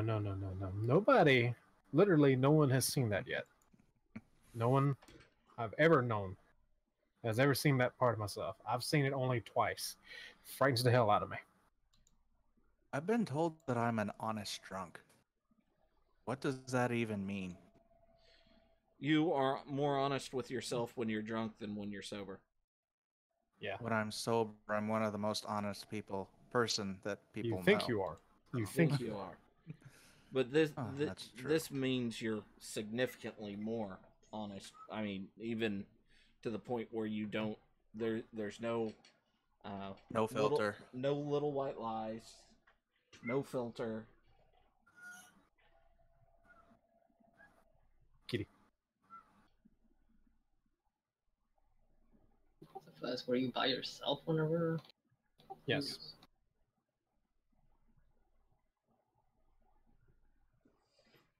No. Nobody, literally no one has seen that yet. No one I've ever known has ever seen that part of myself. I've seen it only twice. Frightens the hell out of me. I've been told that I'm an honest drunk. What does that even mean? You are more honest with yourself when you're drunk than when you're sober. Yeah. When I'm sober, I'm one of the most honest person that people You think know. you are. You Think think you are. But That's true. this means you're significantly more honest. I mean, even to the point where you don't there's no No filter. no little white lies, no filter. Kitty. First, were you by yourself whenever? Yes.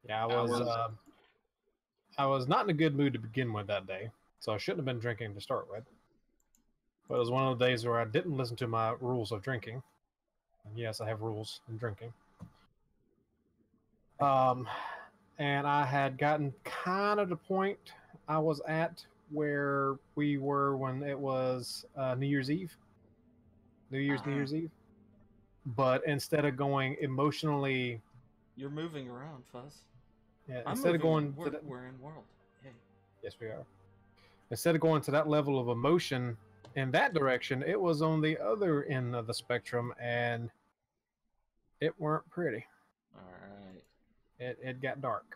Yeah, I was not in a good mood to begin with that day, so I shouldn't have been drinking to start with. But it was one of the days where I didn't listen to my rules of drinking. And yes, I have rules in drinking. And I had gotten kind of the point I was at where we were when it was New Year's Eve. New Year's Eve. But instead of going emotionally... You're moving around, Fuzz. Yeah, instead of going we're in world. Hey. Yes, we are. Instead of going to that level of emotion in that direction, it was on the other end of the spectrum, and it weren't pretty. All right. It got dark.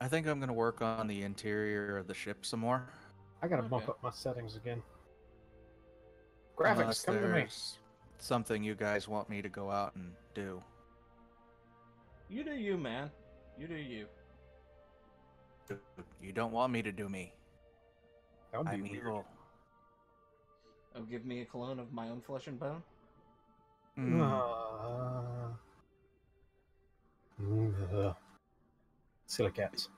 I think I'm going to work on the interior of the ship some more. I gotta bump up my settings again. Graphics, come to me. Something you guys want me to go out and do. You do you, man. You do you. You don't want me to do me. That would be I'm weird. evil. Oh, give me a clone of my own flesh and bone? Silly cats.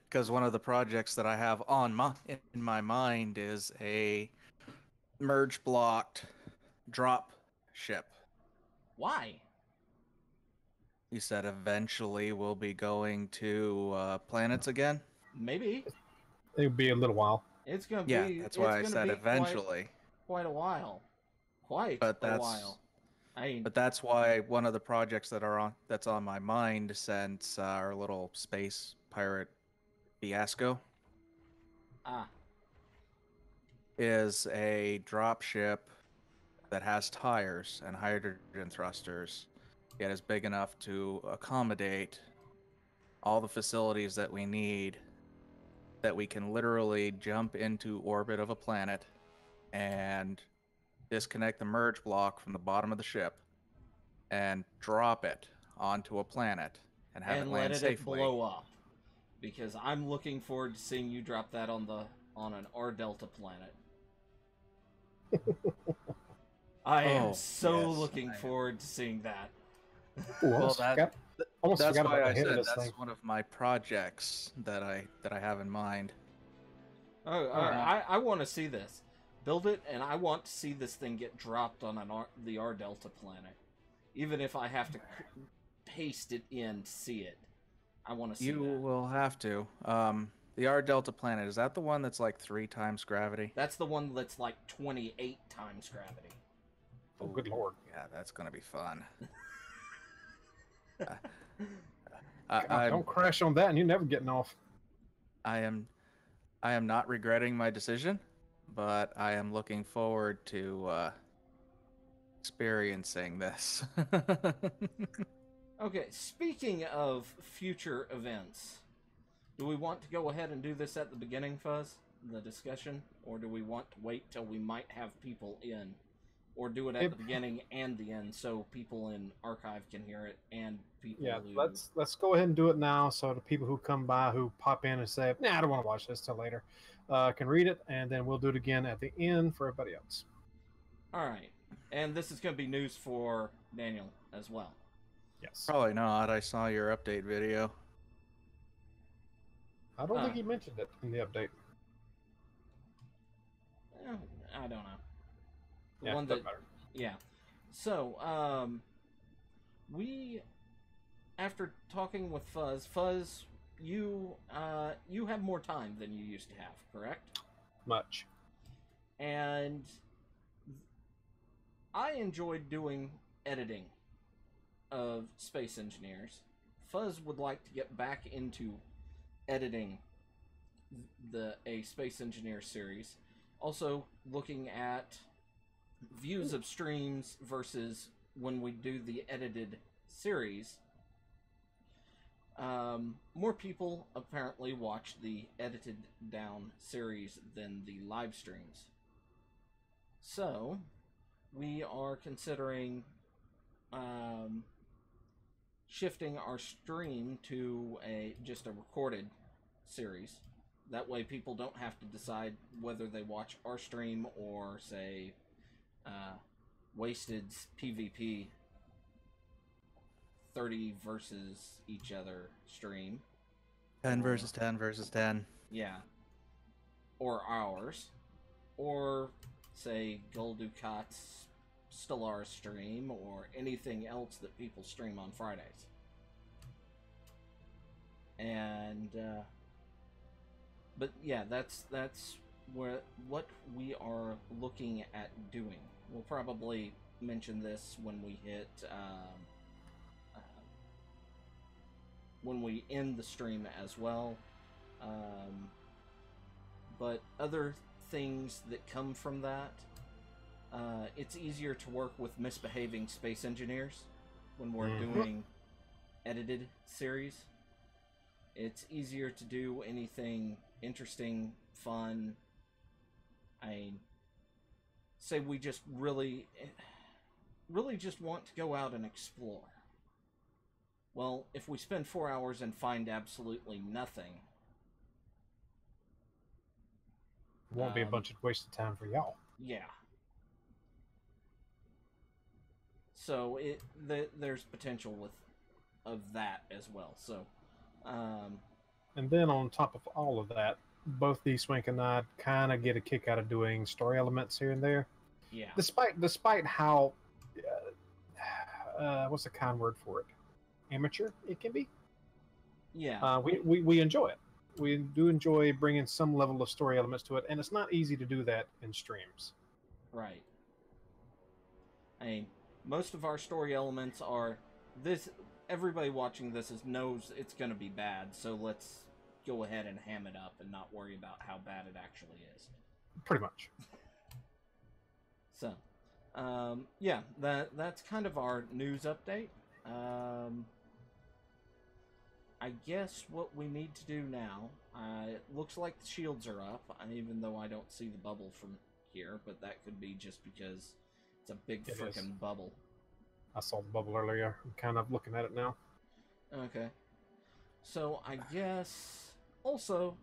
Because one of the projects that I have in my mind is a merge blocked drop ship. Why? You said eventually we'll be going to planets again? Maybe. It'll be a little while. It's gonna Yeah, be. that's why I said eventually. Quite a while. But that's why one of the projects that's on my mind since our little space pirate fiasco is a drop ship that has tires and hydrogen thrusters, yet is big enough to accommodate all the facilities that we need, that we can literally jump into orbit of a planet and disconnect the merge block from the bottom of the ship and drop it onto a planet and have it land safely. Blow up. Because I'm looking forward to seeing you drop that on an R Delta planet. I am looking forward to seeing that. Well, that's why I said that's one of my projects that I have in mind. I want to see this. Build it, and I want to see this thing get dropped on the R Delta planet. Even if I have to paste it in to see it. I want to see that. You will have to. The R Delta planet, is that the one that's like 3 times gravity? That's the one that's like 28 times gravity. Oh, good lord. Yeah, that's going to be fun. Don't crash on that and you're never getting off. I am not regretting my decision, but I am looking forward to experiencing this. Okay, speaking of future events, do we want to go ahead and do this at the beginning, Fuzz? The discussion? Or do we want to wait till we might have people in? Or do it at the beginning and the end so people in archive can hear it and people who... let's go ahead and do it now so the people who come by, who pop in and say, nah, I don't want to watch this till later, can read it, and then we'll do it again at the end for everybody else. Alright. And this is going to be news for Daniel as well. Yes. Probably not. I saw your update video. I don't think he mentioned it in the update. I don't know. Doesn't matter. Yeah. So, we after talking with Fuzz, you have more time than you used to have, correct? Much. And I enjoyed doing editing of Space Engineers. Fuzz would like to get back into editing a Space Engineer series. Also looking at views of streams versus when we do the edited series. More people apparently watch the edited down series than the live streams. So, we are considering shifting our stream to just a recorded series. That way people don't have to decide whether they watch our stream or, say, Wasted's PvP 30 versus each other stream. 10 versus 10 versus 10. Yeah. Or ours. Or, say, Goldukat's Stellar stream, or anything else that people stream on Fridays. And, but yeah, that's what we are looking at doing. We'll probably mention this when we hit, when we end the stream as well. But other things that come from that, it's easier to work with misbehaving space engineers when we're doing edited series. It's easier to do anything interesting, fun. Say we just really just want to go out and explore. Well, if we spend 4 hours and find absolutely nothing, It won't be a bunch of wasted time for y'all. yeah. So there's potential of that as well. So, and then on top of all of that, both D-Swink and I kind of get a kick out of doing story elements here and there. yeah. Despite how, what's the kind word for it? Amateur it can be. Yeah. We enjoy it. We do enjoy bringing some level of story elements to it, and it's not easy to do that in streams. Right. Most of our story elements are this. Everybody watching this knows it's going to be bad, so let's go ahead and ham it up and not worry about how bad it actually is. Pretty much. So, yeah, that's kind of our news update. I guess what we need to do now, it looks like the shields are up, even though I don't see the bubble from here, but that could be just because it's a big frickin' bubble. I saw the bubble earlier. I'm kind of looking at it now. Okay. So I guess also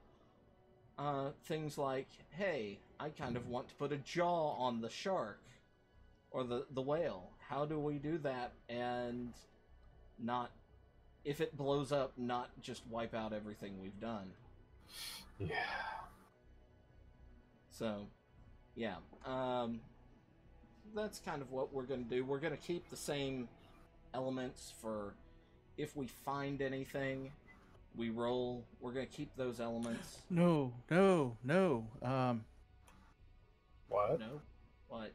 things like, hey, I kind of want to put a jaw on the shark or the whale. How do we do that and not, if it blows up, not just wipe out everything we've done? Yeah. So, yeah. That's kind of what we're going to do. We're going to keep the same elements for if we find anything, we roll. We're going to keep those elements. No. What? No? What?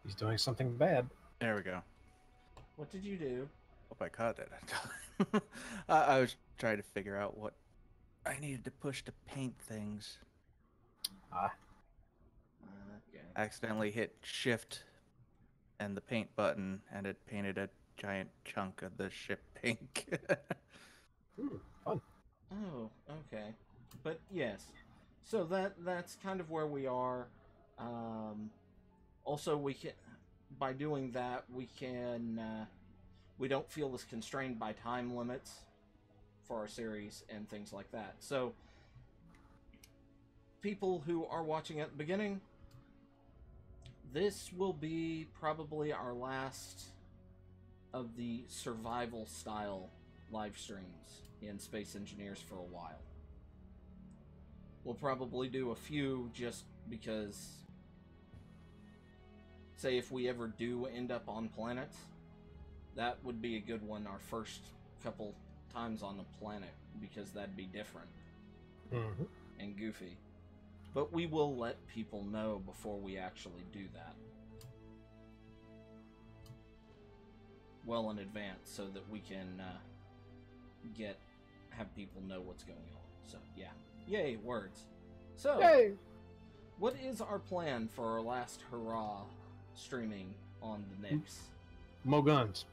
He's doing something bad. There we go. What did you do? Hope I caught it. I was trying to figure out what I needed to push to paint things. Okay. Accidentally hit shift and the paint button, and it painted a giant chunk of the ship pink. Fun. Oh, okay. But yes. So that's kind of where we are. Also, we can, by doing that, we can we don't feel as constrained by time limits for our series and things like that. So people who are watching at the beginning, this will be probably our last of the survival style live streams in Space Engineers for a while. We'll probably do a few just because, say, if we ever do end up on planets, That would be a good one our first couple times on the planet, because that'd be different and goofy. But we will let people know before we actually do that. Well in advance, so that we can have people know what's going on. So, yeah. Yay, words. So, Yay! What is our plan for our last hurrah streaming on the Nix? Mo guns.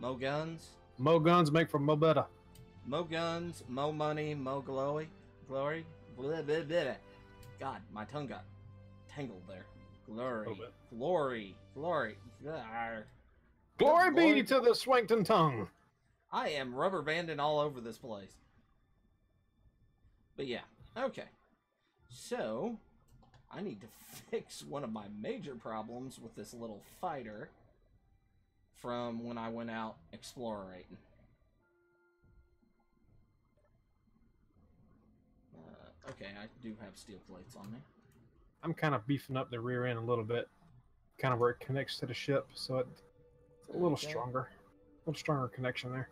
Mo guns? Mo guns make for mo better. Mo guns, mo money, mo glory. Glory? Blah, blah, blah. God, my tongue got tangled there. Glory. Glory. Glory. Glory be Lord. to the Swankton tongue. I am rubber banding all over this place. But yeah, okay. So, I need to fix one of my major problems with this little fighter from when I went out explorating. Okay, I do have steel plates on me. I'm kind of beefing up the rear end a little bit. Kind of where it connects to the ship, so it's a little stronger. A little stronger connection there.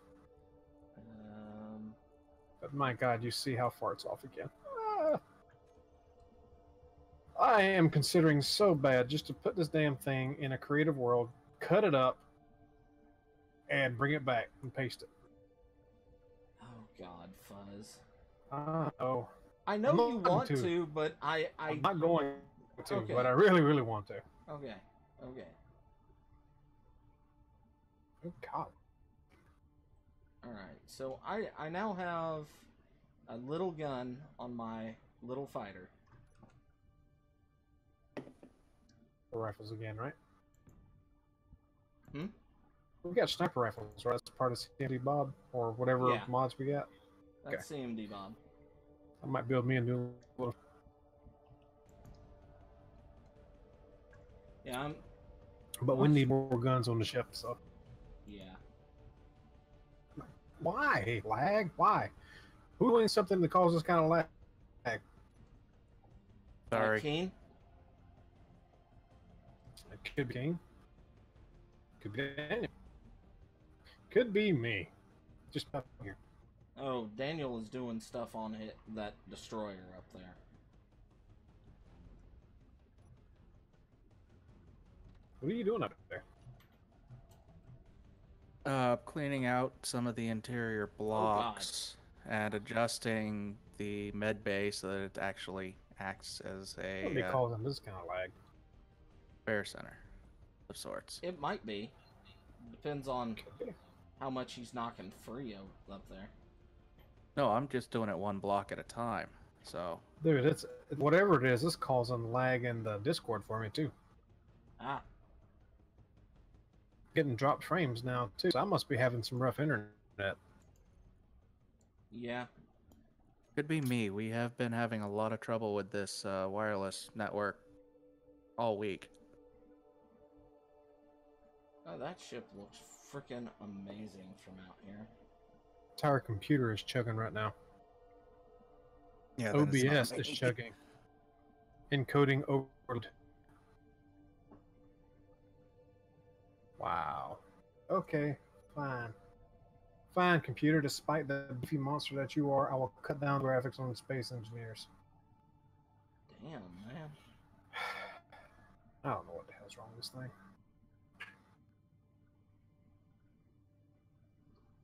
But my God, you see how far it's off again. I am considering so bad just to put this damn thing in a creative world, cut it up, and bring it back and paste it. Oh God, Fuzz. Oh. I know you want to, but I'm not going to, but I really, really want to. Okay. Okay. Oh God. Alright, so I now have a little gun on my little fighter. Rifles again, right? Hmm? We got sniper rifles, right? That's part of CMD Bob, or whatever mods we got. That's CMD Bob. I might build me a new little... Yeah, But we need more guns on the ship, so... Yeah. Why? Lag? Why? Who's doing something that causes kind of lag? Sorry. Keen? It could be Keen. Could be Daniel. Could be me. Just up here. Oh, Daniel is doing stuff on that destroyer up there. What are you doing up there? Cleaning out some of the interior blocks and adjusting the med bay so that it actually acts as a What do they call them? This kind of lag. repair center of sorts. It might be. Depends on how much he's knocking free up there. No, I'm just doing it one block at a time. So, dude, it's whatever it is. This causing lag in the Discord for me too. Ah. Getting dropped frames now too. So I must be having some rough internet. Yeah. Could be me. We have been having a lot of trouble with this wireless network all week. Oh, that ship looks freaking amazing from out here. Entire computer is chugging right now. Yeah, OBS is chugging. Encoding overload. Wow. Okay, fine. Fine, computer. Despite the beefy monster that you are, I will cut down graphics on the Space Engineers. Damn, man. I don't know what the hell's wrong with this thing.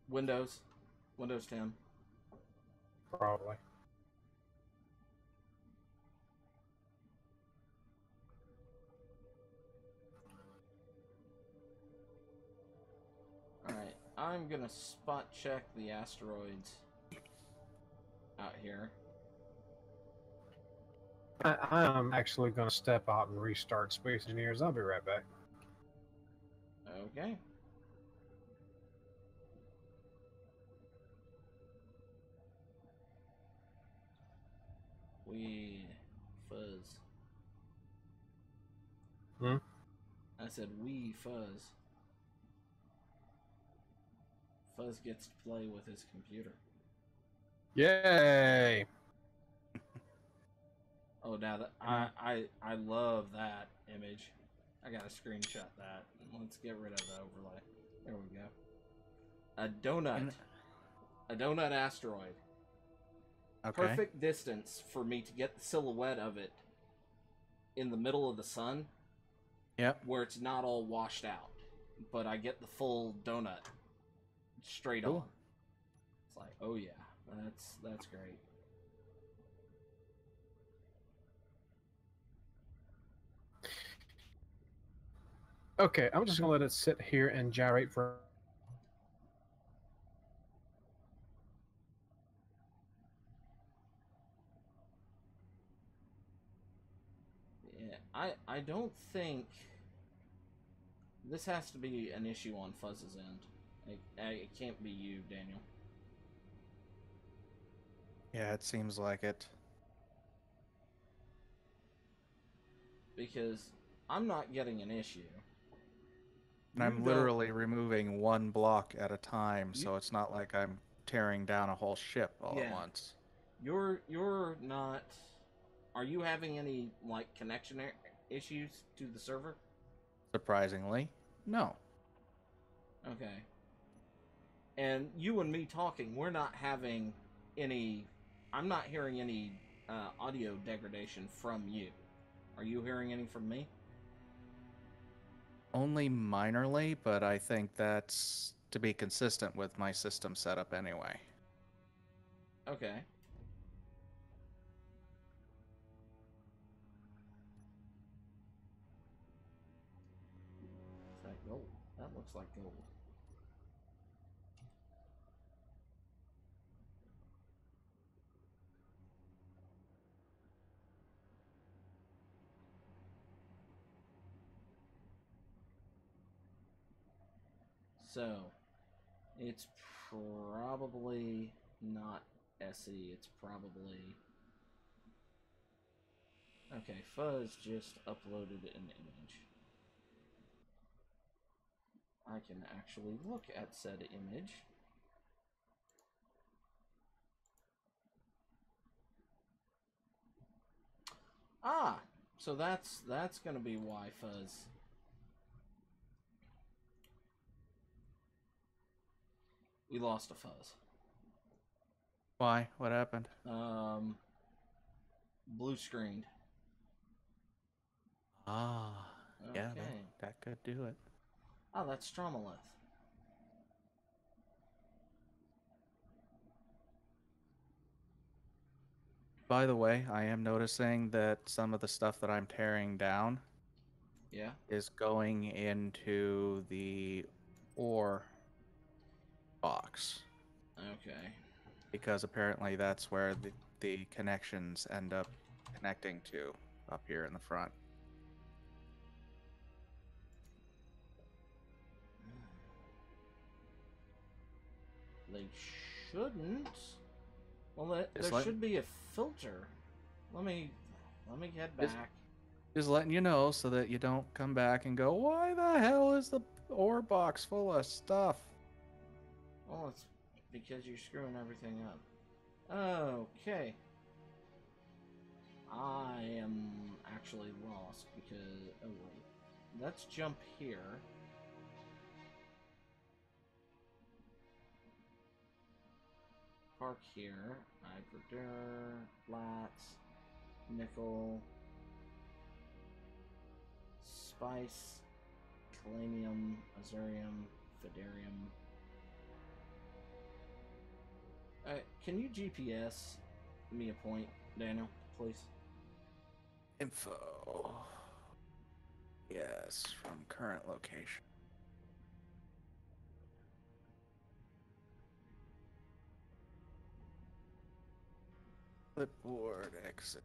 Windows 10. Probably. Alright, I'm gonna spot check the asteroids out here. I'm actually going to step out and restart Space Engineers. I'll be right back. Okay. Weed. Fuzz. Hmm? I said wee fuzz. Fuzz gets to play with his computer. Yay! Oh, now that I love that image. I gotta screenshot that. Let's get rid of the overlay. There we go. A donut. A donut asteroid. Okay. Perfect distance for me to get the silhouette of it in the middle of the sun. Yep. Where it's not all washed out. But I get the full donut straight Cool. on. It's like, oh yeah, that's great. Okay, I'm just gonna let it sit here and gyrate for. Yeah, I don't think this has to be an issue on Fuzz's end. It can't be you, Daniel. Yeah, it seems like it. Because I'm not getting an issue. And I'm literally removing one block at a time, so it's not like I'm tearing down a whole ship all at once. You're not. Are you having any like connection issues to the server? Surprisingly, no. Okay. And you and me talking, we're not having any. I'm not hearing any audio degradation from you. Are you hearing any from me? Only minorly, but I think that's to be consistent with my system setup anyway. Okay. Is that gold? That looks like gold. So, it's probably not SE. It's probably... Okay, Fuzz just uploaded an image. I can actually look at said image. Ah! So that's gonna be why Fuzz... We lost a Fuzz. Why? What happened? Blue screened. Ah, yeah, Okay. that could do it. Oh, that's Stromalith. By the way, I am noticing that some of the stuff that I'm tearing down is going into the ore box. Okay. Because apparently that's where the connections end up connecting to up here in the front. They shouldn't. Well, there should be a filter. Let me head back. Just letting you know so that you don't come back and go, why the hell is the ore box full of stuff? Well, it's because you're screwing everything up. Okay. I am actually lost because... Oh, wait. Let's jump here. Park here. Hyperdur, flats, nickel, spice, calamium, azurium, fidarium. Can you GPS me a point, Daniel, please? Info. Yes, from current location. Clipboard exit.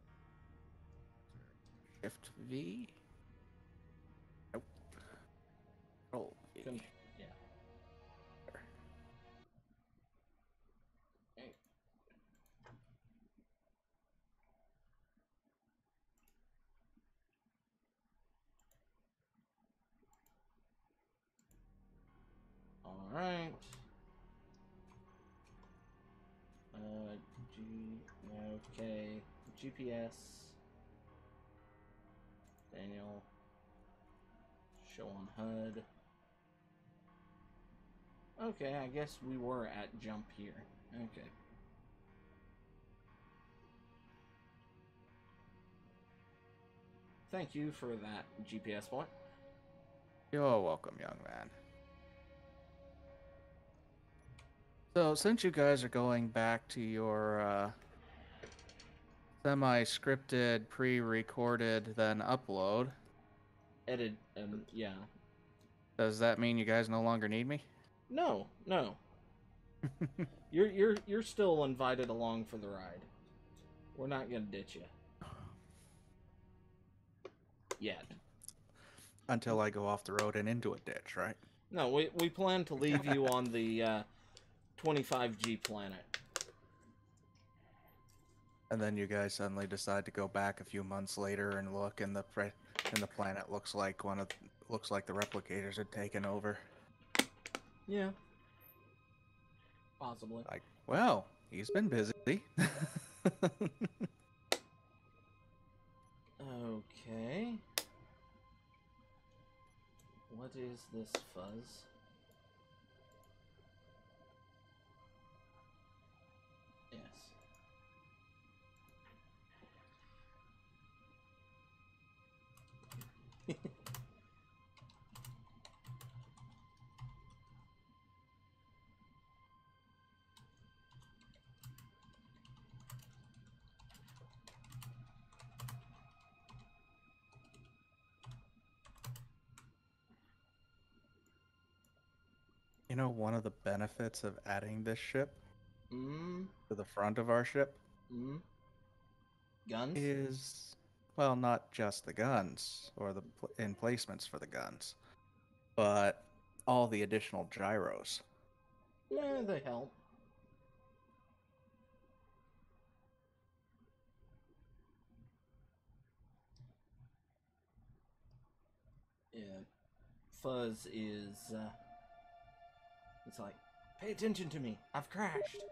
Shift V. Nope. Control V. Yeah. All right. Okay. GPS. Daniel. Show on HUD. Okay, I guess we were at jump here. Okay. Thank you for that GPS point. You're welcome, young man. So, since you guys are going back to your semi-scripted, pre-recorded, then upload, Edit, yeah. does that mean you guys no longer need me? No, no. You're still invited along for the ride. We're not gonna ditch you. Yet. Until I go off the road and into a ditch, right? No, we plan to leave you on the 25G planet. And then you guys suddenly decide to go back a few months later and look, and the planet looks like the replicators had taken over. Yeah. Possibly. Like, well, he's been busy. Okay. What is this fuzz? Yes. You know, one of the benefits of adding this ship Mm. to the front of our ship Mm. Guns? is, well, not just the guns or the emplacements for the guns, but all the additional gyros. Yeah, they help. Yeah. Fuzz is, it's like, pay attention to me. I've crashed.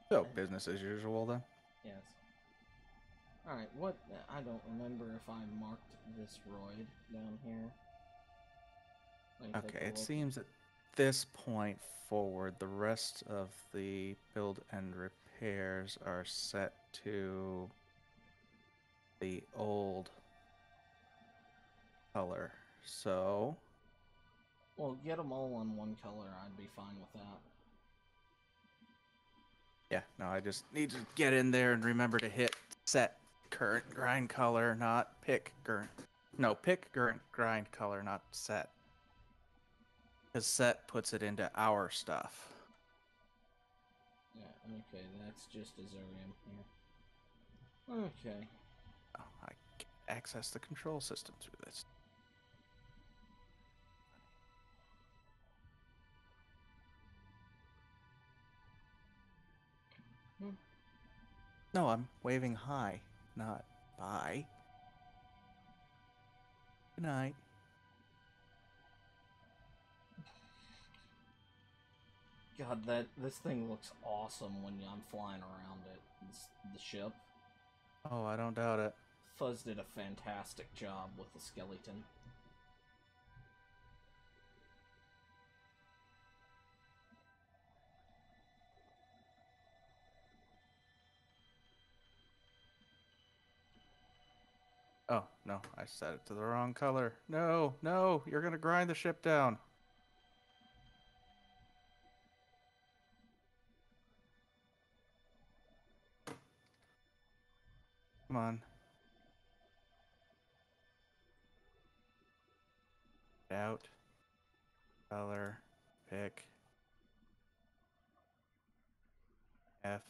So, business as usual then? Yes. Alright, what? I don't remember if I marked this roid down here. Let me take Okay, a it look. seems at this point forward, the rest of the build and repairs are set to the old color. So, Well, get them all on one color. I'd be fine with that. yeah, no, I just need to get in there and remember to hit set current grind color, not pick current. No, pick current grind color, not set. Because set puts it into our stuff. Yeah, okay, that's just Azurium here. Okay. Oh, I can access the control system through this. Hmm. No, I'm waving hi, not bye. Good night. God, this thing looks awesome when I'm flying around it. The ship. Oh, I don't doubt it. Fuzz did a fantastic job with the skeleton. Oh, no, I set it to the wrong color. No, no, you're gonna grind the ship down. Come on. Out. Color. Pick. F.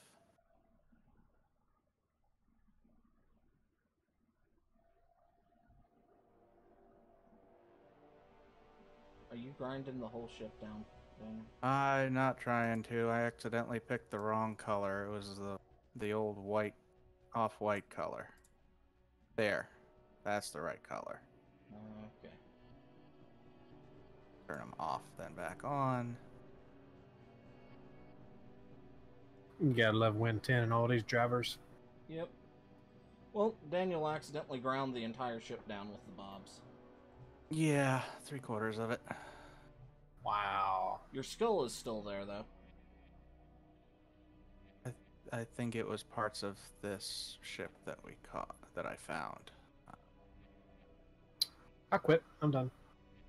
Are you grinding the whole ship down, Daniel? I'm not trying to. I accidentally picked the wrong color. It was the old white, off-white color. There. That's the right color. Okay. Turn them off, then back on. You gotta love Win 10 and all these drivers. Yep. Well, Daniel accidentally ground the entire ship down with the bobs. Yeah, 3/4 of it. Wow. Your skull is still there, though. I think it was parts of this ship that we caught that I found. I quit. I'm done.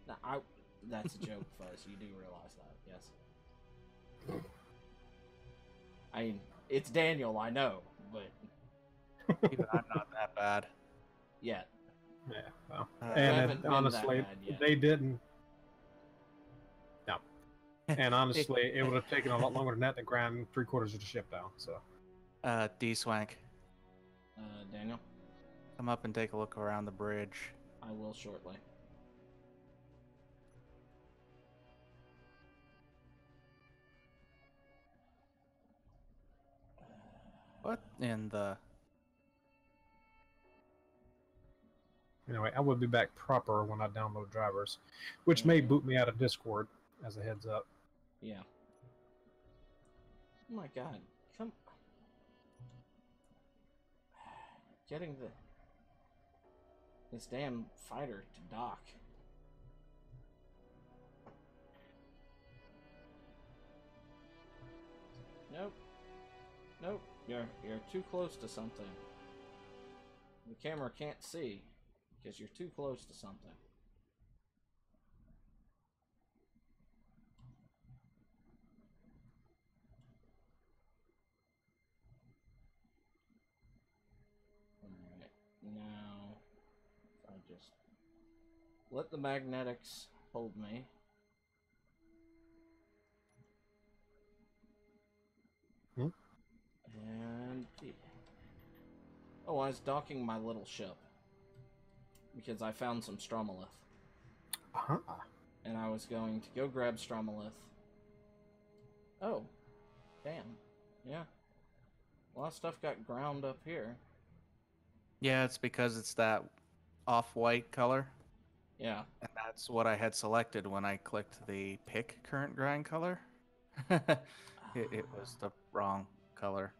No, that's a joke, Fuzz. You do realize that, yes. I mean, it's Daniel, I know, but Even I'm not that bad. yet. Yeah. Well, You haven't been honestly, that bad yet. they didn't. No. And honestly, it would have taken a lot longer than that to grind 3/4 of the ship down. So. D-Swank, Daniel, come up and take a look around the bridge. I will shortly. What in the... Anyway, I will be back proper when I download drivers, which may boot me out of Discord as a heads up. Yeah. Oh my god. Come. Getting this damn fighter to dock. Nope. Nope. You're too close to something. The camera can't see because you're too close to something. Alright. Now, if I just let the magnetics hold me. Hmm? And oh, I was docking my little ship because I found some Stromalith, Uh-huh. and I was going to go grab Stromalith. Oh, damn! Yeah, a lot of stuff got ground up here. Yeah, it's because it's that off-white color. Yeah. And that's what I had selected when I clicked the pick current grind color. It was the wrong color.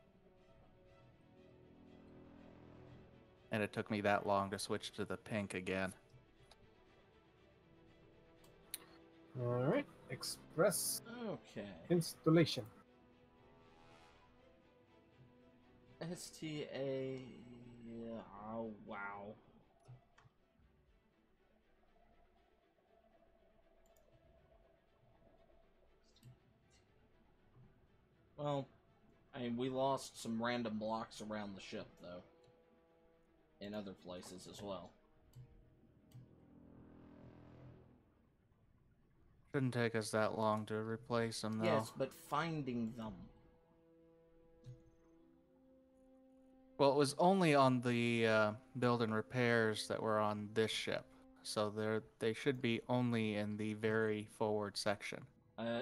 And it took me that long to switch to the pink again. All right. Express Okay. installation. STA. Oh, wow. Well, I mean, we lost some random blocks around the ship, though. In other places as well. Shouldn't take us that long to replace them, though. Yes, but finding them. Well, it was only on the build and repairs that were on this ship. So they should be only in the very forward section.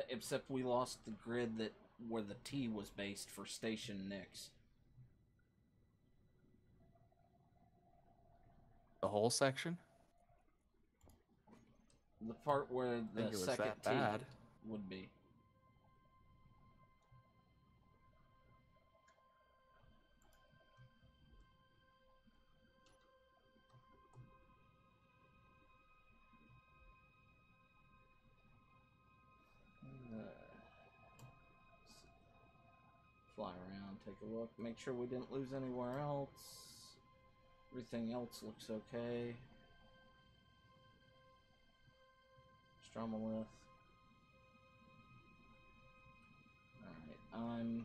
Except we lost the grid that where the T was based for Station Nix. The whole section? The part where I think the it was second that T bad. would be. Fly around, take a look, make sure we didn't lose anywhere else. Everything else looks okay. Stromalith. Alright, I'm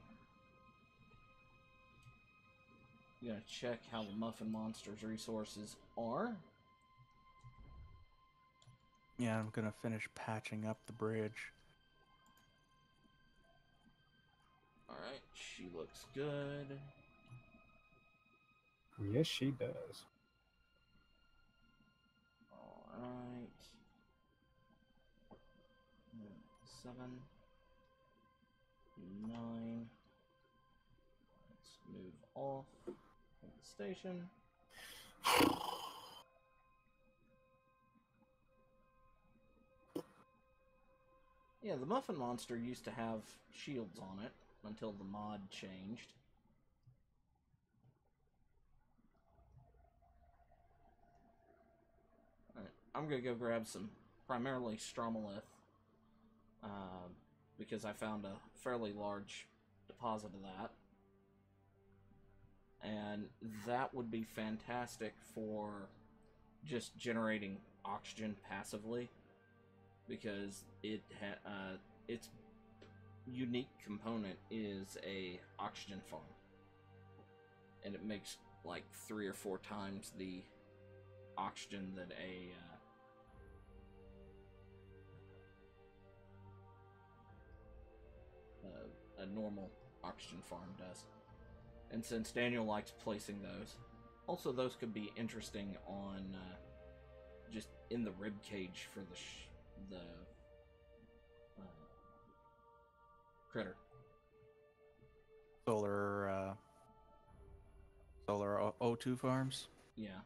gonna check how the Muffin Monster's resources are. Yeah, I'm gonna finish patching up the bridge. Alright, she looks good. Yes, she does. Alright. 7, 9. Let's move off of the station. Yeah, the Muffin Monster used to have shields on it until the mod changed. Alright, I'm gonna go grab some, primarily stromalith, because I found a fairly large deposit of that. And that would be fantastic for just generating oxygen passively, because its unique component is a oxygen farm, and it makes like 3 or 4 times the oxygen that a normal oxygen farm does. And since Daniel likes placing those, also those could be interesting on just in the rib cage for the critter. Solar O2 farms. Yeah.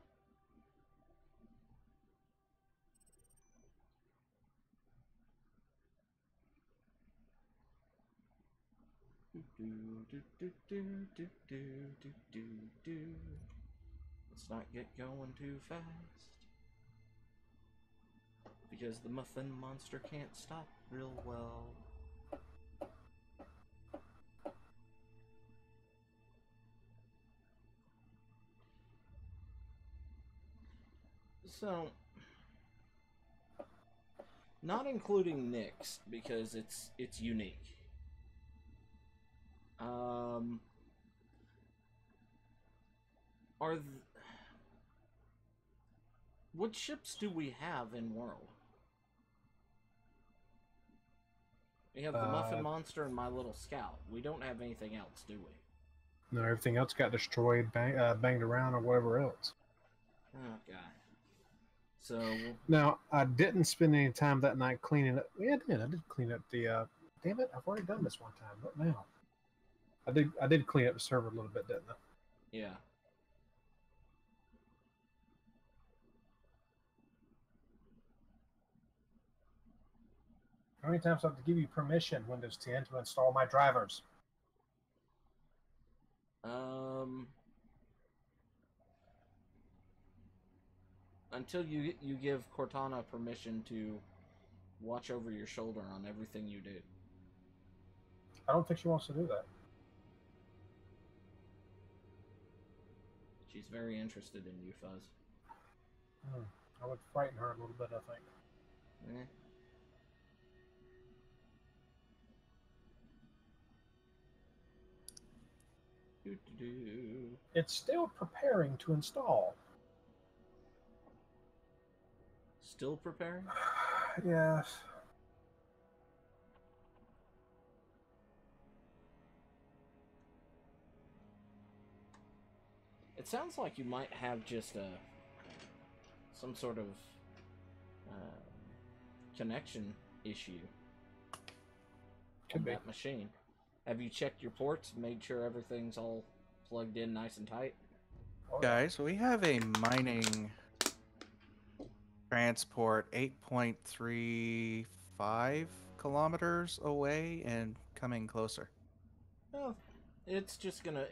Let's not get going too fast, because the muffin monster can't stop real well. So, not including Nyx, because it's unique. What ships do we have in World? We have the Muffin Monster and My Little Scout. We don't have anything else, do we? No, everything else got destroyed, banged around, or whatever else. Oh, God. So... Now, I didn't spend any time that night cleaning up. Yeah, I did. I did clean up the... damn it, I've already done this one time. What now? I did clean up the server a little bit, didn't I? Yeah. How many times do I have to give you permission, Windows 10, to install my drivers? Until you give Cortana permission to watch over your shoulder on everything you do. I don't think she wants to do that. She's very interested in you, Fuzz. I would frighten her a little bit, I think. Eh. It's still preparing to install. Still preparing? Yes. It sounds like you might have just some sort of connection issue Could on be. that machine. Have you checked your ports, made sure everything's all plugged in nice and tight? Oh, yeah. Guys, we have a mining transport 8.35 kilometers away and coming closer. Oh, it's just gonna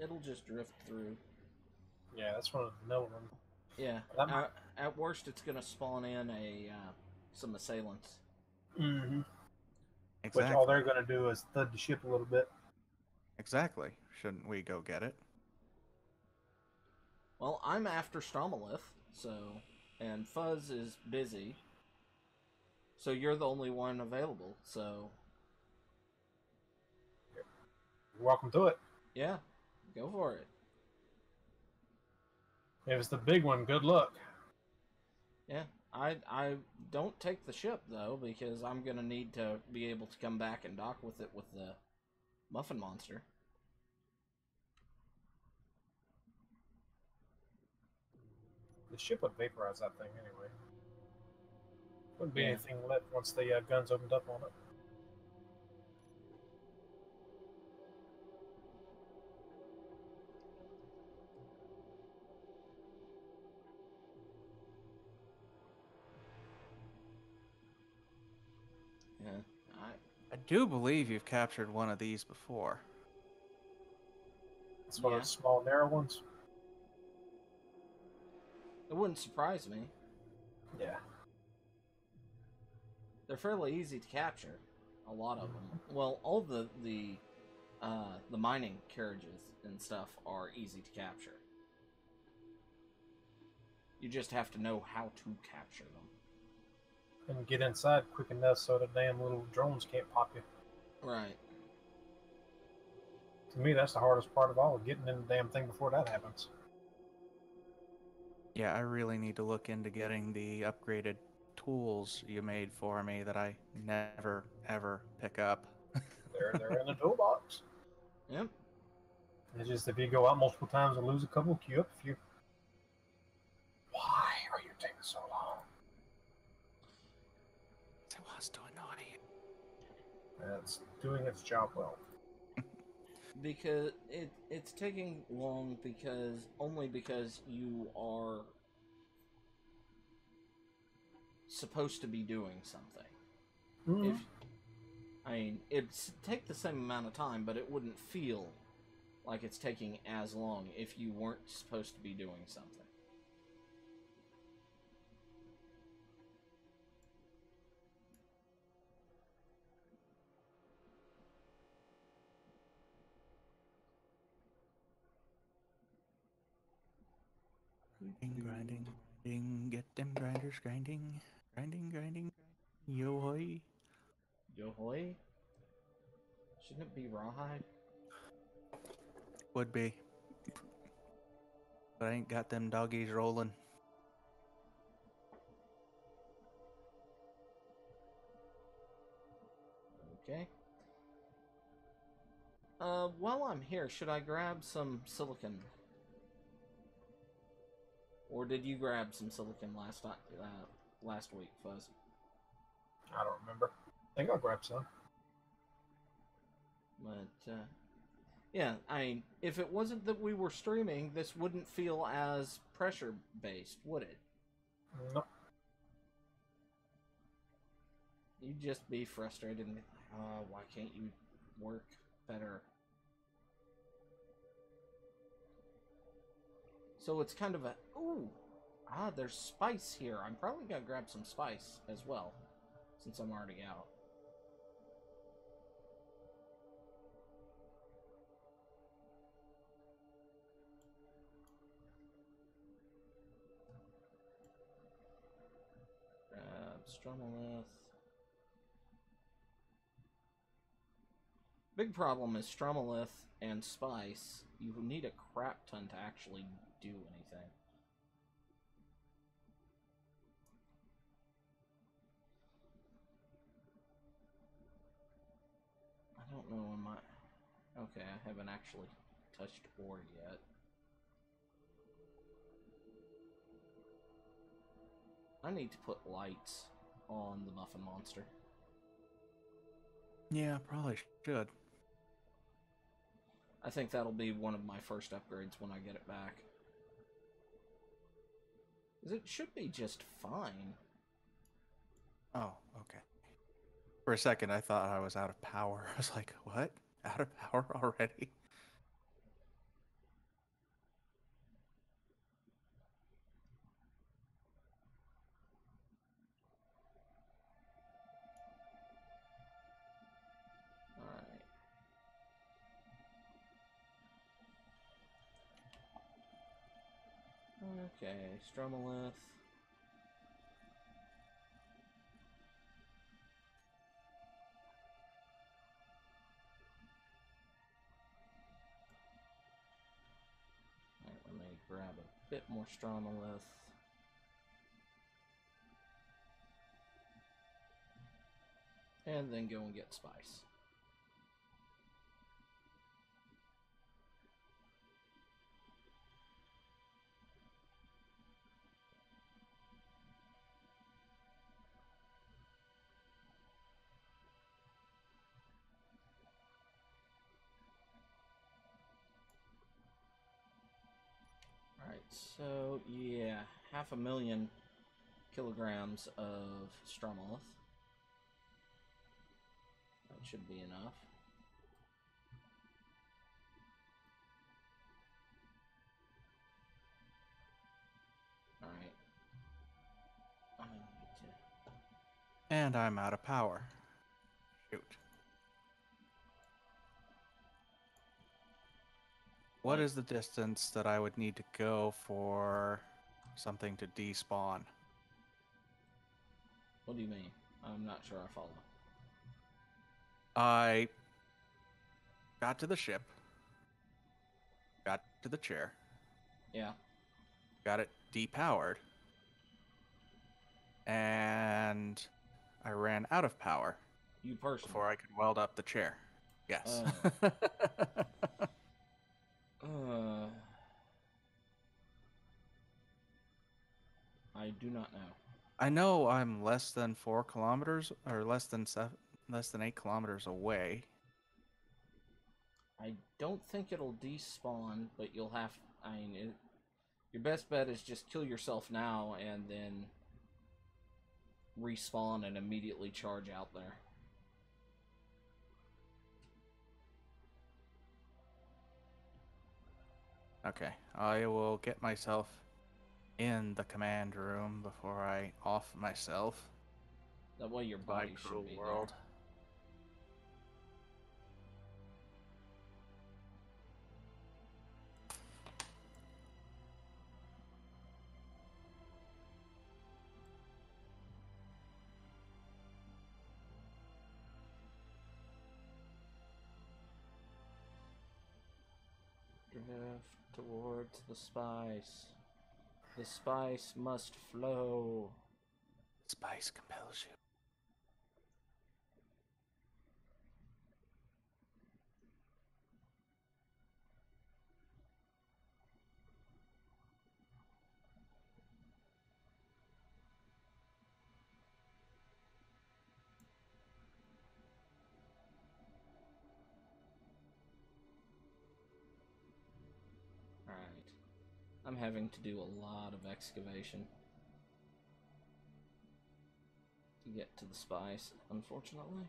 it'll just drift through. Yeah, that's one of the middle ones. Yeah. At worst, it's gonna spawn in some assailants. Mm-hmm. Exactly. Which all they're going to do is thud the ship a little bit. Exactly. Shouldn't we go get it? Well, I'm after Stromalith, and Fuzz is busy. So you're the only one available, so... You're welcome to it. Yeah, go for it. If it's the big one, good luck. Yeah, I don't take the ship, though, because I'm going to need to be able to come back and dock with it with the Muffin Monster. The ship would vaporize that thing anyway. Wouldn't be Yeah. anything left once the guns opened up on it. Yeah, I do believe you've captured one of these before. It's one Yeah. of those small, narrow ones. It wouldn't surprise me. Yeah. They're fairly easy to capture. A lot of them. Well, all the mining carriages and stuff are easy to capture. You just have to know how to capture them. And get inside quick enough so the damn little drones can't pop you. Right. To me, that's the hardest part of all, getting in the damn thing before that happens. Yeah, I really need to look into getting the upgraded tools you made for me that I never, ever pick up. They're in the toolbox. Yep. It's just if you go out multiple times and lose a couple, queue up a few. Why are you taking so long? It wants to annoy you. It's doing its job well. Because it's taking long only because you are supposed to be doing something. Mm-hmm. It'd take the same amount of time, but it wouldn't feel like it's taking as long if you weren't supposed to be doing something. Grinding, get them grinders grinding, grinding, yo hoy. Yohoi? Shouldn't it be rawhide? Would be. But I ain't got them doggies rolling. Okay. While I'm here, should I grab some silicon? Or did you grab some silicon last week, Fuzz? I don't remember. I think I'll grab some. But, yeah, if it wasn't that we were streaming, this wouldn't feel as pressure-based, would it? Nope. You'd just be frustrated and be like, oh, why can't you work better? So it's kind of a, ooh, there's spice here. I'm probably gonna grab some spice as well, since I'm already out. Grab Stromalith. Big problem is Stromalith and spice. You need a crap ton to actually do anything. I don't know when my... Okay, I haven't actually touched ore yet. I need to put lights on the Muffin Monster. Yeah, probably should. I think that'll be one of my first upgrades when I get it back. 'Cause it should be just fine. Oh, okay. For a second, I thought I was out of power. I was like, what? Out of power already? Alright. Okay, Stromalith. Alright, let me grab a bit more Stromalith. And then go and get spice. Alright, so yeah, 500,000 kilograms of Stromalith. That should be enough. Alright. And I'm out of power. Shoot. What is the distance that I would need to go for something to despawn? What do you mean? I'm not sure I follow. I got to the ship, got to the chair, Yeah. got it depowered, and I ran out of power You personally. before I could weld up the chair. Yes. I do not know. I know I'm less than 4 kilometers, or less than 8 kilometers away. I don't think it'll despawn, but you'll have. Your best bet is just kill yourself now and then respawn and immediately charge out there. Okay, I will get myself in the command room before I off myself. That way your My body cruel should be world. Drift towards the spice. The spice must flow. Spice compels you. Alright. I'm having to do a lot of excavation to get to the spice, unfortunately.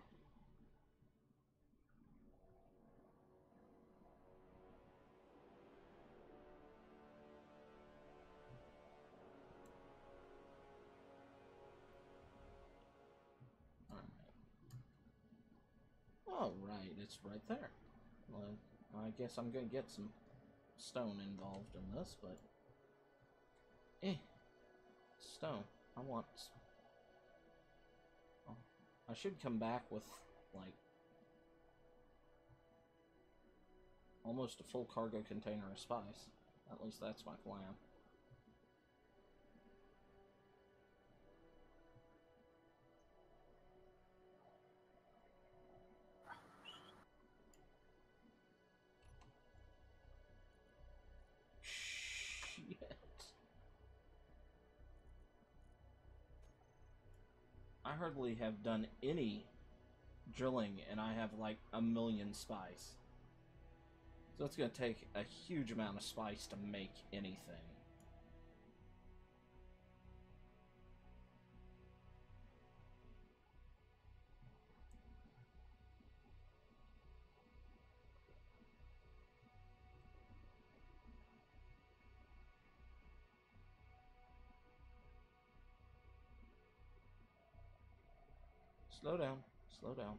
Alright, it's right there. Well, I guess I'm gonna get some stone involved in this, but... Stone. I want... Oh, I should come back with, like... almost a full cargo container of spice. At least that's my plan. Shit. I hardly have done any drilling and I have like 1,000,000 spice. So it's going to take a huge amount of spice to make anything. Slow down. Slow down.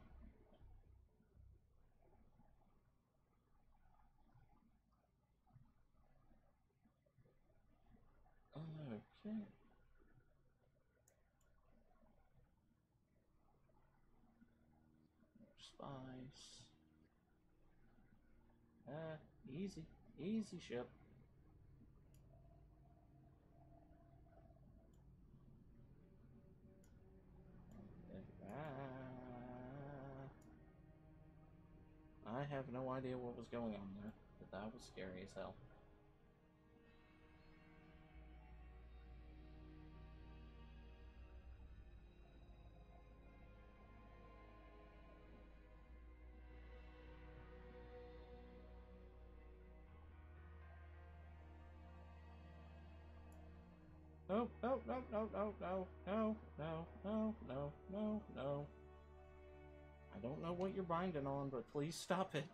Okay. Spice. Easy. Easy ship. I have no idea what was going on there, but that was scary as hell. No, no, no, no, no, no, no, no, no, no, no, no. I don't know what you're binding on, but please stop it.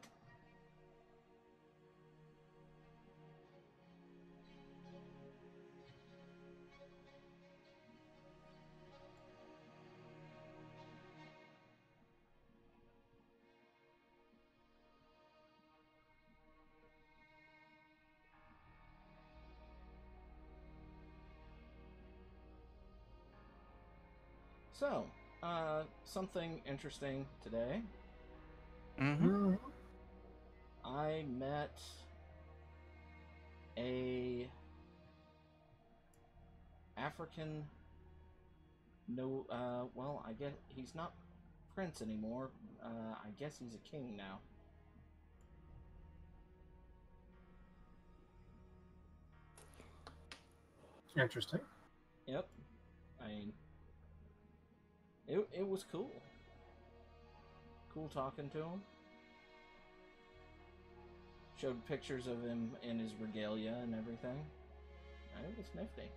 So, something interesting today. Mm-hmm. I met a African. No, well, I guess he's not prince anymore. I guess he's a king now. Interesting. Yep. I mean, it was cool. Cool talking to him. Showed pictures of him in his regalia and everything. It was nifty.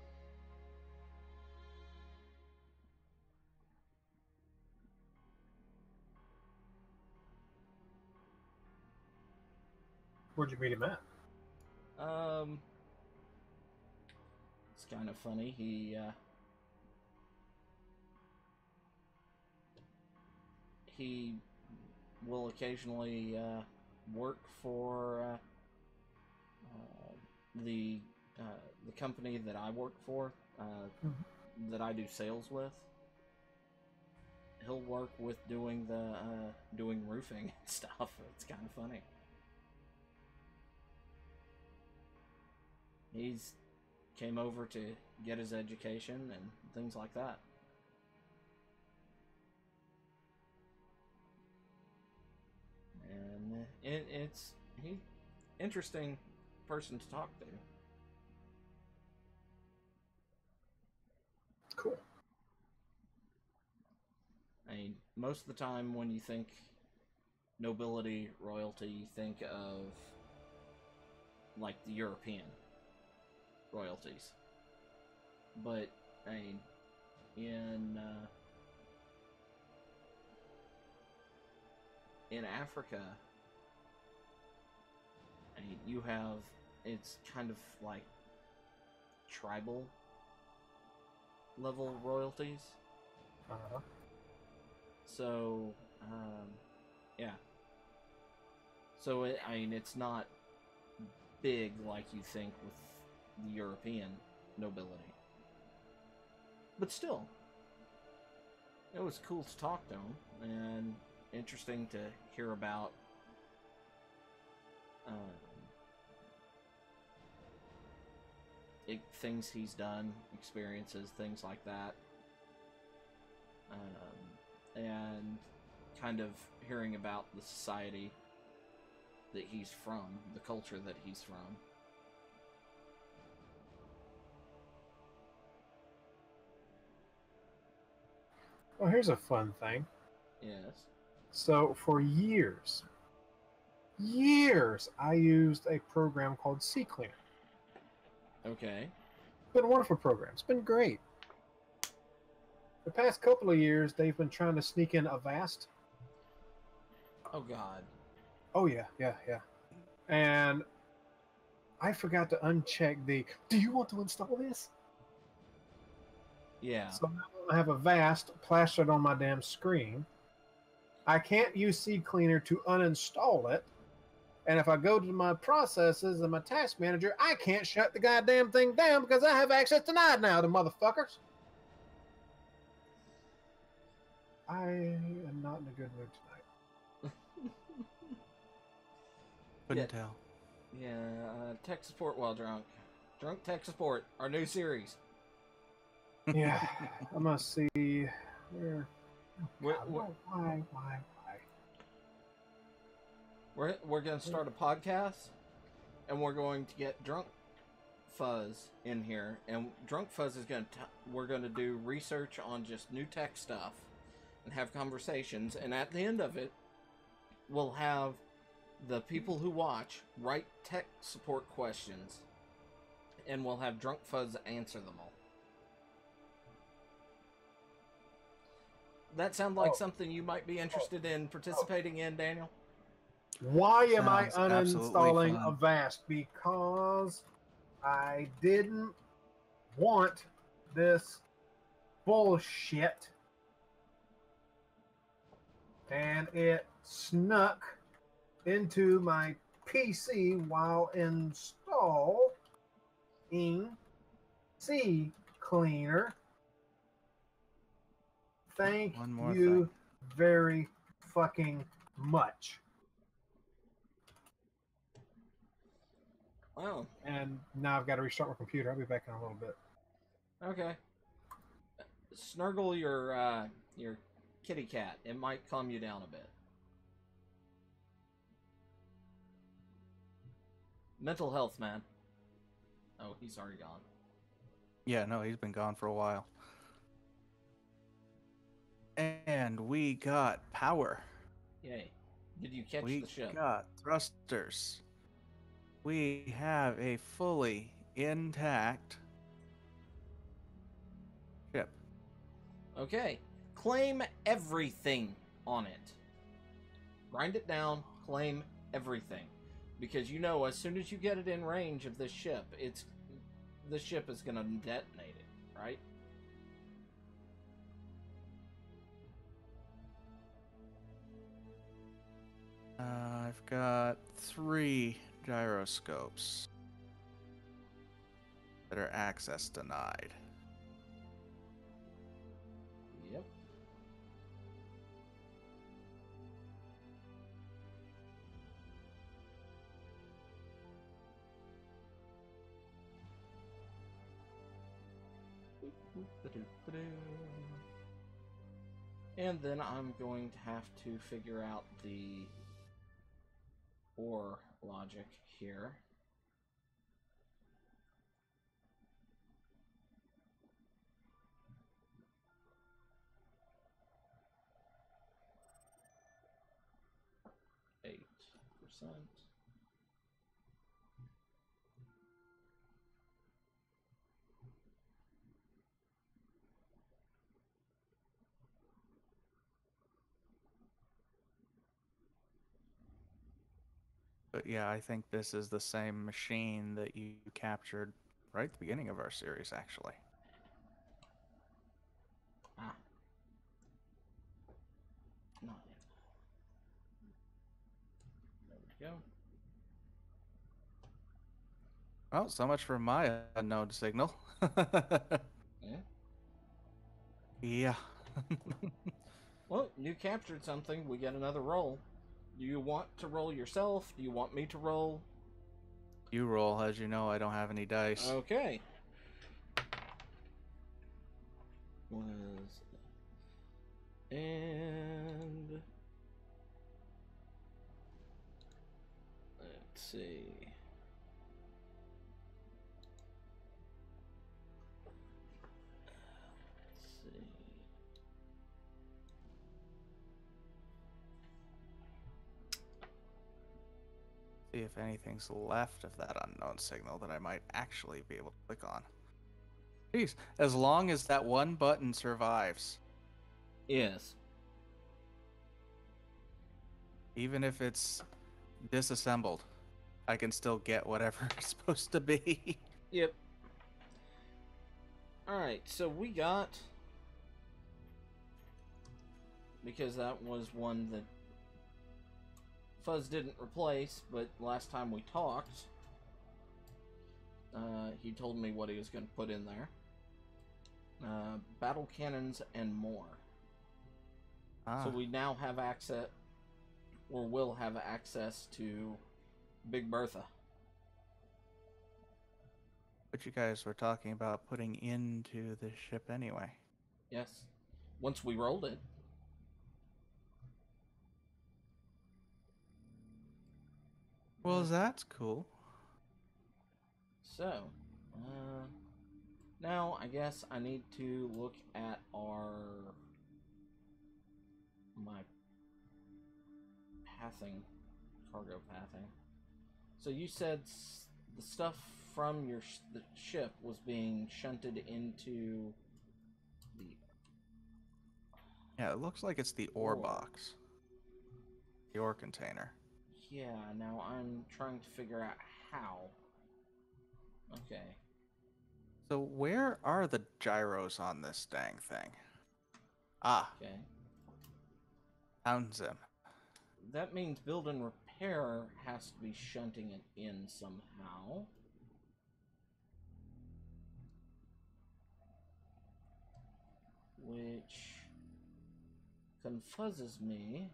Where'd you meet him at? It's kind of funny. He will occasionally work for the company that I work for, that I do sales with. He'll work with doing doing roofing and stuff. It's kind of funny. He's came over to get his education and things like that. And he's interesting person to talk to. Cool. I mean, most of the time when you think nobility, royalty, you think of like the European royalties. But I mean, in Africa, I mean, you have, it's kind of like tribal level royalties. Uh-huh. So, yeah. So, I mean, it's not big like you think with the European nobility. But still, it was cool to talk to him, and interesting to hear about things he's done, experiences, things like that. And kind of hearing about the society that he's from, the culture that he's from. Well, here's a fun thing. Yes. So for years, I used a program called Sea Cleaner. Okay. It's been a wonderful program. It's been great. The past couple of years, they've been trying to sneak in Avast. Oh, God. Oh, yeah. And I forgot to uncheck the, do you want to install this? Yeah. So now I have Avast plastered on my damn screen. I can't use Seed Cleaner to uninstall it. And if I go to my processes and my task manager, I can't shut the goddamn thing down because I have access denied now, the motherfuckers. I am not in a good mood tonight. Couldn't tell. Yeah, tech support while drunk. Drunk tech support, our new series. Yeah, I must see where. Oh, God, why? We're going to start a podcast, and we're going to get Drunk Fuzz in here, and Drunk Fuzz is we're going to do research on just new tech stuff, and have conversations, and at the end of it, we'll have the people who watch write tech support questions, and we'll have Drunk Fuzz answer them all. That sound like something you might be interested in participating in, Daniel? Why am I Sounds absolutely uninstalling fun. Avast? Because I didn't want this bullshit. And it snuck into my PC while installing Sea Cleaner Thank One more you thing. very fucking much. Wow. And now I've got to restart my computer. I'll be back in a little bit. Okay. Snuggle your kitty cat. It might calm you down a bit. Mental health, man. Oh, he's already gone. Yeah, no, he's been gone for a while. And we got power. Yay. Did you catch We the ship? got thrusters. We have a fully intact ship. Okay. Claim everything on it. Grind it down, claim everything. Because you know, as soon as you get it in range of this ship, the ship is gonna detonate it, right? I've got 3 gyroscopes that are access denied. Yep. And then I'm going to have to figure out the OR logic here. %. But yeah, I think this is the same machine that you captured right at the beginning of our series, actually. Ah. 9. There we go. Well, so much for my unknown signal. Yeah. Yeah. Well, you captured something. We get another roll. Do you want to roll yourself? Do you want me to roll? You roll. As you know, I don't have any dice. Okay. Was and let's see. Let's see. See if anything's left of that unknown signal that I might actually be able to click on. Jeez, as long as that one button survives, Yes. even if it's disassembled, I can still get whatever it's supposed to be. Yep. Alright, so we got, because that was one that Fuzz didn't replace, but last time we talked, he told me what he was going to put in there. Battle cannons and more. So we now have access, or will have access to Big Bertha. But you guys were talking about putting into the ship anyway. Yes. Once we rolled it. Well, that's cool. So, now I guess I need to look at my pathing, cargo pathing. So you said the stuff from the ship was being shunted into the... Yeah, it looks like it's the ore box. The ore container. Yeah, now I'm trying to figure out how. Okay. So where are the gyros on this dang thing? Ah, Okay. found them. That means build and repair has to be shunting it in somehow. Which confuzzes me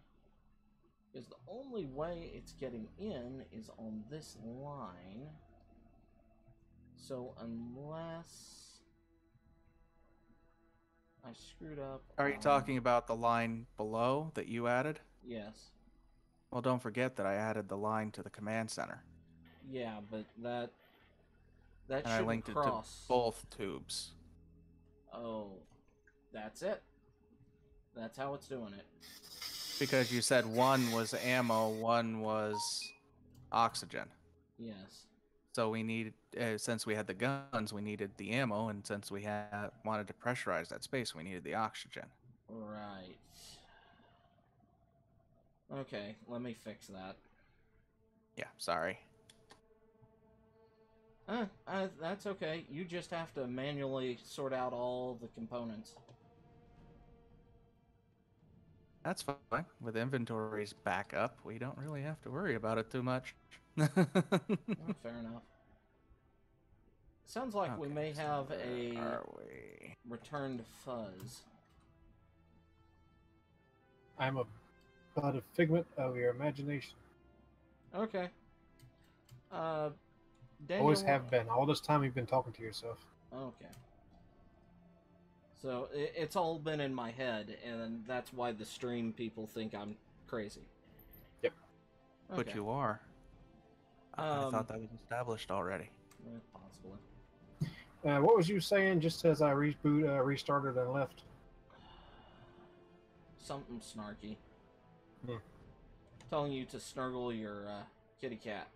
is the only way it's getting in is on this line. So unless I screwed up. Are you talking about the line below that you added? Yes. Well, don't forget that I added the line to the command center. Yeah, but that And I shouldn't linked it to cross. both tubes. Oh, that's it. That's how it's doing it. Because you said one was ammo, one was oxygen. Yes. So we needed, since we had the guns, we needed the ammo, and since we wanted to pressurize that space, we needed the oxygen. Right. Okay, let me fix that. Yeah, sorry. That's okay. You just have to manually sort out all the components. That's fine. With inventories back up, we don't really have to worry about it too much. Well, fair enough. Sounds like we Okay, may so have where a are we? returned fuzz. I'm but a figment of your imagination. Okay. Daniel. Always have been. All this time you've been talking to yourself. Okay. So it's all been in my head, and that's why the stream people think I'm crazy. Yep. Okay. But you are. I thought that was established already. Possibly. What was you saying just as I restarted and left? Something snarky. Hmm. Telling you to snuggle your kitty cat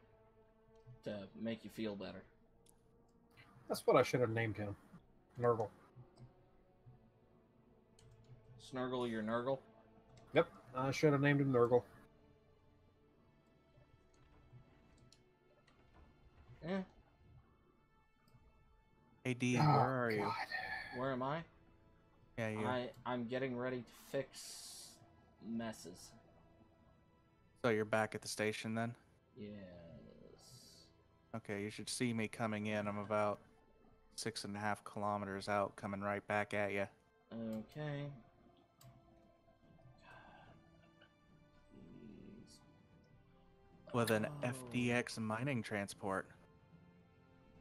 to make you feel better. That's what I should have named him. Nurgle. Snuggle your Nurgle? Yep, I should have named him Nurgle. Eh. Hey, D, Oh, where are you? God. Where am I? Yeah, you. I'm getting ready to fix messes. So you're back at the station then? Yes. Okay, you should see me coming in. I'm about 6.5 kilometers out, coming right back at you. Okay. With an Oh. FDX mining transport.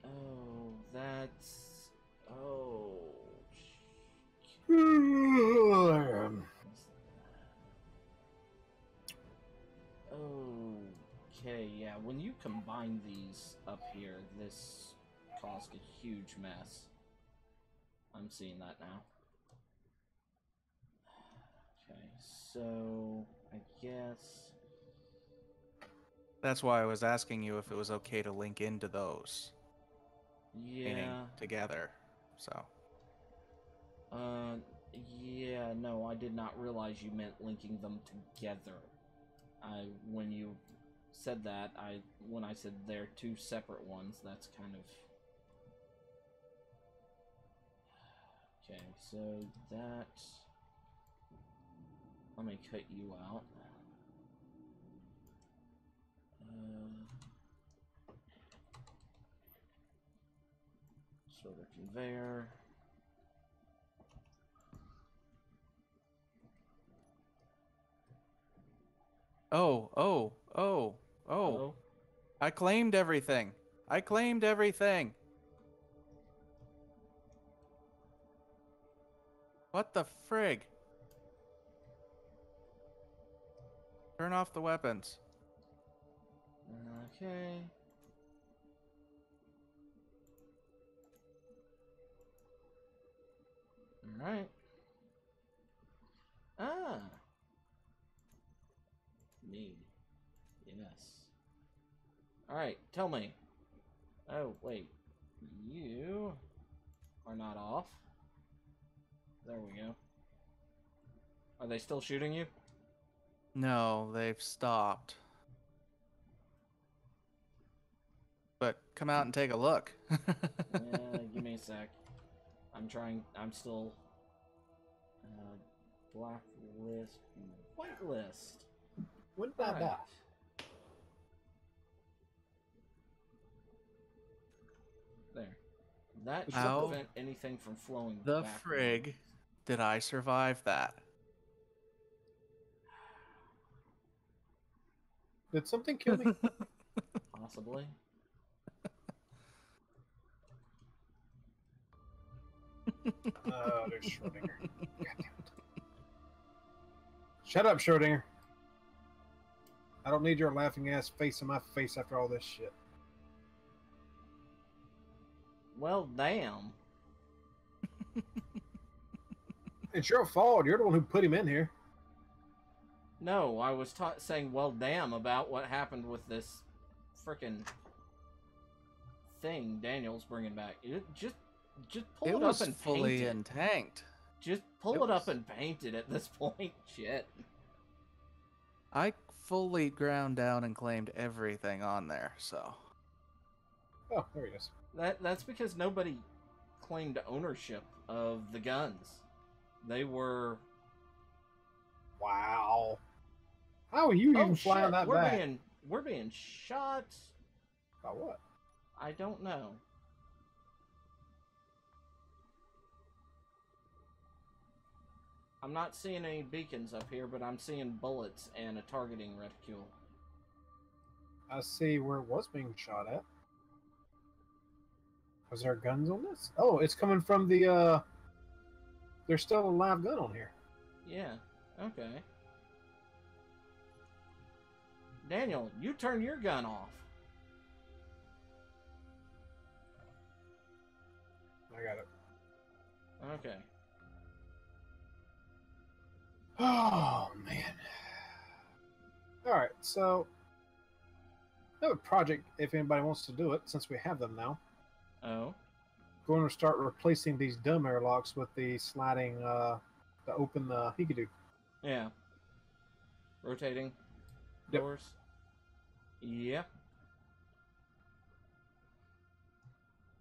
Oh, that's... Oh. Okay, yeah, when you combine these up here, this caused a huge mess. I'm seeing that now. Okay, so I guess... That's why I was asking you if it was okay to link into those. Meaning Yeah. together, so. Yeah, no, I did not realize you meant linking them together. When you said that, when I said they're two separate ones, that's kind of... Okay, so that... Let me cut you out. Sort of conveyor. Oh. I claimed everything. I claimed everything. What the frig? Turn off the weapons. Okay. Alright. Ah. Me. Yes. Alright, tell me. Oh, wait. You are not off. There we go. Are they still shooting you? No, they've stopped. But come out and take a look. Yeah, give me a sec. I'm still... blacklist... Whitelist. When did I die? There. That should How prevent anything from flowing The back. frig did I survive that? Did something kill me? Possibly. Oh, there's Schrodinger. God damn it. Shut up, Schrodinger. I don't need your laughing ass face in my face after all this shit. Well, damn. It's your fault. You're the one who put him in here. No, I was saying well damn about what happened with this frickin' thing Daniel's bringing back. Just pull it, up was and fully paint it. intact. Just pull it up and paint it at this point. Shit. I fully ground down and claimed everything on there, so. Oh, there he is. That's because nobody claimed ownership of the guns. They were... Wow. How are you even flying that back? We're being shot. By what? I don't know. I'm not seeing any beacons up here, but I'm seeing bullets and a targeting reticule. I see where it was being shot at. Was there guns on this? Oh, it's coming from the, there's still a live gun on here. Yeah, okay. Daniel, you turn your gun off. I got it. Okay. Oh, man. Alright, so I have a project if anybody wants to do it, since we have them now. Oh. Going to start replacing these dumb airlocks with the sliding, to open the Higadu. Yeah. Rotating Yep. doors. Yeah.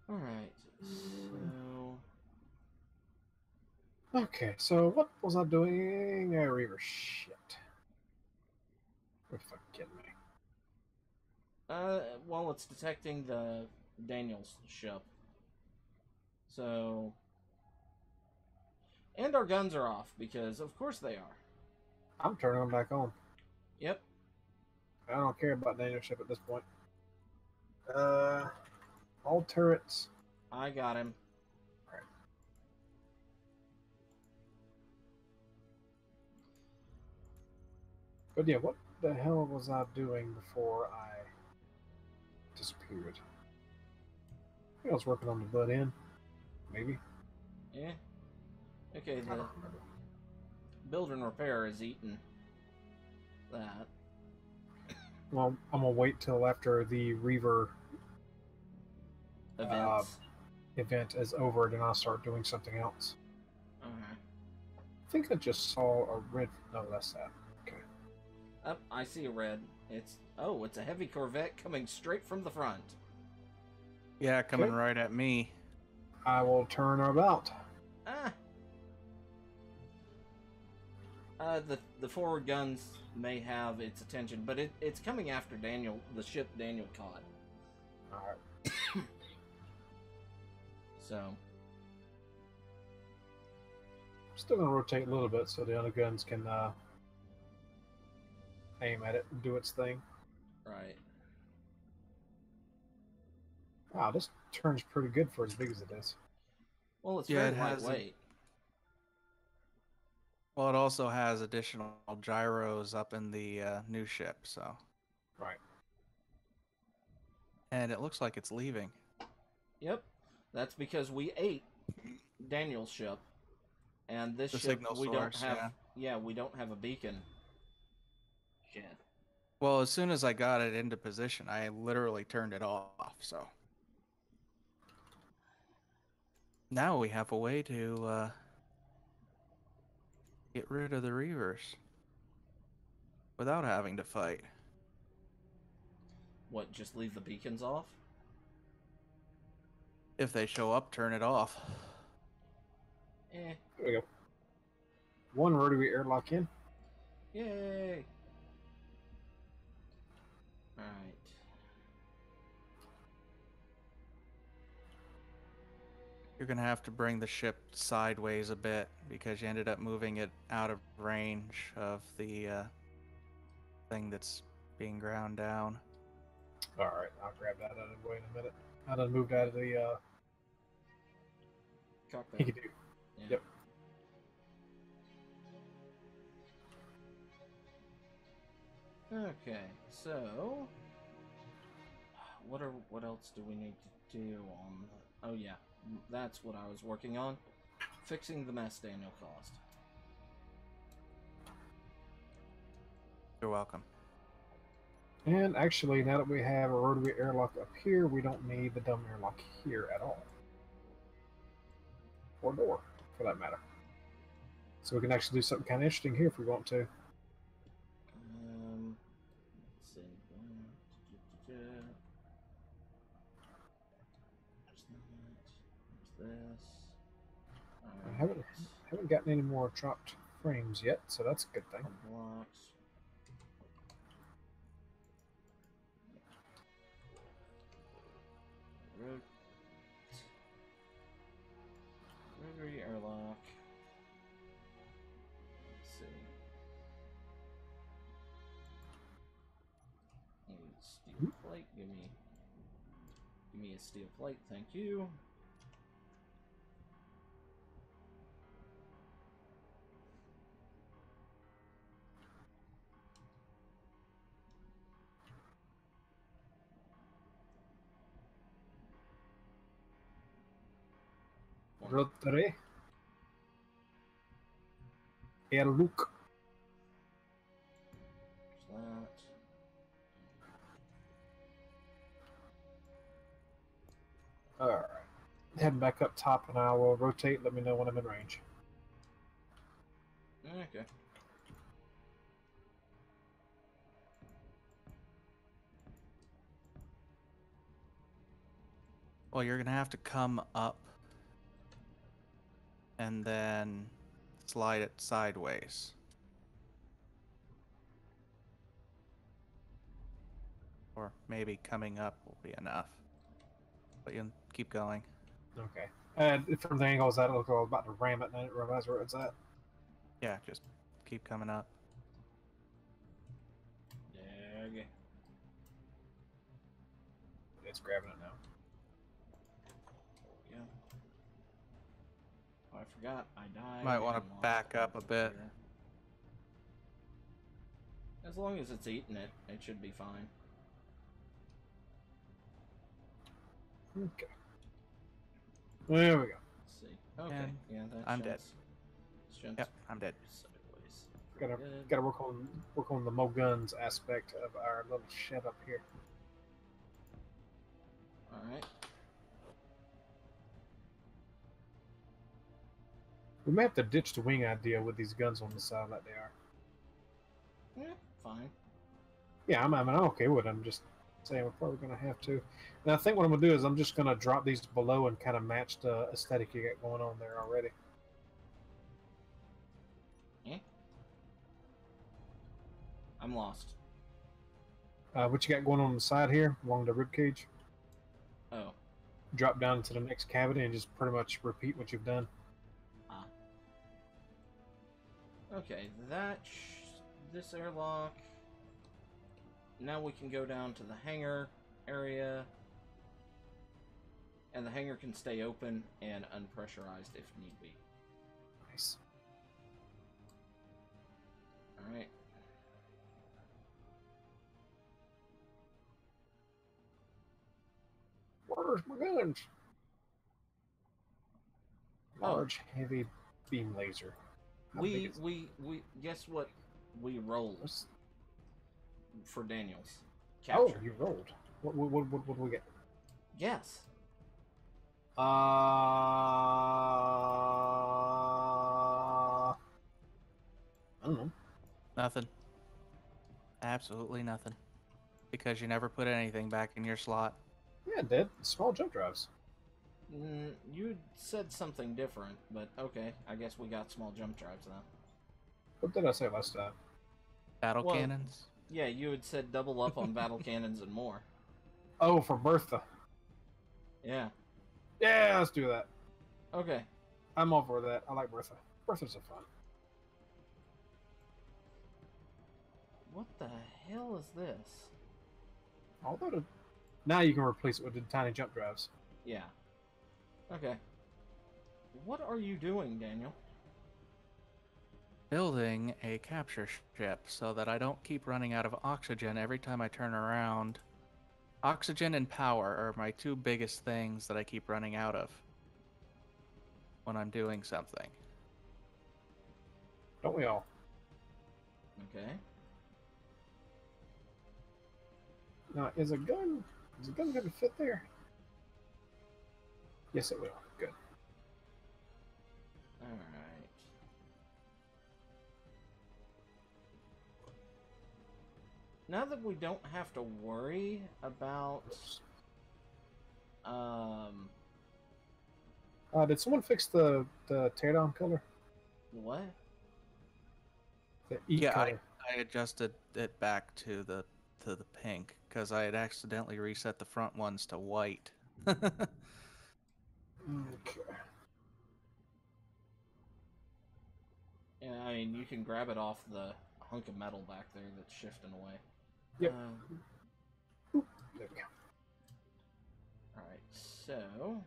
Alright. So... Okay, so what was I doing? Reaver shit. What the fuck kidding me? Well, it's detecting the Daniel's ship. So... And our guns are off, because of course they are. I'm turning them back on. Yep. I don't care about Daniel ship at this point. All turrets. I got him. Right. But yeah, what the hell was I doing before I disappeared? I think I was working on the butt end. Maybe. Yeah. Okay, I the don't remember. build and repair is eating that. Well, I'm gonna wait till after the Reaver Events. event is over, then I'll start doing something else. Okay. I think I just saw a red. No, that's that. Okay. Up, I see a red. It's a heavy Corvette coming straight from the front. Yeah, coming Okay. right at me. I will turn about. Ah. The forward guns may have its attention, but it's coming after Daniel, the ship Daniel caught. All right. So. I'm still gonna rotate a little bit so the other guns can aim at it and do its thing. Right. Wow, this turns pretty good for as big as it is. Well, it's Yeah, very it has lightweight. Well, it also has additional gyros up in the new ship, so. Right. And it looks like it's leaving. Yep. That's because we ate Daniel's ship. And this The ship signal we don't source, have we don't have a beacon. Shit. Well, as soon as I got it into position, I literally turned it off, so. Now we have a way to get rid of the Reavers without having to fight. What, just leave the beacons off? If they show up, turn it off. Eh. There we go. One rotary airlock in. Yay! Alright. You're gonna have to bring the ship sideways a bit because you ended up moving it out of range of the thing that's being ground down. Alright, I'll grab that out of the way in a minute. I done moved out of the Cockpit. he could do. Yeah. Yep. Okay, so what else do we need to do on the, oh yeah, that's what I was working on. Fixing the mess Daniel caused. You're welcome. And actually, now that we have a rotary airlock up here, we don't need the dumb airlock here at all. Or door, for that matter. So we can actually do something kind of interesting here if we want to. Let's see. There's this. I haven't gotten any more dropped frames yet, so that's a good thing. Blocks. Rotary airlock. Let's see. Need steel plate. Give me a steel plate. Thank you. Rotary airlock. That. Alright. Heading back up top and I will rotate. Let me know when I'm in range. Okay. Well, you're gonna have to come up and then slide it sideways. Or maybe coming up will be enough. But you keep going. Okay. And from the angles that look, I was about to ram it and I didn't realize where it's at. Yeah, just keep coming up. Yeah, okay. It's grabbing it now. Yeah. Oh, I forgot. I died. Might want and to lost back up a bit. here. As long as it's eating it, it should be fine. Okay. There we go. Let's see. Okay. And yeah, that I'm dead. Shunts Yep, I'm dead. sideways. Gotta work on the Mo guns aspect of our little shed up here. Alright. We may have to ditch the wing idea with these guns on the side like they are. Yeah, fine. Yeah, I'm okay with it. I'm just saying we're probably gonna have to. And I think what I'm gonna do is I'm just gonna drop these below and kind of match the aesthetic you got going on there already. Eh? I'm lost. What you got going on the side here along the rib cage? Oh. Drop down to the next cavity and just pretty much repeat what you've done. Okay, this airlock. Now we can go down to the hangar area. And the hangar can stay open and unpressurized if need be. Nice. Alright. Where's my guns? Oh. Large, heavy beam laser. How big is it? We guess what we rolled What's- for Daniel's Oh, capture. you rolled. What do we get? Yes. I don't know. Nothing. Absolutely nothing. Because you never put anything back in your slot. Yeah, it did. Small jump drives. You said something different, but okay. I guess we got small jump drives now. What did I say last time? Battle Well- cannons? Yeah, you had said double up on battle cannons and more. Oh, for Bertha. Yeah. Yeah, let's do that. Okay. I'm all for that. I like Bertha. Berthas are fun. What the hell is this? Although now you can replace it with the tiny jump drives. Yeah. Okay. What are you doing, Daniel? Building a capture ship so that I don't keep running out of oxygen every time I turn around. Oxygen and power are my two biggest things that I keep running out of when I'm doing something. Don't we all? Okay. Now, is a gun going to fit there? Yes, it will. Good. Alright. Now that we don't have to worry about Did someone fix the teardown color? what? The E Yeah, color. I adjusted it back to the pink because I had accidentally reset the front ones to white. Okay. Yeah, I mean, you can grab it off the hunk of metal back there that's shifting away. Yep. There we go. Alright, so...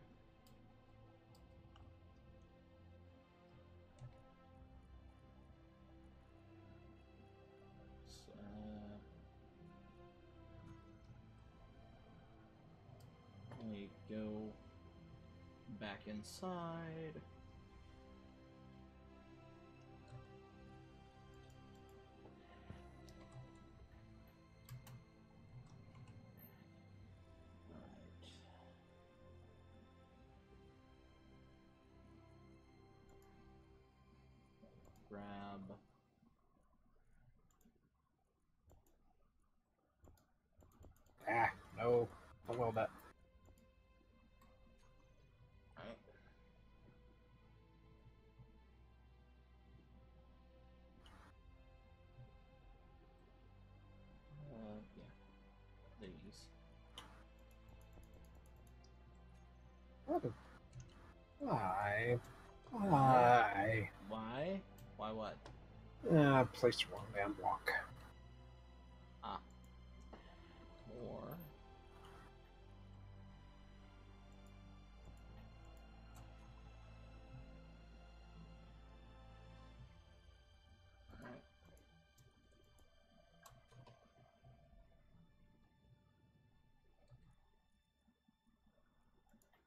we go back inside. Alright. Grab. No. Don't weld that. Alright. Yeah. These. Why? Why? Why? Why what? Placed the wrong damn block. Ah. Or... Alright.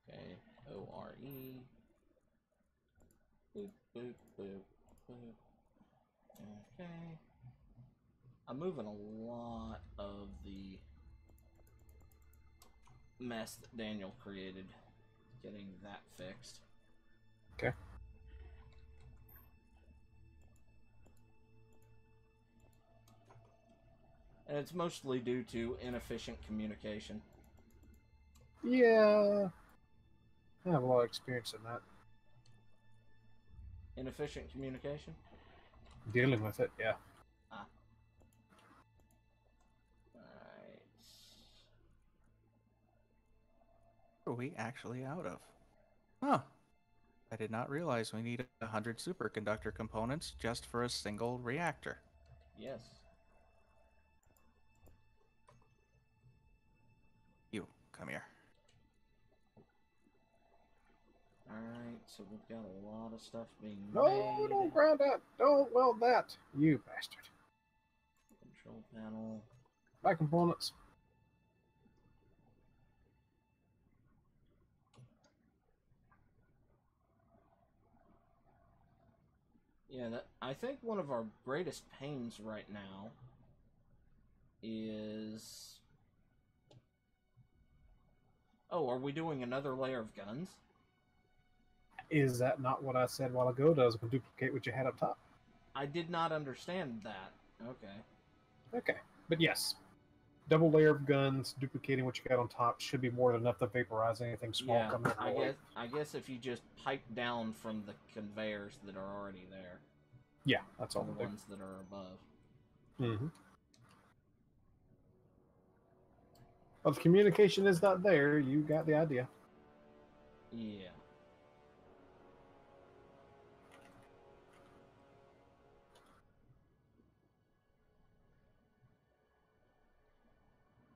Okay, O-R-E. Boop, boop, boop, boop. Okay. I'm moving a lot of the mess that Daniel created, getting that fixed. Okay. And it's mostly due to inefficient communication. Yeah. I have a lot of experience in that. Inefficient communication? Dealing with it, yeah. Ah. Alright. What are we actually out of? Huh. I did not realize we need 100 superconductor components just for a single reactor. Yes. You, come here. Alright, so we've got a lot of stuff being No, made. don't ground that. Don't weld that. You bastard. Control panel. My components. Yeah, I think one of our greatest pains right now is... Oh, are we doing another layer of guns? Is that not what I said a while ago? Does it duplicate what you had up top? I did not understand that. Okay. Okay. But yes. Double layer of guns, duplicating what you got on top should be more than enough to vaporize anything small Yeah, coming in our way. I guess if you just pipe down from the conveyors that are already there. Yeah, that's all the we'll do. ones that are above. Mm-hmm. Well, if communication is not there, you got the idea. Yeah.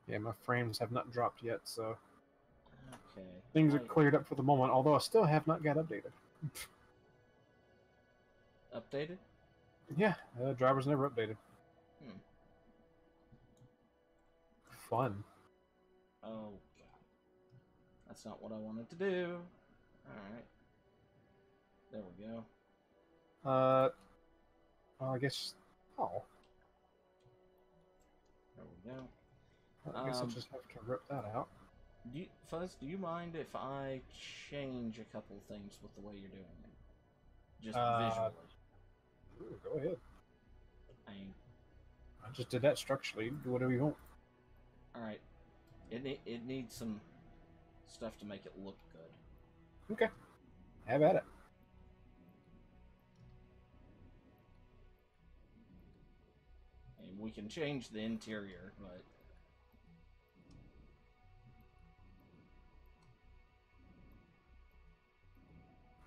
Yeah, my frames have not dropped yet, so Okay. things are cleared up for the moment. Although I still have not got updated. Updated? Yeah, drivers never updated. Hmm. Fun. Oh, God. That's not what I wanted to do. Alright. There we go. Well, I guess. Oh, There we go. I guess I'll just have to rip that out. Fuzz, do you mind if I change a couple things with the way you're doing it? Just visually. Go ahead. I mean, I just did that structurally. Do whatever you want. alright. It needs some stuff to make it look good. Okay. Have at it. And we can change the interior, but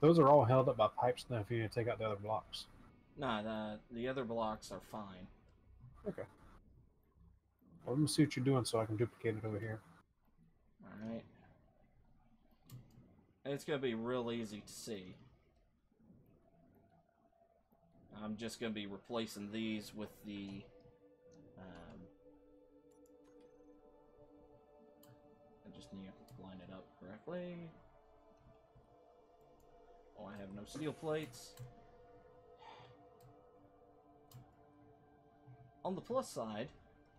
Those are all held up by pipes now if you need to take out the other blocks. nah, the other blocks are fine. Okay. Well, let me see what you're doing so I can duplicate it over here. Alright. It's going to be real easy to see. I'm just going to be replacing these with the... I just need to line it up correctly. Oh, I have no steel plates. On the plus side,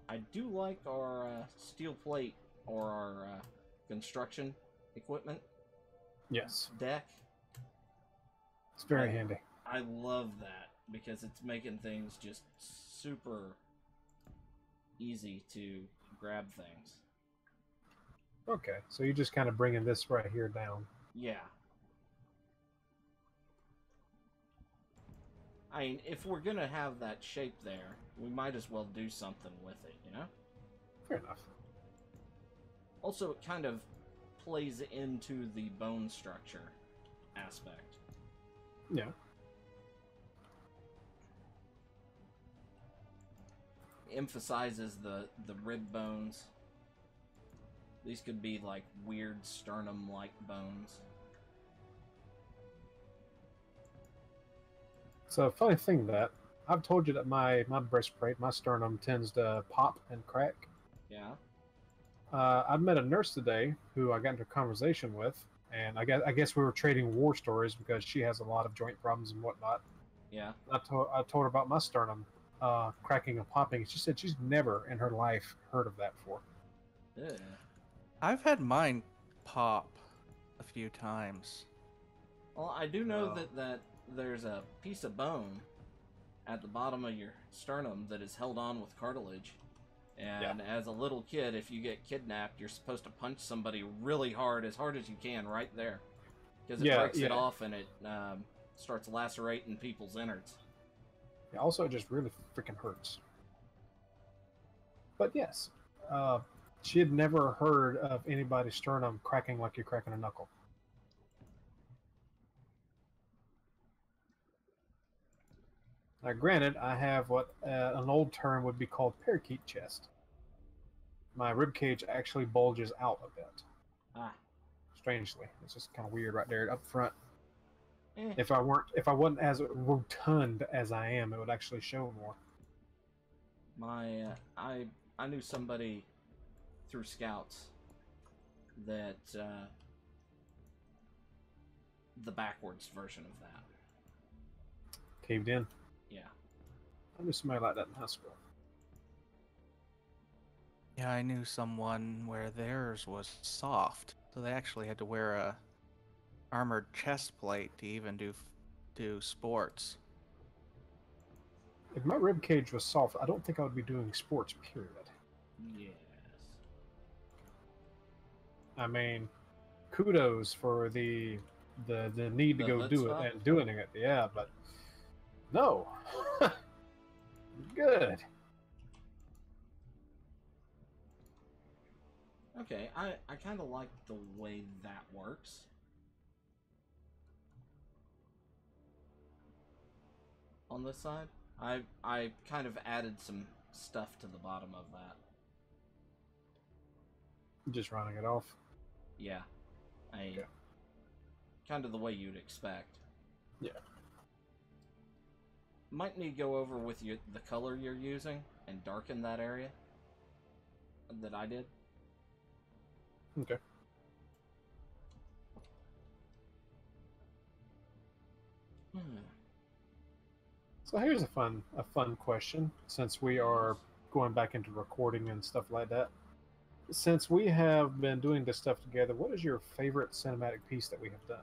I do like our steel plate or our construction equipment Yes. deck. It's very handy. I love that because it's making things just super easy to grab things. Okay, so you're just kind of bringing this right here down. Yeah. I mean, if we're gonna have that shape there, we might as well do something with it, you know? Fair enough. Also, it kind of plays into the bone structure aspect. Yeah. Emphasizes the rib bones. These could be like weird sternum-like bones. So, funny thing that I've told you that my breastplate, my sternum tends to pop and crack. Yeah. I met a nurse today who I got into a conversation with, and I guess we were trading war stories because she has a lot of joint problems and whatnot. Yeah. I told her about my sternum cracking and popping. She said she's never in her life heard of that before. Ugh. I've had mine pop a few times. Well, I do know that there's a piece of bone at the bottom of your sternum that is held on with cartilage. And as a little kid, if you get kidnapped, you're supposed to punch somebody really hard as you can, right there. Because it breaks it off and it starts lacerating people's innards. Yeah, also, it just really freaking hurts. But yes, she had never heard of anybody's sternum cracking like you're cracking a knuckle. Now, granted, I have what an old term would be called parakeet chest. My rib cage actually bulges out a bit. Ah. Strangely, it's just kind of weird right there up front. Eh. If I wasn't as rotund as I am, it would actually show more. I knew somebody through scouts that the backwards version of that. Caved in. Yeah. I knew somebody like that in high school. Yeah, I knew someone where theirs was soft, so they actually had to wear a armored chest plate to even do sports. If my rib cage was soft, I don't think I would be doing sports, period. Yes. I mean, kudos for the need to go do it and doing it. Yeah, but no. Good. Okay, I kind of like the way that works. On this side, I kind of added some stuff to the bottom of that. Just running it off. Yeah. Okay. Kind of the way you'd expect. Yeah. Might need to go over with the color you're using and darken that area that I did. Okay. So here's a fun question, since we are going back into recording and stuff like that. Since we have been doing this stuff together, what is your favorite cinematic piece that we have done?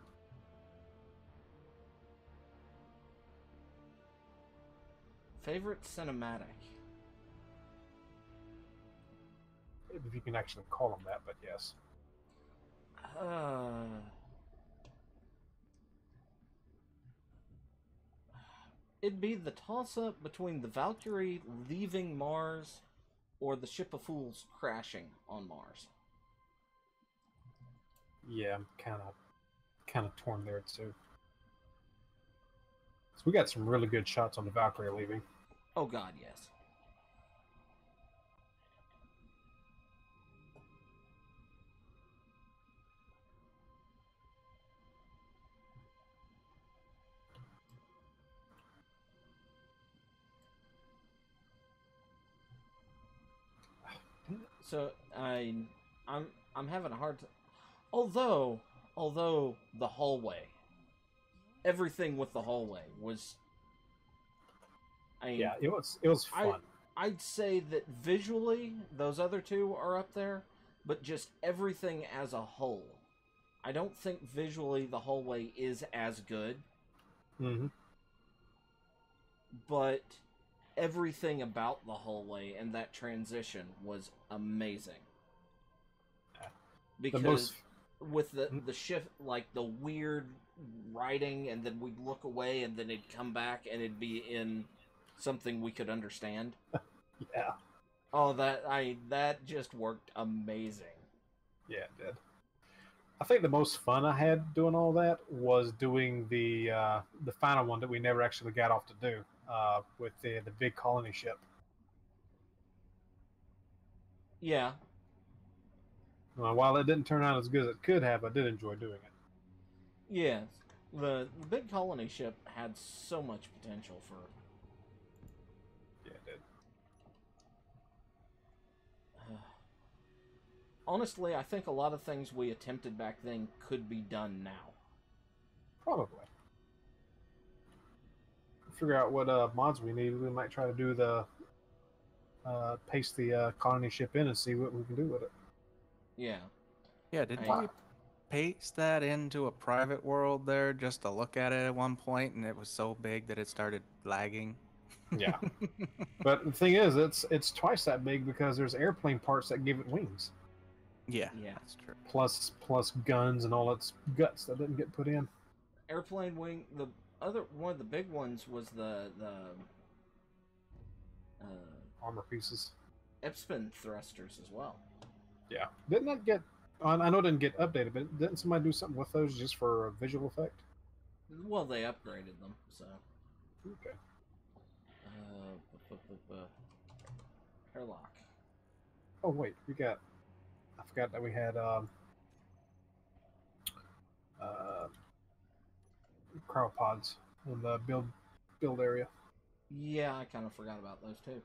Favorite cinematic? If you can actually call them that, but yes. It'd be the toss-up between the Valkyrie leaving Mars or the Ship of Fools crashing on Mars. Yeah, I'm kind of torn there too. So we got some really good shots on the Valkyrie leaving. Oh God, yes. So I'm having a hard time. Although the hallway, everything with the hallway was. Yeah, it was fun. I'd say that visually those other two are up there, but just everything as a whole, I don't think visually the hallway is as good. Mm-hmm. But everything about the hallway and that transition was amazing. Because with the shift, like the weird writing, and then we'd look away, and then it'd come back, and it'd be in something we could understand. Yeah. Oh, that just worked amazing. Yeah, it did. I think the most fun I had doing all that was doing the final one that we never actually got off to do with the big colony ship. Yeah. While it didn't turn out as good as it could have, I did enjoy doing it. Yeah. The big colony ship had so much potential for. Yeah, it did. Honestly, I think a lot of things we attempted back then could be done now. Probably. Figure out what mods we need. We might try to do the paste the colony ship in and see what we can do with it. Yeah. Yeah, didn't we paste that into a private world there just to look at it at one point, and it was so big that it started lagging? Yeah. But the thing is, it's twice that big because there's airplane parts that give it wings. Yeah, Yeah, that's true. Plus guns and all its guts that didn't get put in. Airplane wing. The other one of the big ones was the Armor pieces. Epspin thrusters as well. Yeah. Didn't that get? I know it didn't get updated, but didn't somebody do something with those just for a visual effect? Well, they upgraded them, so. Okay. Airlock. Oh wait, we got. I forgot that we had cryopods in the build area. Yeah, I kind of forgot about those too.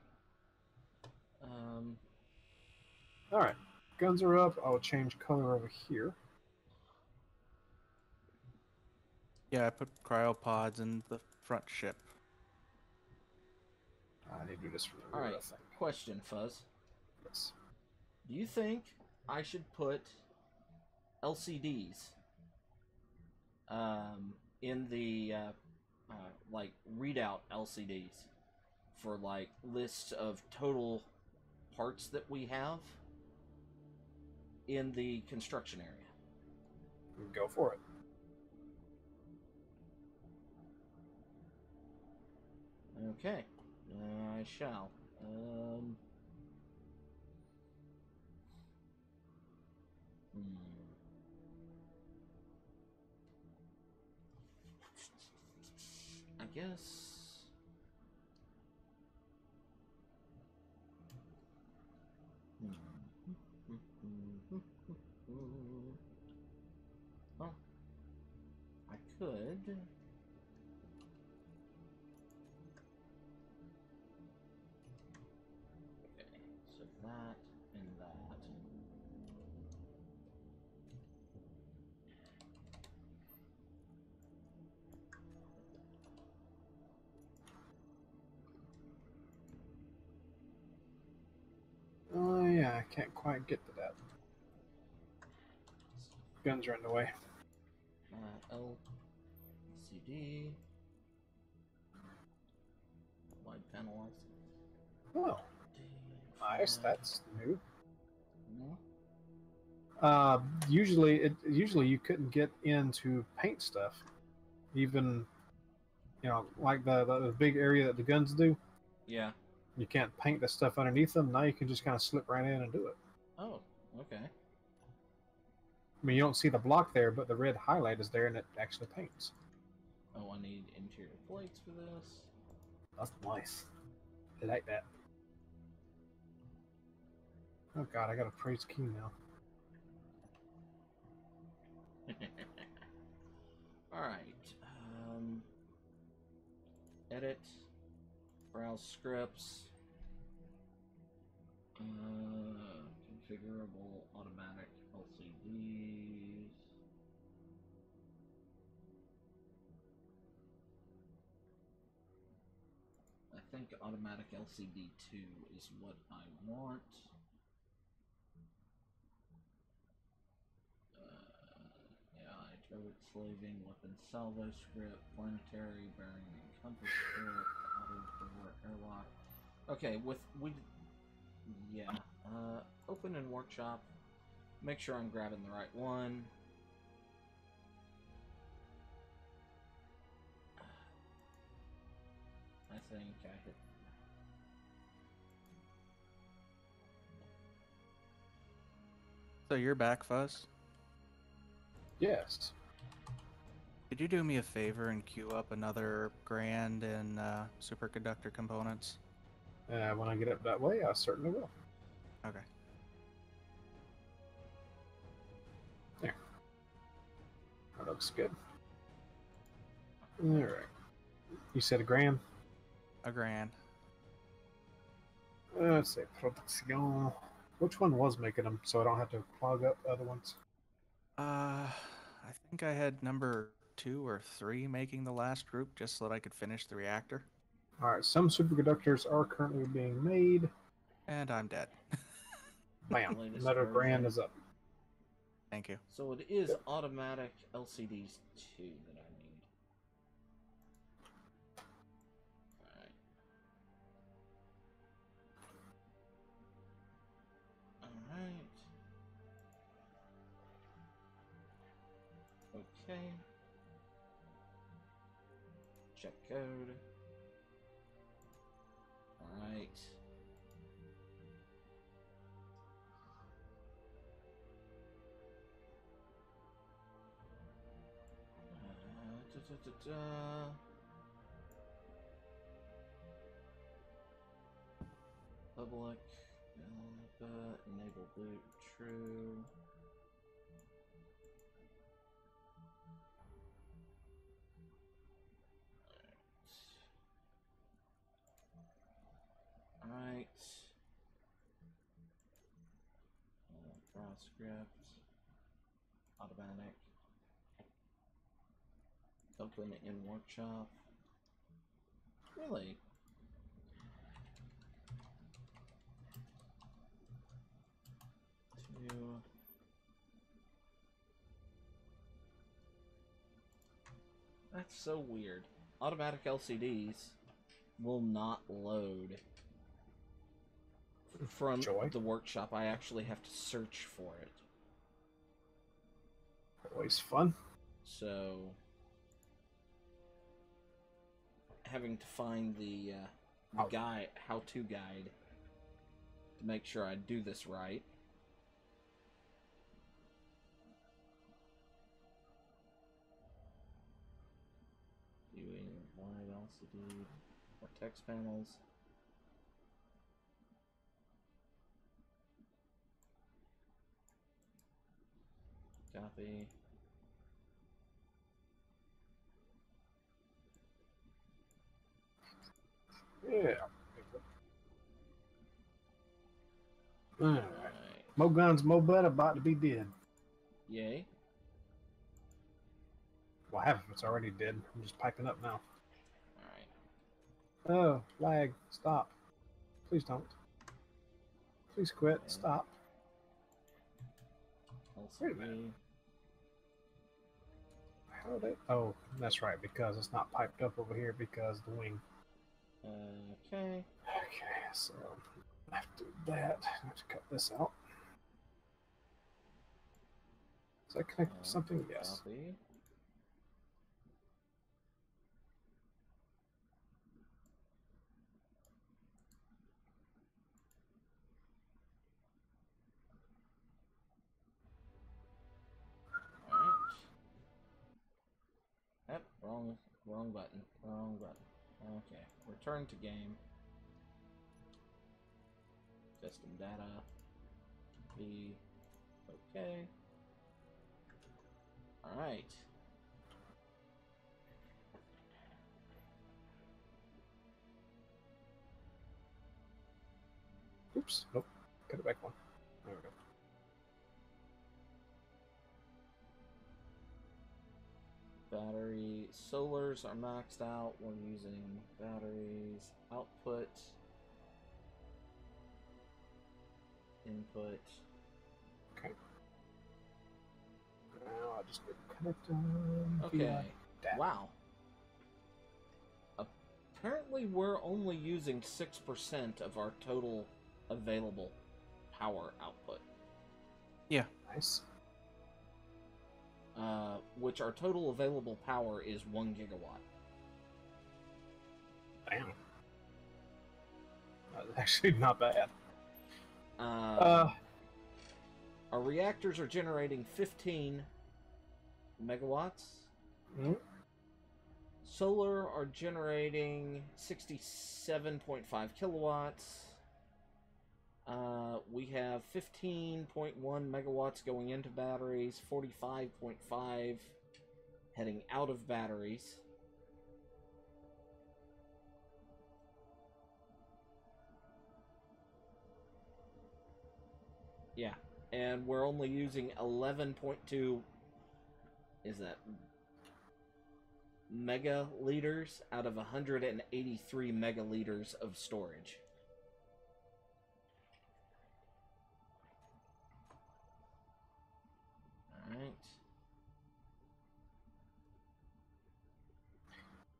All right, guns are up. I'll change color over here. Yeah, I put cryopods in the front ship. I need to do this for the All rear, right. I think. Question, Fuzz. Yes. Do you think I should put LCDs in the like readout LCDs for like lists of total parts that we have in the construction area? Go for it. Okay, I shall. I guess. Okay, so that and that. Oh yeah, I can't quite get to that. Guns are in the way. LCD. Wide panel Oh, LCD. nice. That's new. No? Usually you couldn't get into paint stuff, even like the big area that the guns do. Yeah. You can't paint the stuff underneath them. Now you can just kind of slip right in and do it. Oh, okay. I mean, you don't see the block there, but the red highlight is there, and it actually paints. Oh, I need interior plates for this. That's nice. I like that. Oh god, I got a praise key now. Alright. Edit. Browse scripts. Configurable automatic LCDs. I think automatic LCD 2 is what I want. AI, turret slaving, weapon salvo script, planetary, bearing and compass script, auto door, airlock. Okay, yeah. Open in workshop. Make sure I'm grabbing the right one. I think I hit. So you're back, Fuzz? Yes. Could you do me a favor and queue up another grand in superconductor components? When I get up that way, I certainly will. Okay. There. That looks good. All right. You said a grand? A grand. Let's say production. Which one was making them so I don't have to clog up other ones? I think I had number 2 or 3 making the last group just so that I could finish the reactor. All right, some superconductors are currently being made. And I'm dead. Bam, Latest another grand version. is up. Thank you. So it is Yep. automatic LCDs 2 that I need. Alright. Okay. Check code. Alright. Public. Enable boot. True. Alright. Browse script. Automatic. Open in workshop. Really? Two. That's so weird. Automatic LCDs will not load from Joy. the workshop. I actually have to search for it. Always fun. So having to find the guide, how-to guide, to make sure I do this right. Viewing wide LCD or text panels. Copy. Yeah. Alright. Alright. Mo guns, mo butt about to be dead. Yay. Well, half of it's already dead. I'm just piping up now. Alright. Oh, lag. Stop. Please don't. Please quit. Okay. Stop. Wait a minute. How they? Oh, that's right, because it's not piped up over here because the wing. Okay. Okay, so after that, I have to cut this out. Is that connected to something? Yes. Copy. Alright. Yep, wrong button. Wrong button. Okay. Return to game. System data. Be okay. Alright. Oops. Nope. Cut it back one. There we go. Battery solars are maxed out. We're using batteries. Output. Input. Okay. Now I just need to connect them. Okay. That. Wow. Apparently we're only using 6% of our total available power output. Yeah. Nice. Which our total available power is 1 gigawatt. Damn. That's actually not bad. Our reactors are generating 15 megawatts. Mm, Solar are generating 67.5 kilowatts. We have 15.1 megawatts going into batteries, 45.5 heading out of batteries. Yeah, and we're only using 11.2, is that megaliters out of 183 megaliters of storage. Alright.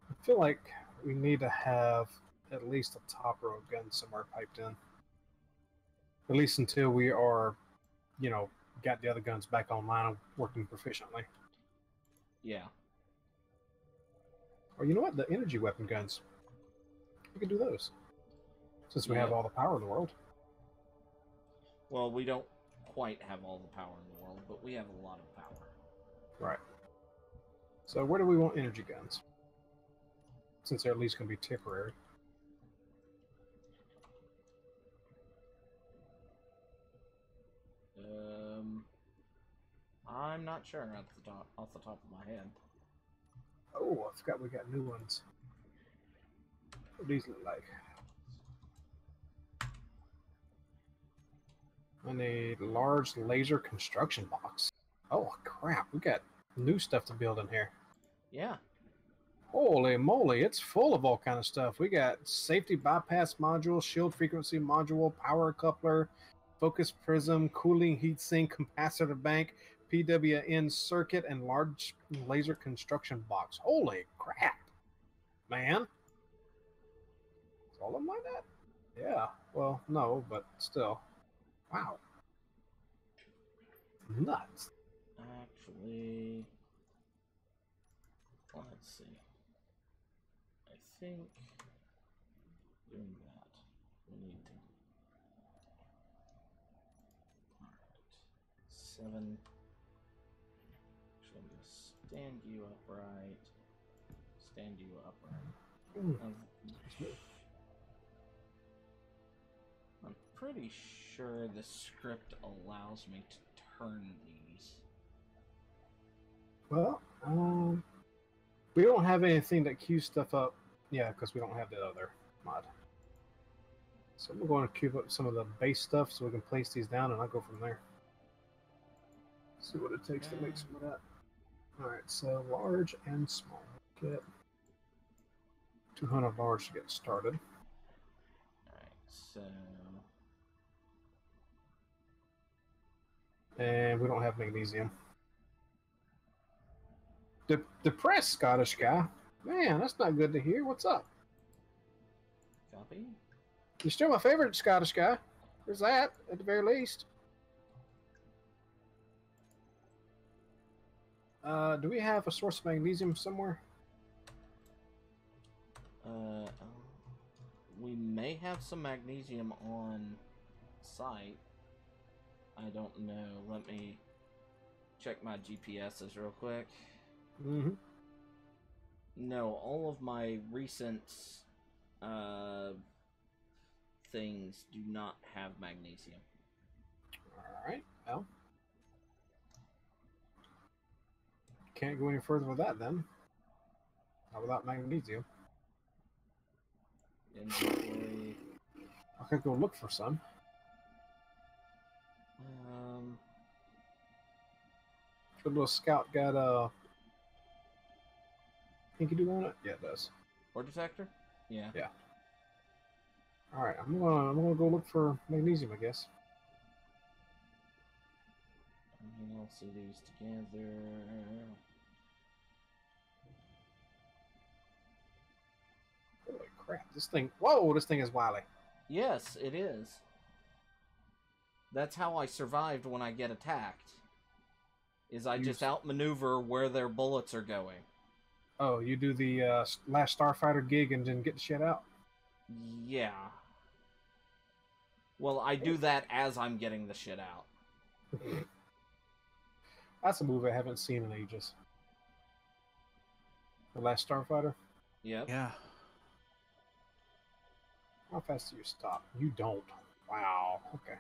I feel like we need to have at least a top row gun somewhere piped in. At least until we are, you know, got the other guns back online and working proficiently. Yeah. Or you know what? The energy weapon guns. We could do those. Since we have Yeah. all the power in the world. Well, we don't quite have all the power in the world, but we have a lot of power. Right. So where do we want energy guns? Since they're at least going to be temporary. I'm not sure off the top of my head. Oh, I forgot we got new ones. What do these look like? I need large laser construction box. Oh crap, we got new stuff to build in here. Yeah. Holy moly, it's full of all kind of stuff. We got safety bypass module, shield frequency module, power coupler, focus prism, cooling heatsink, capacitor bank, PWN circuit, and large laser construction box. Holy crap, man. Is all of them like that? Yeah, well, no, but still. Wow. Nuts. Actually, let's see. I think doing that, we need to. Alright. 7. Actually, I'm going to stand you upright. Stand you upright. I'm pretty sure the script allows me to turn these. Well, we don't have anything that queues stuff up. Yeah, because we don't have the other mod. So I'm going to cube up some of the base stuff so we can place these down, and I'll go from there. See what it takes to make some of that. All right, so large and small. Get 200 large to get started. Alright, so... And we don't have magnesium. Depressed Scottish guy. Man, that's not good to hear. What's up? Copy. You're still my favorite Scottish guy. There's that, at the very least. Do we have a source of magnesium somewhere? We may have some magnesium on site. I don't know. Let me check my GPSs real quick. Mm-hmm. No, all of my recent things do not have magnesium. Alright, well. Can't go any further with that then. Not without magnesium. Inventory. I could go look for some. Good little scout got a Pinky do on it? Yeah, it does. Ore detector? Yeah. Yeah. Alright, I'm gonna go look for magnesium, I guess. I'll see these together. Holy crap, this thing, whoa, this thing is wily. Yes, it is. That's how I survived when I get attacked. Is I just outmaneuver where their bullets are going. Oh, you do the last Starfighter gig and then get the shit out? Yeah. Well, I do that as I'm getting the shit out. That's a move I haven't seen in ages. The last Starfighter? Yep. Yeah. How fast do you stop? You don't. Wow. Okay.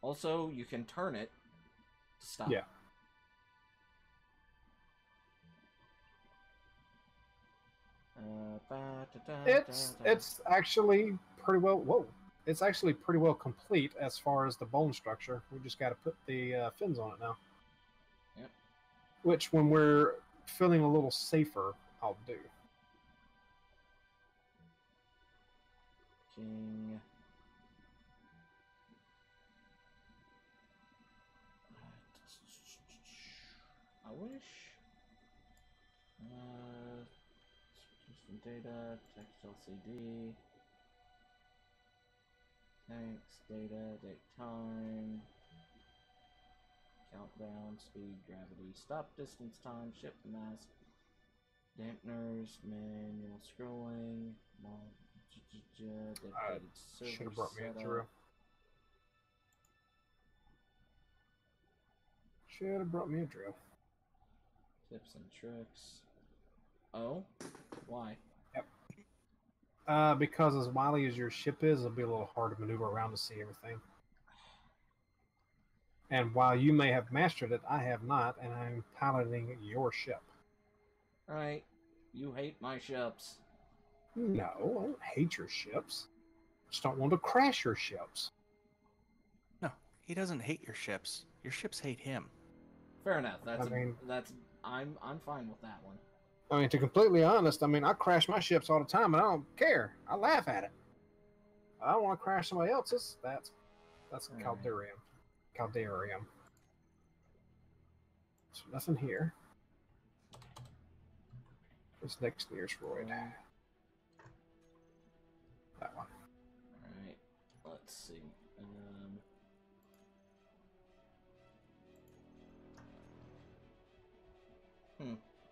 Also, you can turn it to stop. Yeah. It's actually pretty well. Whoa. It's actually pretty well complete as far as the bone structure. We just got to put the fins on it now. Yep. Which, when we're feeling a little safer, I'll do. King. I wish. System data, text LCD. Thanks, data, date, time. Countdown, speed, gravity, stop, distance, time, ship, mass. Dampeners, manual scrolling. Dedicated server Should have brought me a setup. drill. Should have brought me a drill. Tips and tricks. Oh? Why? Yep. Because as wily as your ship is, it'll be a little hard to maneuver around to see everything. And while you may have mastered it, I have not, and I'm piloting your ship. Right. You hate my ships. No, I don't hate your ships. I just don't want to crash your ships. No, he doesn't hate your ships. Your ships hate him. Fair enough. I'm fine with that one. I mean, to be completely honest, I mean, I crash my ships all the time, and I don't care. I laugh at it. I don't want to crash somebody else's. That's Calderium. Calderium. So nothing here. This next nearest roid. That one. Alright. Let's see.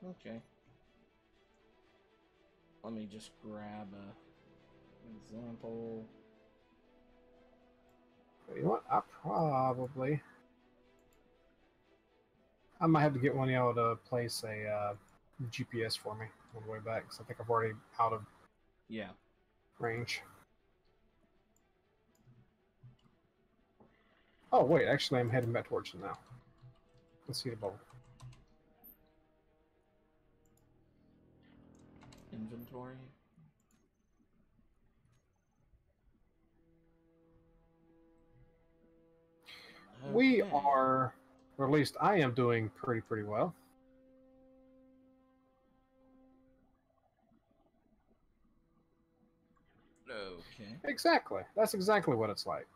Okay. Let me just grab a example. You know what? I might have to get one of y'all to place a GPS for me on the way back, because I think I'm already out of range. Oh, wait, actually, I'm heading back towards it now. Let's see the bubble. Inventory. We Okay. are, or at least I am doing pretty well. Okay. Exactly. That's exactly what it's like.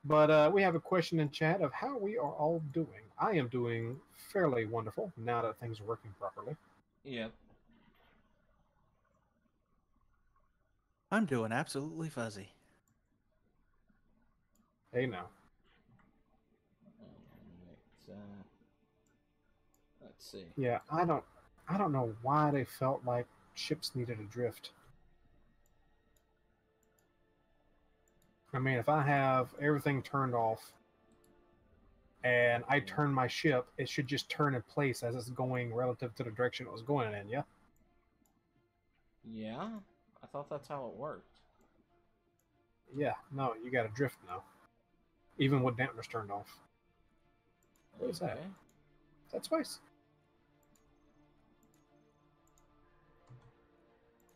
But we have a question in chat of how we are all doing. I am doing fairly wonderful now that things are working properly. Yep. I'm doing absolutely fuzzy. Hey now. Let's see. Yeah, I don't know why they felt like ships needed a drift. I mean, if I have everything turned off and I turn my ship, it should just turn in place as it's going relative to the direction it was going in, yeah? Yeah? I thought that's how it worked. Yeah, no, you got to drift now. Even with dampers turned off. What is that? Okay. Is that spice?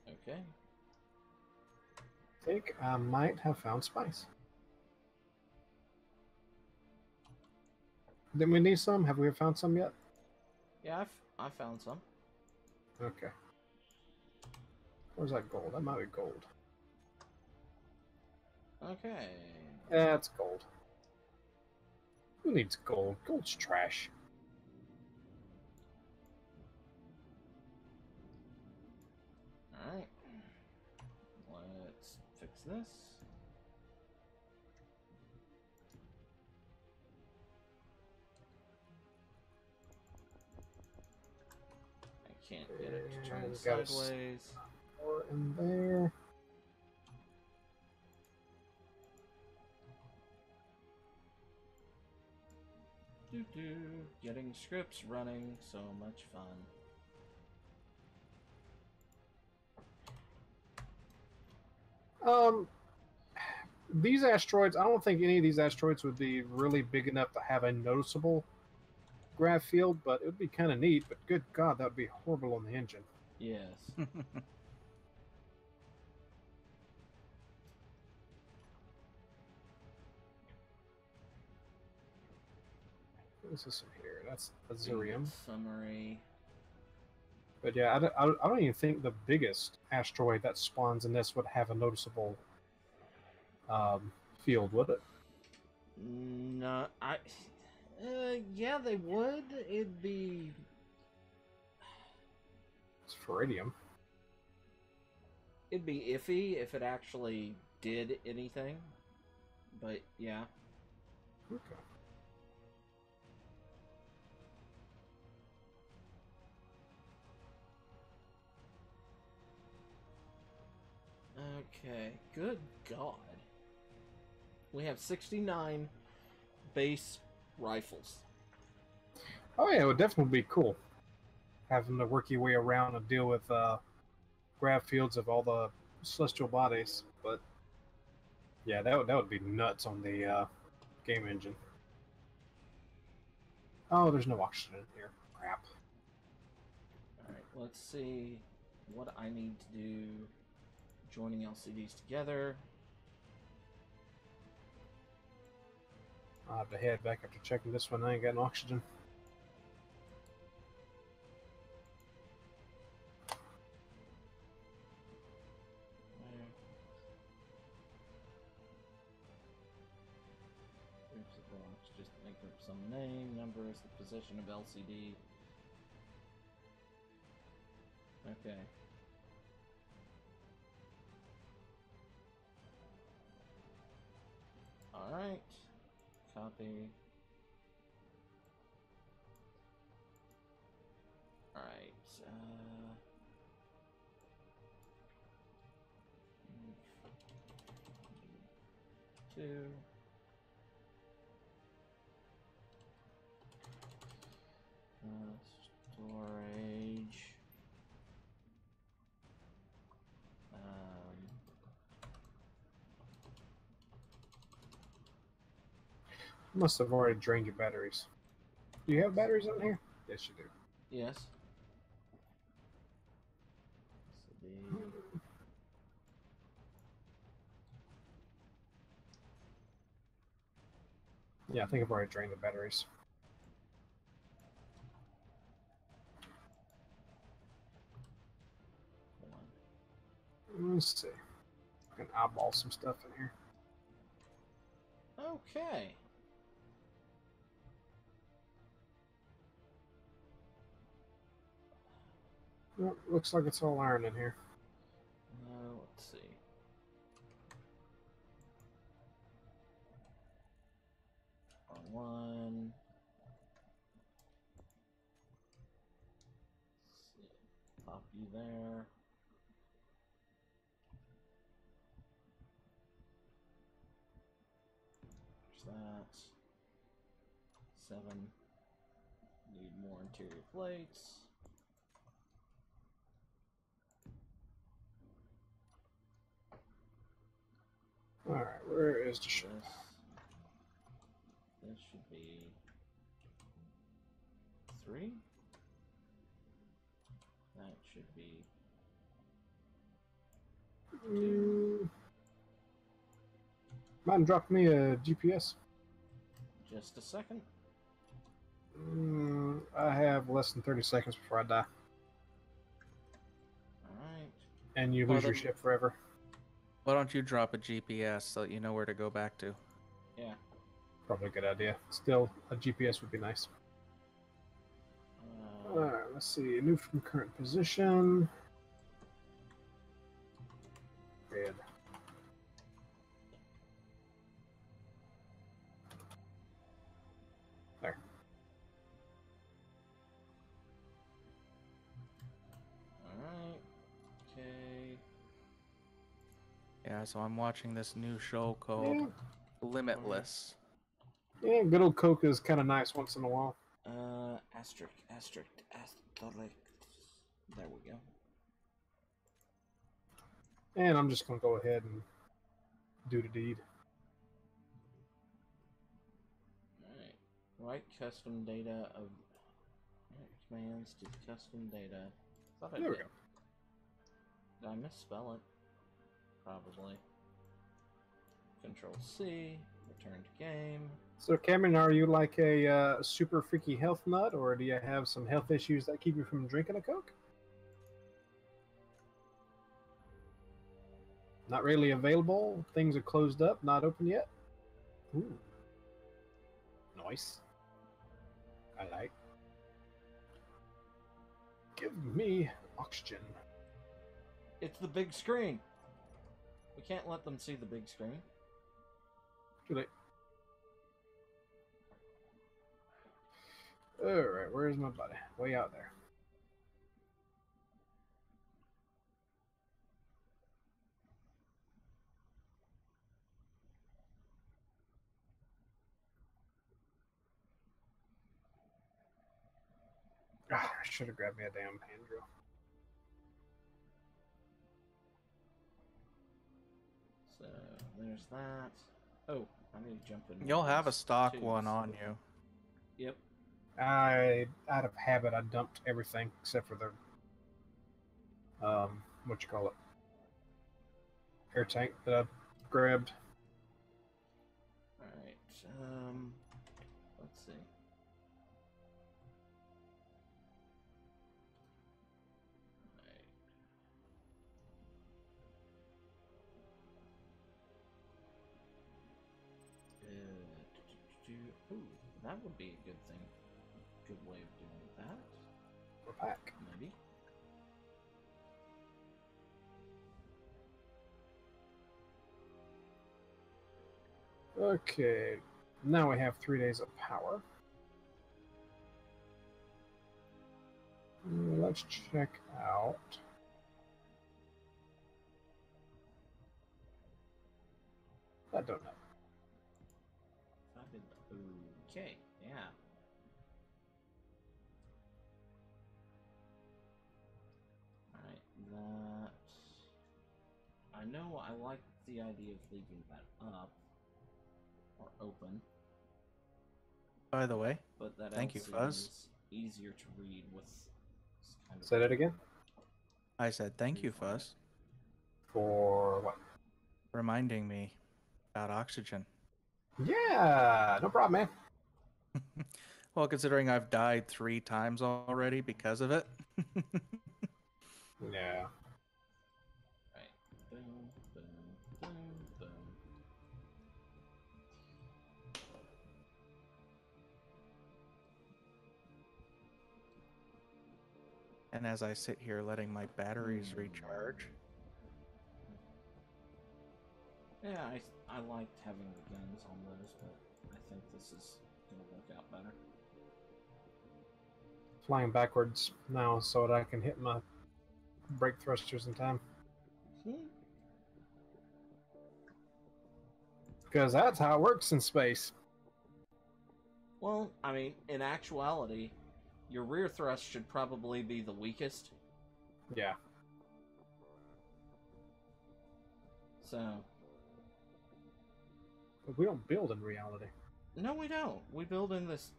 Okay. I think I might have found spice. Didn't we need some? Have we found some yet? Yeah, I found some. Okay. Where's that gold? That might be gold. Okay. That's gold. Who needs gold? Gold's trash. Alright. Let's fix this. I can't get it to turn And got a sideways. Or in there. Doo-doo. Getting scripts running, so much fun. These asteroids, I don't think any of these asteroids would be really big enough to have a noticeable grav field, but it would be kind of neat. But good God, that would be horrible on the engine. Yes. What is this in here? That's Being Azurium. Summary. But yeah, I don't even think the biggest asteroid that spawns in this would have a noticeable field, would it? No, yeah, they would. It'd be. It's Feridium. It'd be iffy if it actually did anything. But yeah. Okay. Okay. Good God. We have 69 base rifles. Oh yeah, it would definitely be cool having to work your way around and deal with grav fields of all the celestial bodies. But yeah, that would be nuts on the game engine. Oh, there's no oxygen in here. Crap. Alright, let's see what I need to do. Joining LCDs together. I'll have to head back after checking this one. I ain't got no oxygen. Groups of blocks. Just make up some name, numbers, the position of LCD. Okay. Alright. Copy. Alright. Two. Storage. Must have already drained your batteries. Do you have batteries in here? Yes, you do. Yes. So Yeah, I think I've already drained the batteries. Let's see. I can eyeball some stuff in here. Okay. Well, looks like it's all iron in here. Let's see. R1. Let's see. Pop you there. There's that. 7. Need more interior plates. Alright, where is the ship? This should be 3. That should be 2. Mind drop me a GPS? Just a second. I have less than 30 seconds before I die. Alright. And you lose your ship forever. Why don't you drop a GPS so that you know where to go back to? Yeah. Probably a good idea. Still, a GPS would be nice. Alright, let's see. New from current position. Red. There. Alright. Okay. Yeah, so I'm watching this new show called Limitless. Yeah, good old Coke is kind of nice once in a while. Asterisk. There we go. And I'm just going to go ahead and do the deed. Alright. Write custom data of commands to custom data. Thought I There we did. go. Did I misspell it? Probably. Control C. Return to game. So, Cameron, are you like a super freaky health nut, or do you have some health issues that keep you from drinking a Coke? Not really available. Things are closed up, not open yet. Ooh. Nice. I like. Give me oxygen. It's the big screen. We can't let them see the big screen. Too late. Alright, where's my buddy? Way out there. I should have grabbed me a damn hand drill. So there's that. Oh, I need to jump in. You'll have a stock twos. one on you. Yep. Out of habit, I dumped everything except for the what you call it, air tank that I grabbed. All right. Let's see. Ooh, that would be a good thing. Good way of doing that. Or pack. Maybe. Okay, now we have 3 days of power. Let's check out. I don't know. Okay, yeah. Alright, that... I know I like the idea of leaving that up. Or open. By the way, But that thank you, LCD Fuzz. is easier to read with... Kind of Say that again? I said thank you, Fuzz, For what? reminding me about oxygen. Yeah, no problem, man. Well, considering I've died 3 times already because of it. Yeah. Right. Boom, boom, boom, boom. And as I sit here letting my batteries recharge. Yeah, I liked having the guns on those, but I think this is gonna work out better. Flying backwards now so that I can hit my brake thrusters in time. Because that's how it works in space. Well, I mean, in actuality, your rear thrust should probably be the weakest. Yeah. So, But we don't build in reality. no, we don't. We build in this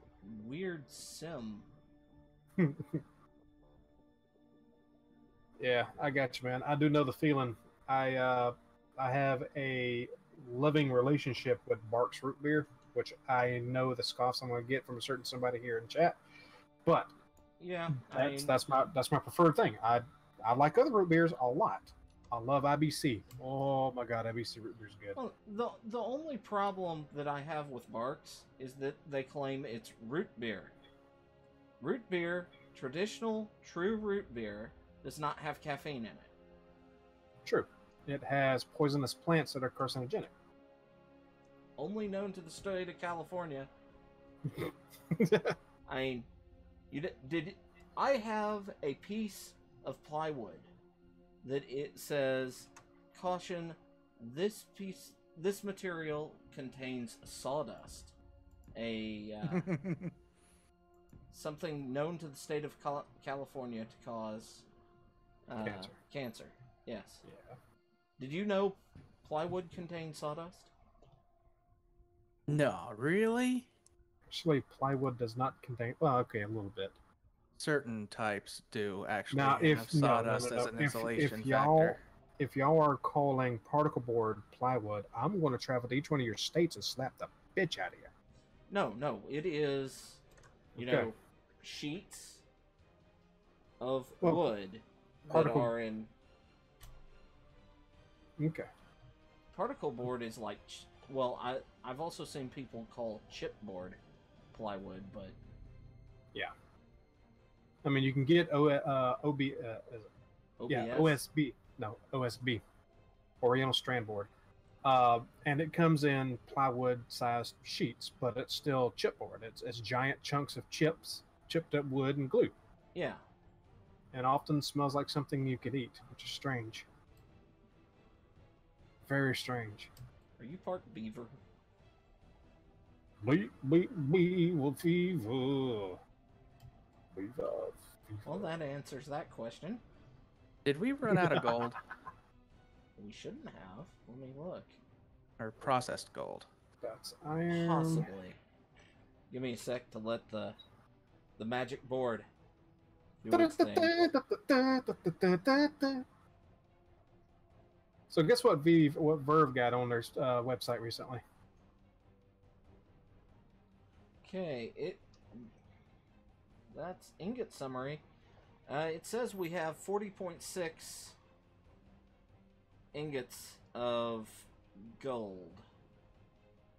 weird sim. Yeah, I got you, man. I do know the feeling. I have a loving relationship with Barks Root Beer, which I know the scoffs I'm going to get from a certain somebody here in chat. But Yeah, I mean, that's my preferred thing. I like other root beers a lot. I love IBC. Oh my god, IBC root beer is good. well, the only problem that I have with Barks is that they claim it's root beer. Root beer, traditional true root beer, does not have caffeine in it. True. It has poisonous plants that are carcinogenic. Only known to the state of California. I mean, did I have a piece of plywood that it says, caution, this material contains sawdust, a something known to the state of California to cause cancer. Yes. Yeah. Did you know plywood contains sawdust? No, really? Actually, plywood does not contain. Well, okay, a little bit. Certain types do actually Now, have sawdust as an insulation factor. If y'all are calling particle board plywood, I'm going to travel to each one of your states and slap the bitch out of you. No, it is, you Okay. know, sheets of Well, wood that particle- are in. Okay. Particle board is like, well, I've also seen people call chipboard plywood, but Yeah. I mean, you can get OBS? yeah, OSB. No, OSB, Oriental Strand Board. And it comes in plywood-sized sheets, but it's still chipboard. It's giant chunks of chips, chipped up wood and glue, Yeah. and often smells like something you could eat, which is strange. Very strange. Are you part beaver? Beaver fever. Beaver. Well, that answers that question. Did we run out of gold? We shouldn't have. Let me look. Or processed gold? That's iron. Possibly. Give me a sec to let the magic board do its thing. So guess what Verve got on their website recently? Okay, that's ingot summary. It says we have 40.6 ingots of gold,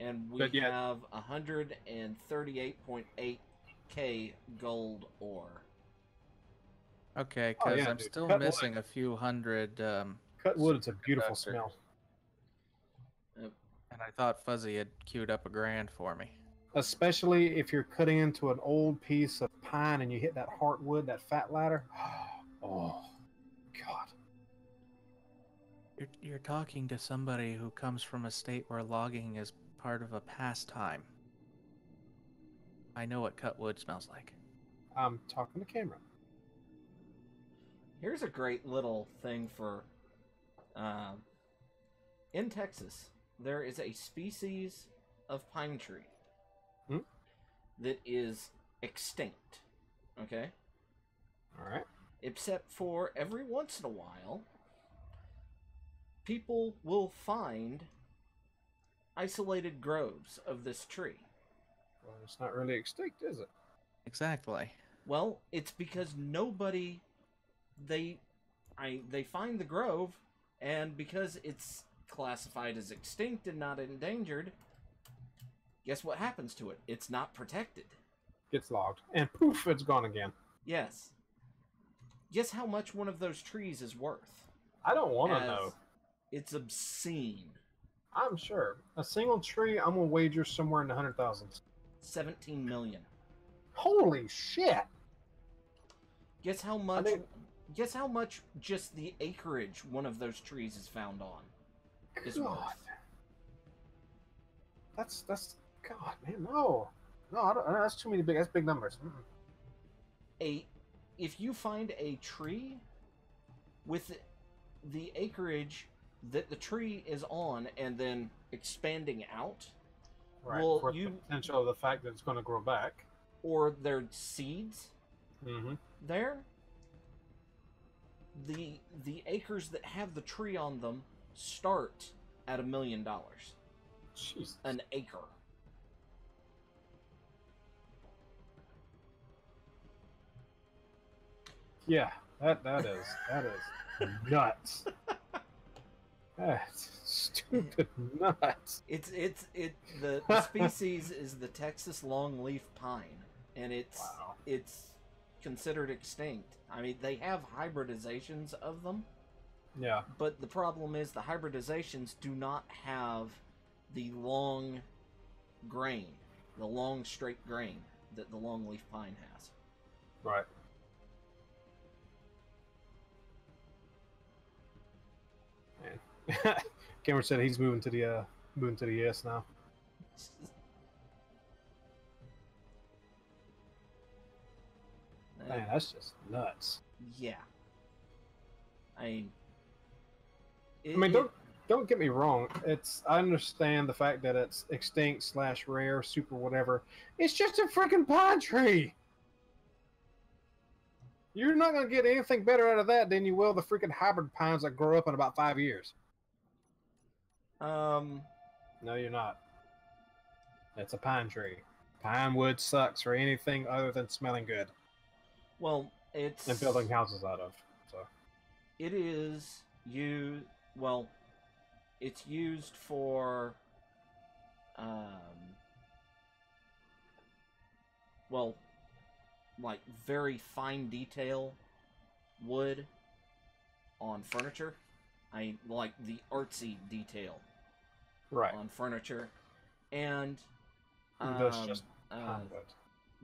and we have 138.8k gold ore. Okay, because I'm still missing a few hundred. Cut wood, it's a beautiful smell. And I thought Fuzzy had queued up $1,000 for me. Especially if you're cutting into an old piece of pine and you hit that heartwood, that fat ladder. Oh, God. You're talking to somebody who comes from a state where logging is part of a pastime. I know what cut wood smells like. I'm talking to camera. Here's a great little thing for... in Texas, there is a species of pine tree that is extinct. Okay? Alright. Except for every once in a while, people will find isolated groves of this tree. Well, it's not really extinct, is it? Exactly. Well, it's because nobody they find the grove, and because it's classified as extinct and not endangered, guess what happens to it? It's not protected. Gets logged, and poof, it's gone again. Yes. Guess how much one of those trees is worth? I don't want to As know. It's obscene. I'm sure a single tree, I'm gonna wager somewhere in the 100,000s. 17 million. Holy shit! Guess how much? think- Guess how much just the acreage one of those trees is found on is God. worth. That's God, man, no, I don't, that's too many big. That's big numbers. If you find a tree with the acreage that the tree is on and then expanding out, Right. Well, for the potential of the fact that it's going to grow back. or their seeds Mm-hmm. there, the acres that have the tree on them start at $1 million Jesus. an acre. Yeah, that is nuts. That's stupid nuts. The species is the Texas longleaf pine, and Wow. it's considered extinct. I mean, they have hybridizations of them, Yeah. but the problem is the hybridizations do not have the long grain, the long straight grain that the longleaf pine has. Right. Man. Cameron said he's moving to the ES now. Man, that's just nuts. Yeah. I mean, don't get me wrong. I understand the fact that it's extinct / rare, super whatever. It's just a freaking pine tree. You're not gonna get anything better out of that than you will the freaking hybrid pines that grow up in about 5 years. No, you're not. It's a pine tree. Pine wood sucks for anything other than smelling good Well, and building houses out of. So it is it's used for like very fine detail wood on furniture. I like the artsy detail right. on furniture, and That's just pine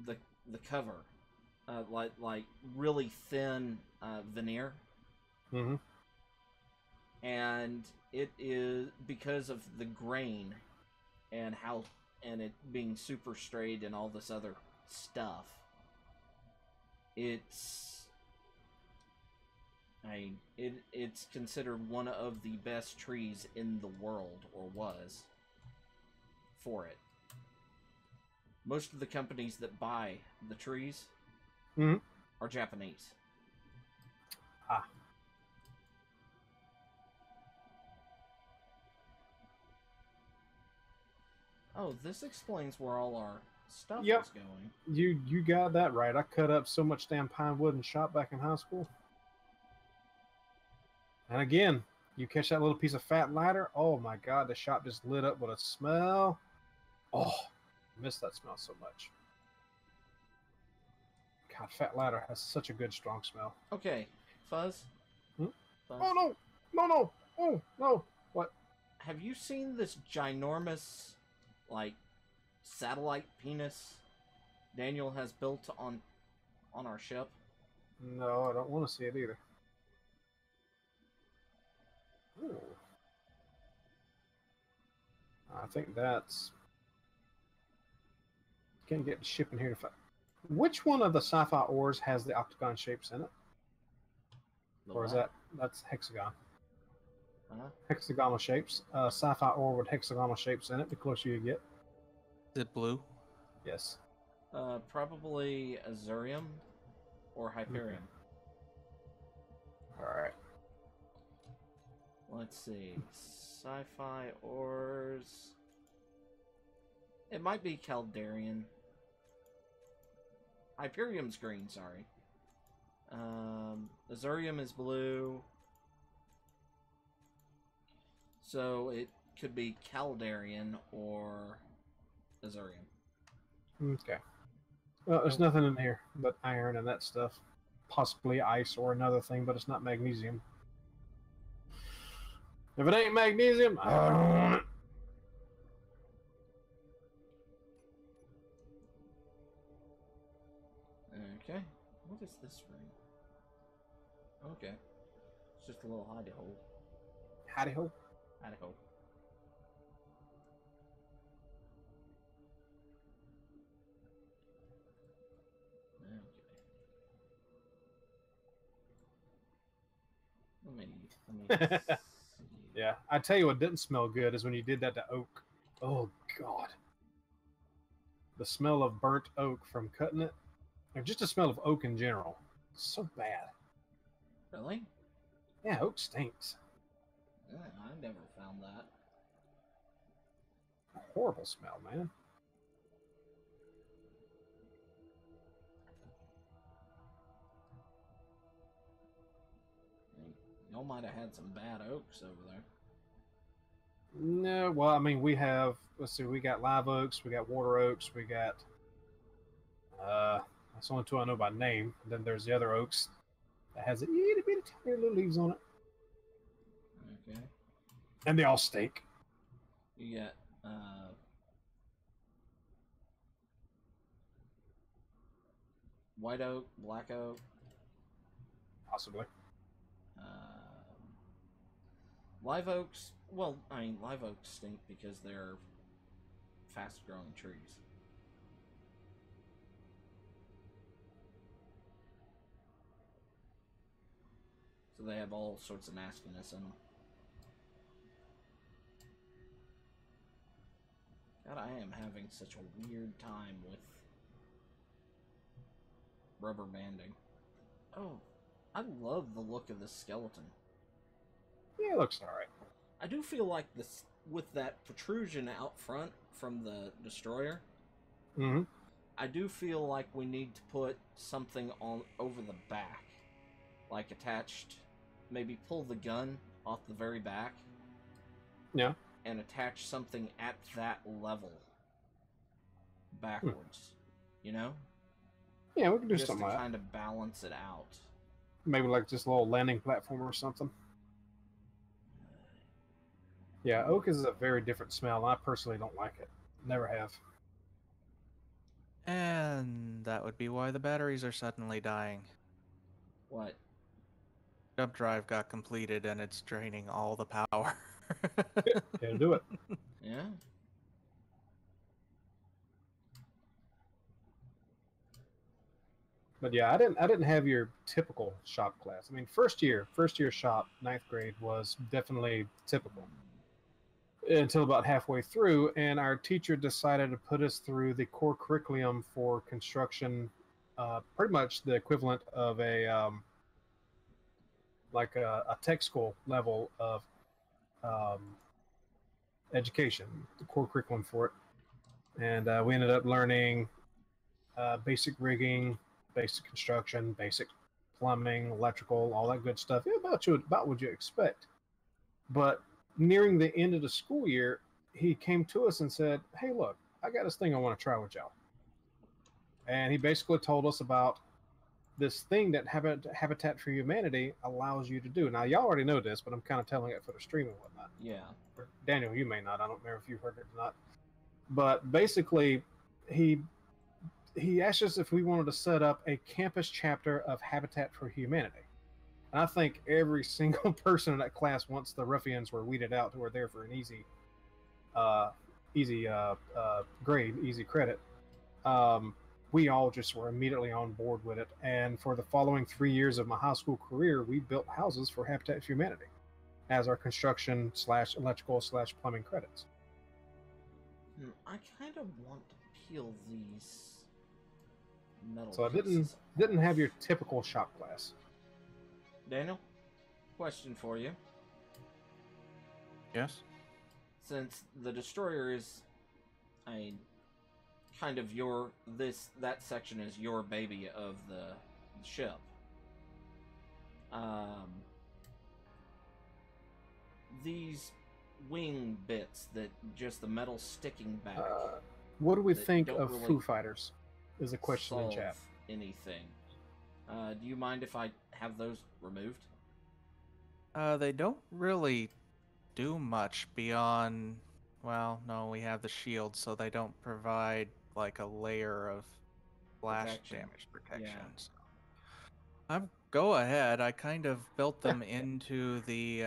wood. the cover, like really thin veneer. Mm-hmm. And it is because of the grain and it being super straight and all this other stuff. It's considered one of the best trees in the world, or was, for it. Most of the companies that buy the trees are Japanese. Ah. Oh, this explains where all our stuff Yep. is going. You got that right. I cut up so much damn pine wood in shop back in high school. And again, you catch that little piece of fat ladder. Oh my God, the shop just lit up with a smell. Oh, I miss that smell so much. God, fat ladder has such a good, strong smell. Okay, Fuzz. Hmm? Fuzz. Oh no! Oh no! What? Have you seen this ginormous, like, satellite penis Daniel has built on our ship? No, I don't want to see it either. Ooh. I think that's... Can't get the ship in here to find... Which one of the sci-fi ores has the octagon shapes in it? Or is that's hexagon? Hexagonal shapes. Sci-fi ore with hexagonal shapes in it, the closer you get. Is it blue? Yes. Probably Azurium or Hyperium. Alright. Let's see. Sci-fi ores. It might be Caldarian. Hyperium's green, sorry. Azurium is blue. So it could be Caldarian or Azurium. Okay. Well, there's nothing in here but iron and that stuff. Possibly ice or another thing, but it's not magnesium. If it ain't magnesium, I don't want it. Okay. What is this ring? Okay. It's just a little hidey hole. Howdy ho. Hidey hole. Okay. Let me see. Yeah, I tell you what didn't smell good is when you did that to oak. Oh God, the smell of burnt oak from cutting it, or just the smell of oak in general, so bad. Really? Yeah, oak stinks. Yeah, I never found that. Horrible smell, man. Y'all might have had some bad oaks over there. No, well, I mean, we have. Let's see, we got live oaks, we got water oaks, we got. That's the only two I know by name. And then there's the other oaks that has itty bitty tiny little leaves on it, Okay. and they all stink. You got white oak, black oak. Possibly. Live oaks. Well, I mean, live oaks stink because they're fast-growing trees. So they have all sorts of nastiness in them. God, I am having such a weird time with rubber banding. Oh, I love the look of this skeleton. Yeah, it looks alright. I do feel like this, with that protrusion out front from the destroyer, Mm-hmm. I do feel like we need to put something on over the back, like attached. Maybe pull the gun off the very back. Yeah. And attach something at that level backwards. You know? Yeah, we can do Just something to like that. kind of balance it out. Maybe like just a little landing platform or something. Yeah, oak is a very different smell. I personally don't like it. Never have. And that would be why the batteries are suddenly dying. What? Jump drive got completed and it's draining all the power. It'll do it. Yeah? But yeah, I didn't have your typical shop class. I mean, first year shop, 9th grade was definitely typical until about halfway through, and our teacher decided to put us through the core curriculum for construction, pretty much the equivalent of like a tech school level of education, the core curriculum for it. And we ended up learning basic rigging, basic construction, basic plumbing, electrical, all that good stuff. Yeah, about what you expect. But nearing the end of the school year, he came to us and said, "Hey, look, I got this thing I want to try with y'all." And he basically told us about this thing that Habitat for Humanity allows you to do. Now, y'all already know this, but I'm kind of telling it for the stream and whatnot. Yeah. Or Daniel, you may not. I don't remember if you heard it or not. But basically, he asked us if we wanted to set up a campus chapter of Habitat for Humanity. And I think every single person in that class, once the ruffians were weeded out, who were there for an easy grade, easy credit, we all just were immediately on board with it. And for the following 3 years of my high school career, we built houses for Habitat for Humanity as our construction / electrical / plumbing credits. I kind of want to peel these metal So I pieces didn't off. have your typical shop class. Daniel, question for you. Yes? Since the destroyer is, I mean, kind of that section is your baby of the ship. These wing bits that just the metal sticking back. What do we that think don't of really Foo Fighters? Is a question in solve chat. anything. Do you mind if I have those removed? They don't really do much beyond. Well, no, we have the shield, so they don't provide like a layer of flash Protection. damage protection. Yeah. So. Go ahead. I kind of built them into the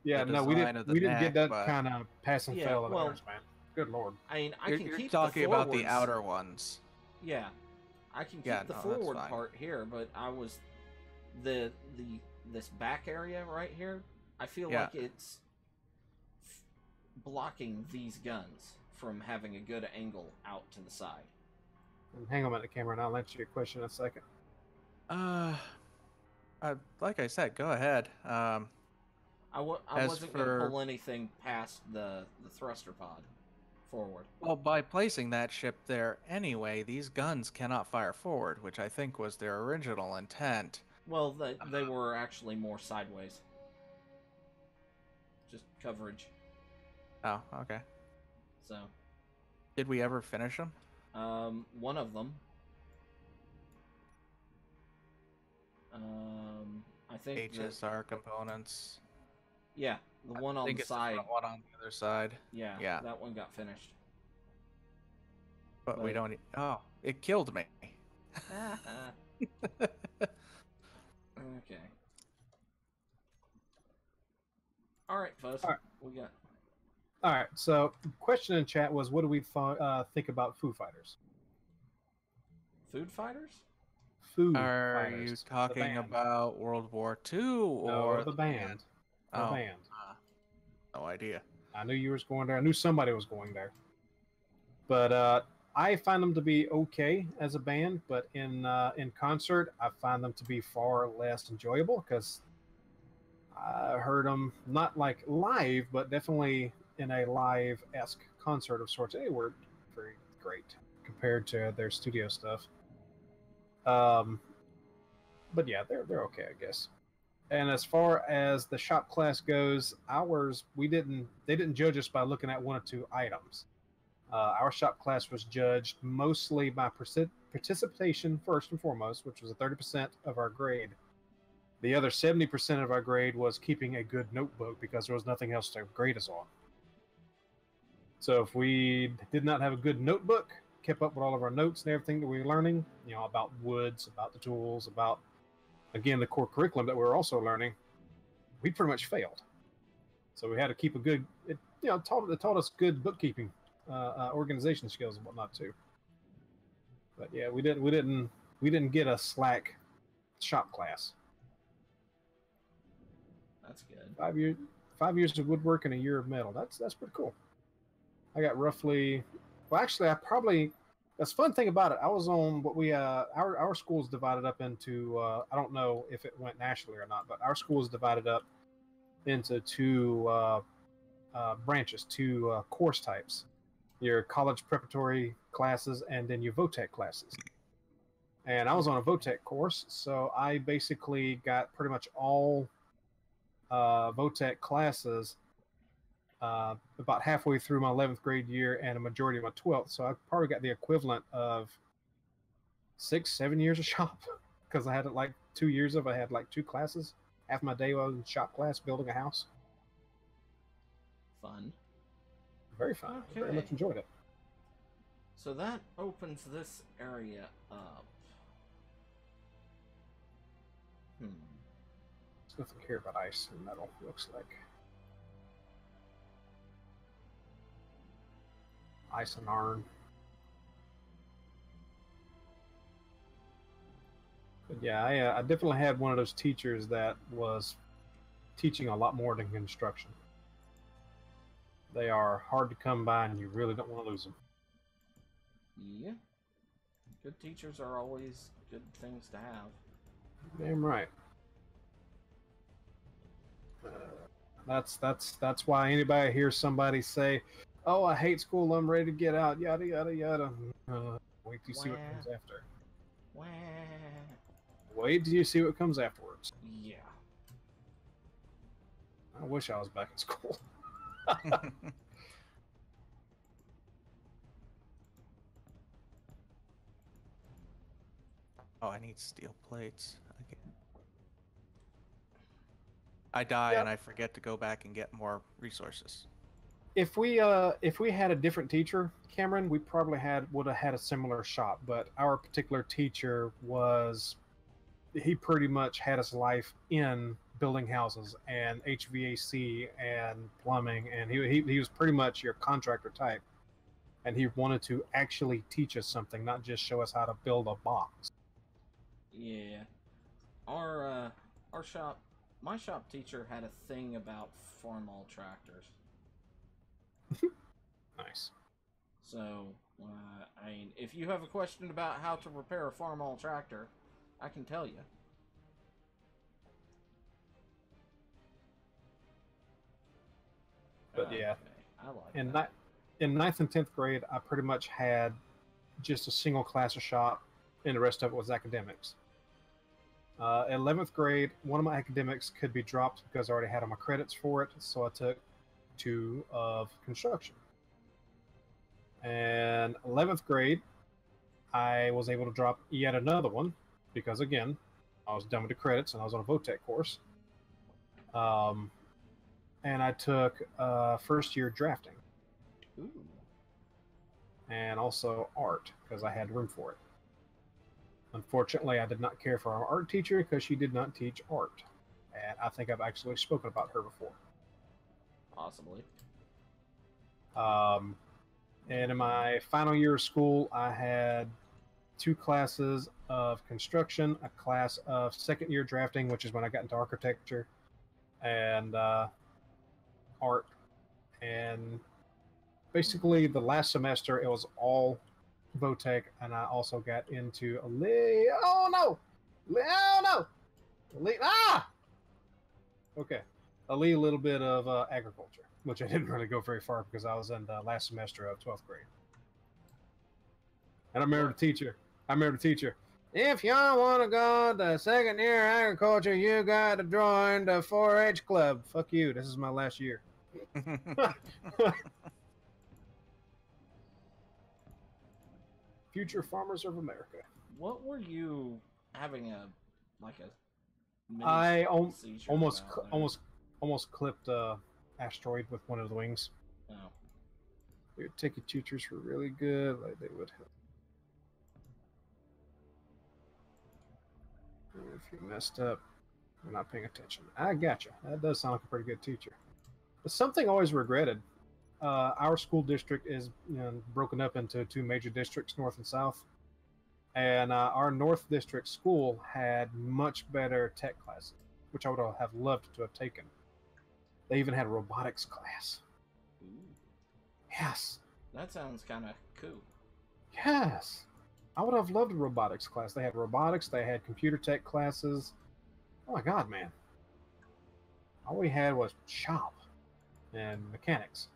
Yeah, the no, design of the we didn't neck, get that but kind of pass and Yeah, fail of well- ours, man. Good lord. I mean, I you're, can you're keep talking the about the forwards. outer ones. Yeah, I can keep Yeah, the no, that's forward fine. part here, but I was this back area right here. I feel Yeah. like it's blocking these guns from having a good angle out to the side. Hang on a minute, Cameron. I'll answer your question in a second. Like I said, go ahead. I As wasn't going to for- pull anything past the thruster pod forward. Well, by placing that ship there anyway, these guns cannot fire forward, which I think was their original intent. Well, they were actually more sideways. Just coverage. Oh, okay. So, Did we ever finish them? one of them. I think that, HSR components. yeah, the one I on think the it's the side. front one on the other side. Yeah, Yeah. that one got finished. But we But- don't. Oh, it killed me. Okay. All right, Fuzz. All right. We got. All right, so question in chat was, what do we think about Foo Fighters? Food fighters? Foo Are Fighters. you the talking band. about World War II or No, the band? The Oh, band. no idea. I knew you was going there. I knew somebody was going there. But I find them to be okay as a band, but in concert, I find them to be far less enjoyable because I heard them not like live, but definitely in a live-esque concert of sorts. They were very great compared to their studio stuff. But yeah, they're okay, I guess. And as far as the shop class goes, they didn't judge us by looking at one or two items. Our shop class was judged mostly by participation first and foremost, which was a 30% of our grade. The other 70% of our grade was keeping a good notebook because there was nothing else to grade us on. So if we did not have a good notebook, kept up with all of our notes and everything that we were learning, about woods, about the tools, about, again, the core curriculum that we were also learning, we pretty much failed. So we had to keep a good, it taught us good bookkeeping, organization skills and whatnot too. But yeah, we didn't get a slack shop class. That's good. 5 years of woodwork and a year of metal. That's pretty cool. I got roughly, well, actually, that's the fun thing about it. I was on what our school's divided up into, I don't know if it went nationally or not, but our school is divided up into two branches, two course types. Your college preparatory classes and then your VOTEC classes. And I was on a VOTEC course, so I basically got pretty much all VOTEC classes about halfway through my 11th grade year and a majority of my 12th. So I probably got the equivalent of 6-7 years of shop because I had like 2 years I had like two classes. Half my day was in shop class building a house. Fun. Very fun. I very much Okay. enjoyed it. So that opens this area up. There's nothing here but ice and metal, looks like. Ice and iron. But yeah, I definitely had one of those teachers that was teaching a lot more than construction. They are hard to come by, and you really don't want to lose them. Yeah. Good teachers are always good things to have. Damn right. That's why anybody hears somebody say, Oh, I hate school. I'm ready to get out. Yada yada yada. Wait till you see what Wah. comes after. Wah. Wait till you see what comes afterwards. Yeah. I wish I was back in school. Oh, I need steel plates again. I die Yep. and I forget to go back and get more resources. If we had a different teacher, Cameron, we probably would have had a similar shop. But our particular teacher he pretty much had his life in building houses and HVAC and plumbing, and he was pretty much your contractor type. And he wanted to actually teach us something, not just show us how to build a box. Yeah. Our shop, my shop teacher had a thing about farmall tractors. Nice. So, I mean, if you have a question about how to repair a farmall tractor, I can tell you. But yeah, I like in that. in 9th and 10th grade, I pretty much had just a single class of shop, and the rest of it was academics. 11th grade, one of my academics could be dropped because I already had all my credits for it, so I took 2 of construction. And 11th grade, I was able to drop yet another one because, again, I was done with the credits and I was on a VOTEC course. And I took first year drafting. Ooh. And also art because I had room for it. Unfortunately, I did not care for our art teacher because she did not teach art. And I think I've actually spoken about her before. Possibly. And in my final year of school, I had 2 classes of construction, a class of second year drafting, which is when I got into architecture, and art. And basically, the last semester, it was all VOTEC, and I also got into a little bit of agriculture, which I didn't really go very far because I was in the last semester of 12th grade. And I remember the teacher. If y'all want to go to second year agriculture, you got to join the 4-H club. Fuck you. This is my last year. Future farmers of America. What were you having a mini I seizure almost about there? almost clipped a asteroid with one of the wings. Oh. Your ticket teachers were really good. Like they would help. If you messed up, you're not paying attention. I gotcha. That does sound like a pretty good teacher. But something I always regretted. Our school district is broken up into 2 major districts, north and south. And our North District school had much better tech classes, which I would have loved to have taken. They even had a robotics class. Ooh. Yes. That sounds kind of cool. Yes. I would have loved a robotics class. They had robotics, they had computer tech classes. Oh my God, man. All we had was shop and mechanics.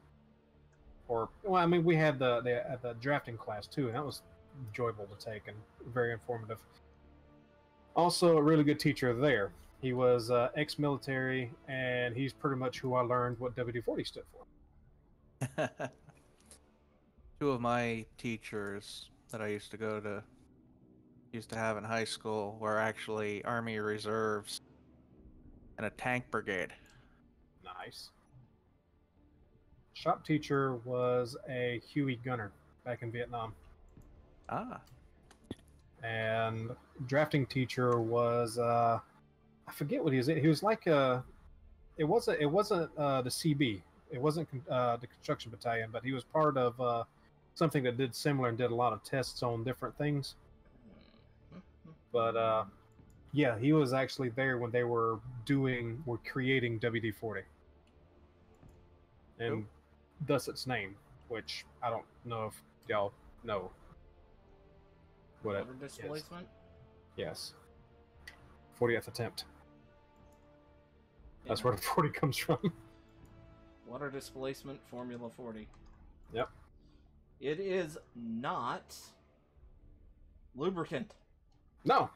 We had the drafting class too, and that was enjoyable to take and very informative. Also, a really good teacher there. He was ex-military, and he's pretty much who I learned what WD-40 stood for. 2 of my teachers that I used to have in high school were actually Army Reserves and a tank brigade. Nice. Shop teacher was a Huey gunner back in Vietnam. Ah. And drafting teacher was I forget what he was. He was like it wasn't the CB. It wasn't the construction battalion, but he was part of something that did similar and did a lot of tests on different things. But yeah, he was actually there when they were creating WD-40, and thus its name, which I don't know if y'all know what Water it displacement? is. Yes. 40th attempt. That's where the 40 comes from. Water displacement, Formula 40. Yep. It is not lubricant. No,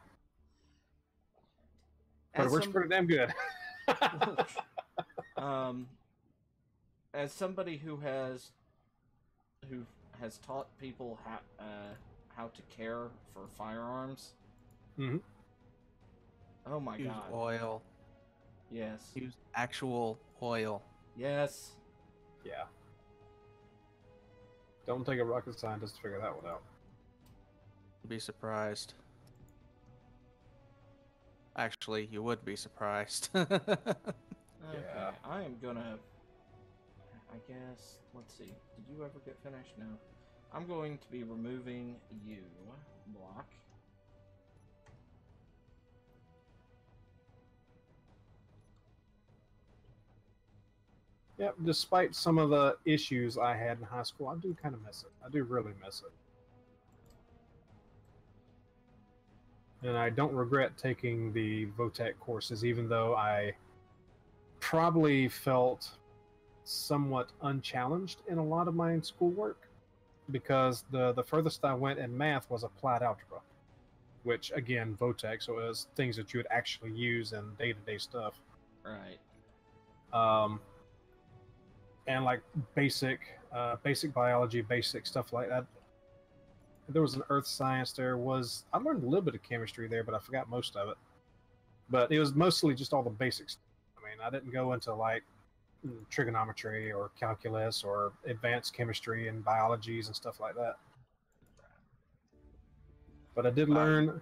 but it As works some, pretty damn good. um, as somebody who has taught people how to care for firearms. Hmm. Oh my Use god. oil. Yes. Use actual oil. Yes. Yeah. Don't take a rocket scientist to figure that one out. Be surprised. Actually, you would be surprised. Okay. Yeah. I am gonna. I guess. Let's see. Did you ever get finished? No. I'm going to be removing you, block. Yep. Despite some of the issues I had in high school, I do kind of miss it. I do really miss it. And I don't regret taking the VOTEC courses, even though I probably felt somewhat unchallenged in a lot of my schoolwork, because the furthest I went in math was applied algebra, which again, VOTEC, so it was things that you would actually use in day-to-day stuff. Right. And like basic biology, basic stuff like that. There was an earth science. I learned a little bit of chemistry there, but I forgot most of it. But it was mostly just all the basics. I mean, I didn't go into like trigonometry or calculus or advanced chemistry and biologies and stuff like that. But I did learn.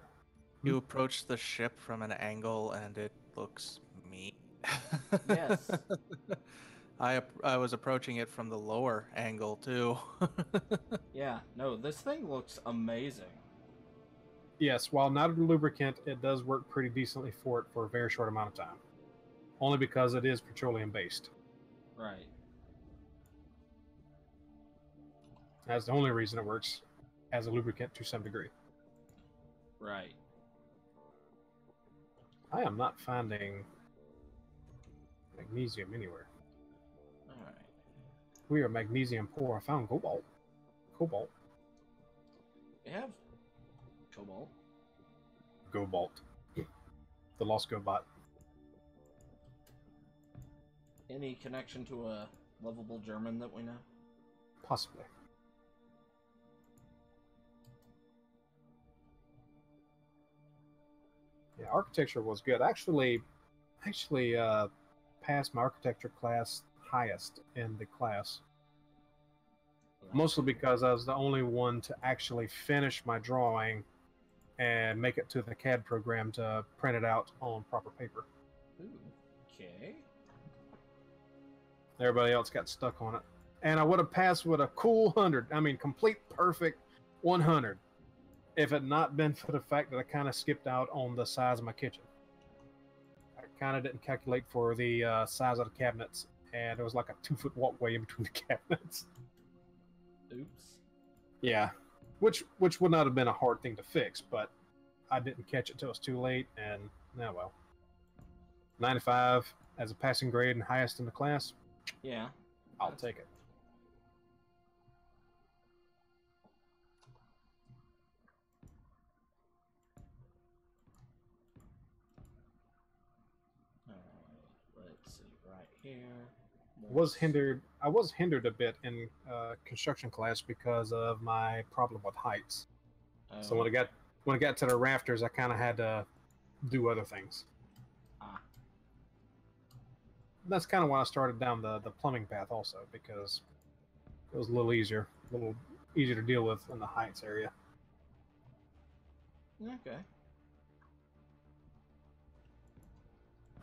You approach the ship from an angle and it looks mean. Yes. I was approaching it from the lower angle too. Yeah. No, this thing looks amazing. Yes, while not a lubricant, it does work pretty decently for it for a very short amount of time. Only because it is petroleum based. Right. That's the only reason it works as a lubricant to some degree. Right. I am not finding magnesium anywhere. All right. We are magnesium poor. I found cobalt. Cobalt. We have cobalt. Cobalt. The lost GoBot. Any connection to a lovable German that we know? Possibly. Yeah, architecture was good. Actually, passed my architecture class highest in the class. Mostly because I was the only one to actually finish my drawing and make it to the CAD program to print it out on proper paper. Ooh, okay. Everybody else got stuck on it. And I would have passed with a cool 100. I mean, complete perfect 100. If it had not been for the fact that I kind of skipped out on the size of my kitchen. I kind of didn't calculate for the size of the cabinets. And there was like a 2-foot walkway in between the cabinets. Oops. Yeah, which would not have been a hard thing to fix, but I didn't catch it till it was too late, and now well. 95 as a passing grade and highest in the class. Yeah. I'll take it. Let's see, right here. I was hindered a bit in construction class because of my problem with heights. So when I got to the rafters, I kind of had to do other things. Ah. That's kind of why I started down the plumbing path also, because it was a little easier to deal with in the heights area. Okay.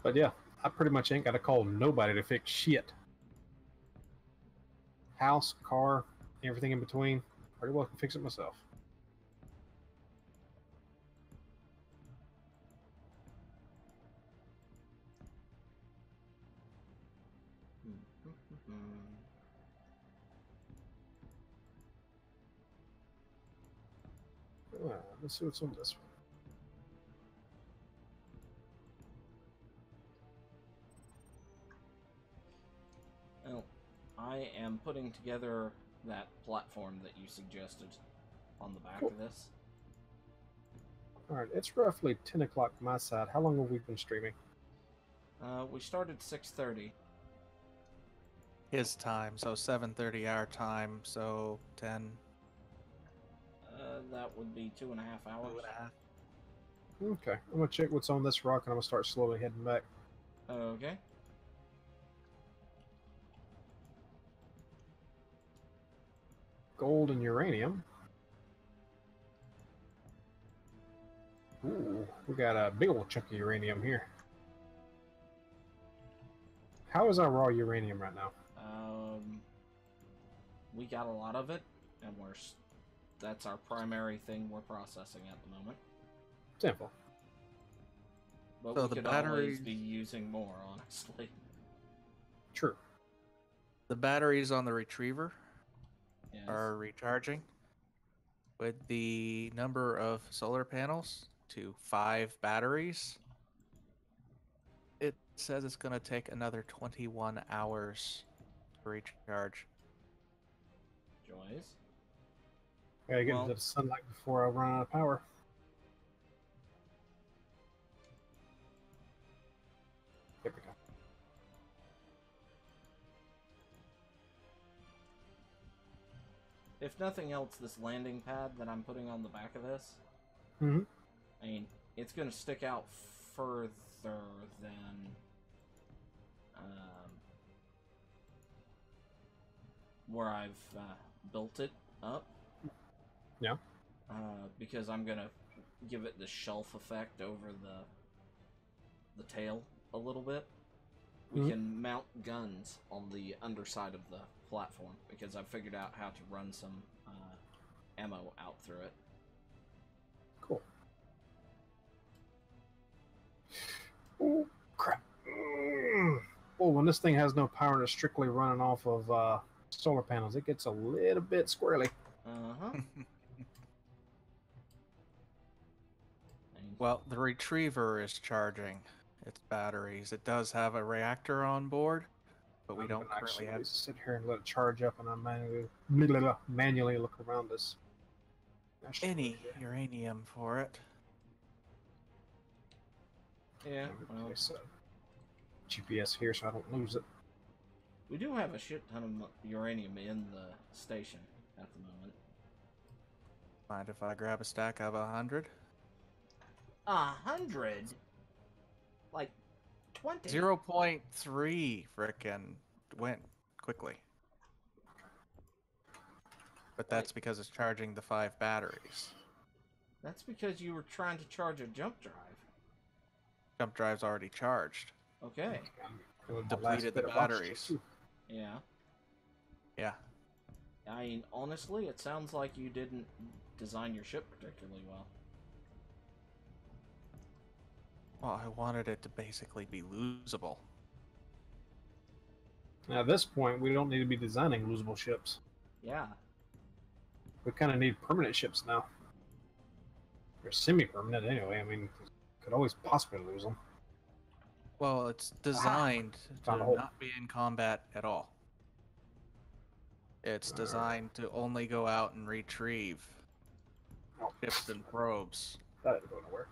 But yeah, I pretty much ain't got to call nobody to fix shit. House, car, everything in between. Pretty well can fix it myself. Let's see what's on this one. Well, I am putting together that platform that you suggested on the back Cool. of this. All right, it's roughly 10 o'clock my side. How long have we been streaming? We started 6:30. His time, so 7:30 our time, so 10. That would be 2.5 hours. 2.5. Okay, I'm gonna check what's on this rock, and I'm gonna start slowly heading back. Okay. Gold and uranium. Ooh, we got a big old chunk of uranium here. How is our raw uranium right now? We got a lot of it, and that's our primary thing we're processing at the moment. Simple. But So we the could always batteries- be using more, honestly. True. The batteries on the retriever Yes. are recharging with the number of solar panels to 5 batteries. It says it's going to take another 21 hours to recharge. Joys. Gotta get Well- into the sunlight before I run out of power. There we go. If nothing else, this landing pad that I'm putting on the back of this, Mm-hmm. I mean, it's going to stick out further than where I've built it up. Yeah. Because I'm going to give it the shelf effect over the tail a little bit. We Mhm. can mount guns on the underside of the platform because I've figured out how to run some ammo out through it. Cool. Oh, crap. Well, when this thing has no power and it's strictly running off of solar panels, it gets a little bit squirrely. Uh-huh. Well, the retriever is charging its batteries. It does have a reactor on board, but we I'm don't gonna currently actually have. sit here and let it charge up, and I manually look around this. Any uranium for it. Yeah, well, Place GPS here so I don't lose it. we do have a shit ton of uranium in the station at the moment. Mind if I grab a stack of 100? 100? Like 20? 0.3 frickin' went quickly. But that's because it's charging the 5 batteries. That's because you were trying to charge a jump drive. Jump drive's already charged. Okay. Depleted the batteries. Yeah. Yeah. I mean, honestly, it sounds like you didn't design your ship particularly well. Well, I wanted it to basically be losable. Now, at this point, we don't need to be designing losable ships. Yeah. We kind of need permanent ships now. They're semi-permanent anyway. I mean, could always possibly lose them. Well, it's designed to Found a hole. not be in combat at all. It's designed to only go out and retrieve Oh, ships and probes. that didn't go nowhere.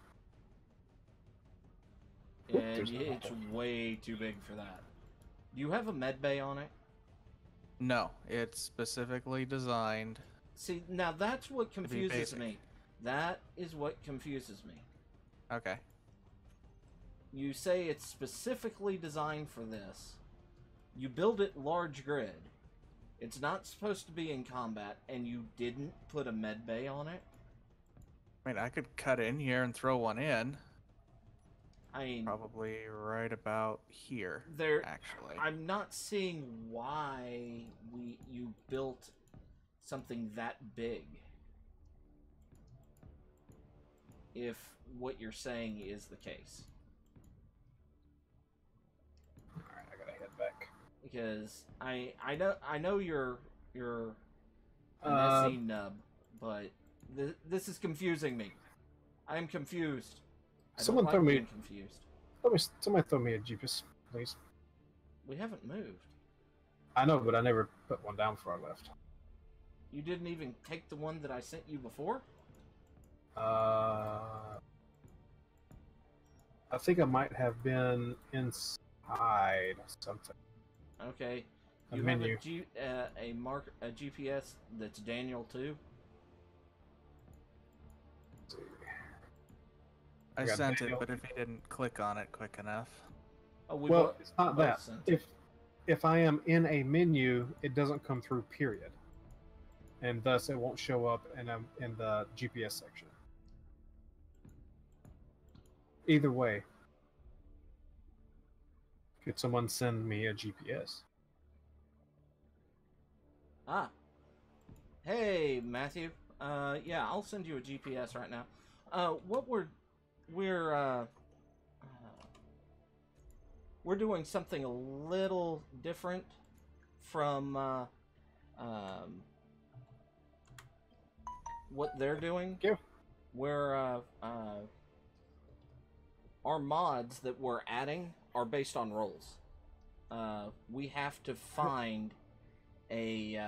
Oop, And there's another it's hole. way too big for that. Do you have a med bay on it? No, it's specifically designed. See, now that's what be confuses basic. me. That is what confuses me. Okay. You say it's specifically designed for this. You build it large grid. It's not supposed to be in combat, and you didn't put a med bay on it? I mean, I could cut in here and throw one in. I mean, Probably right about here, there. actually. I'm not seeing why you built something that big. If what you're saying is the case. Alright, I gotta head back. Because I know you're an Uh, SE nub, but this is confusing me. I am confused. I Someone don't throw like me- being confused. Somebody throw me a Jeepus, please. We haven't moved. I know, but I never put one down before I left. You didn't even take the one that I sent you before? I think I might have been inside something. Okay. A You menu. have a GPS that's Daniel 2? I got sent it, Daniel. but if he didn't click on it quick enough. Oh, Well, it's not both that. sent it. If I am in a menu, it doesn't come through, period. And thus it won't show up in the GPS section. Either way, could someone send me a GPS? Ah. Hey, Matthew. Yeah, I'll send you a GPS right now. What we're doing something a little different from what they're doing. Yeah. Where our mods that we're adding are based on roles. We have to find a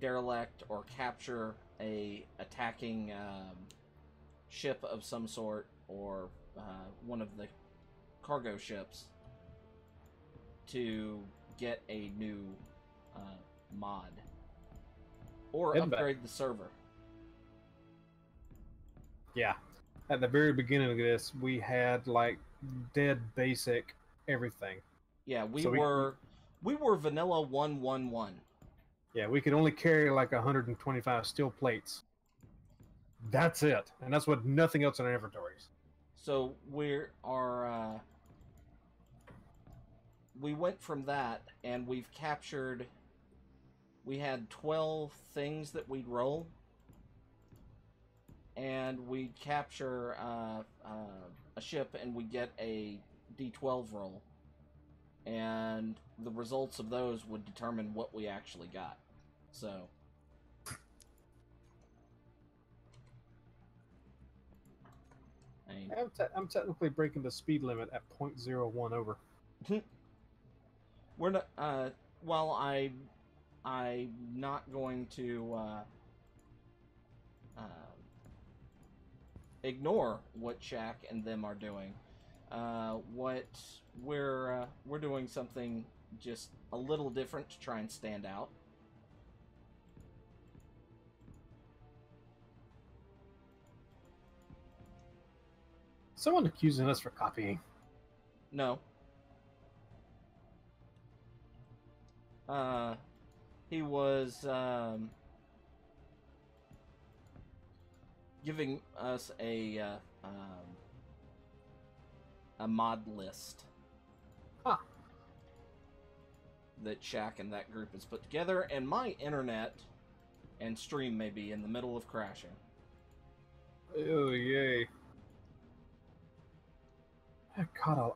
derelict or capture a attacking ship of some sort, or one of the cargo ships, to get a new mod or upgrade the server. Yeah. At the very beginning of this, we had like dead basic everything. Yeah, we were vanilla 111. Yeah, we could only carry like 125 steel plates. That's it, and that's what nothing else in our inventories. So we went from that, and we've captured. We had 12 things that we'd roll, and we'd capture a ship, and we get a D12 roll, and the results of those would determine what we actually got. So. I'm technically breaking the speed limit at 0.01 over. We're not. Well, I'm not going to ignore what Shaq and them are doing. What we're doing something just a little different to try and stand out. Someone accusing us for copying. No. He was giving us a mod list. Huh. That Shaq and that group has put together, and my internet and stream may be in the middle of crashing. Oh, yay. God,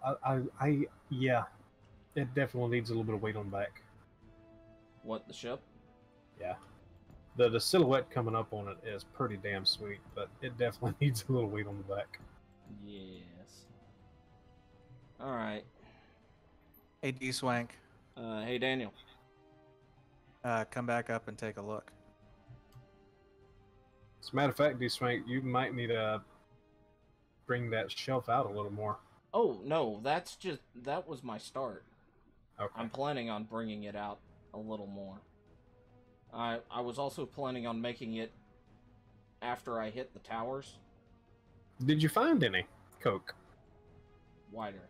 yeah, it definitely needs a little bit of weight on the back. What, the ship? Yeah. The silhouette coming up on it is pretty damn sweet, but it definitely needs a little weight on the back. Yes. Alright. Hey, D-Swank. Hey, Daniel. Come back up and take a look. As a matter of fact, D-Swank, you might need to bring that shelf out a little more. Oh, no, that was my start. Okay. I'm planning on bringing it out a little more. I was also planning on making it after I hit the towers. Did you find any coke? Wider.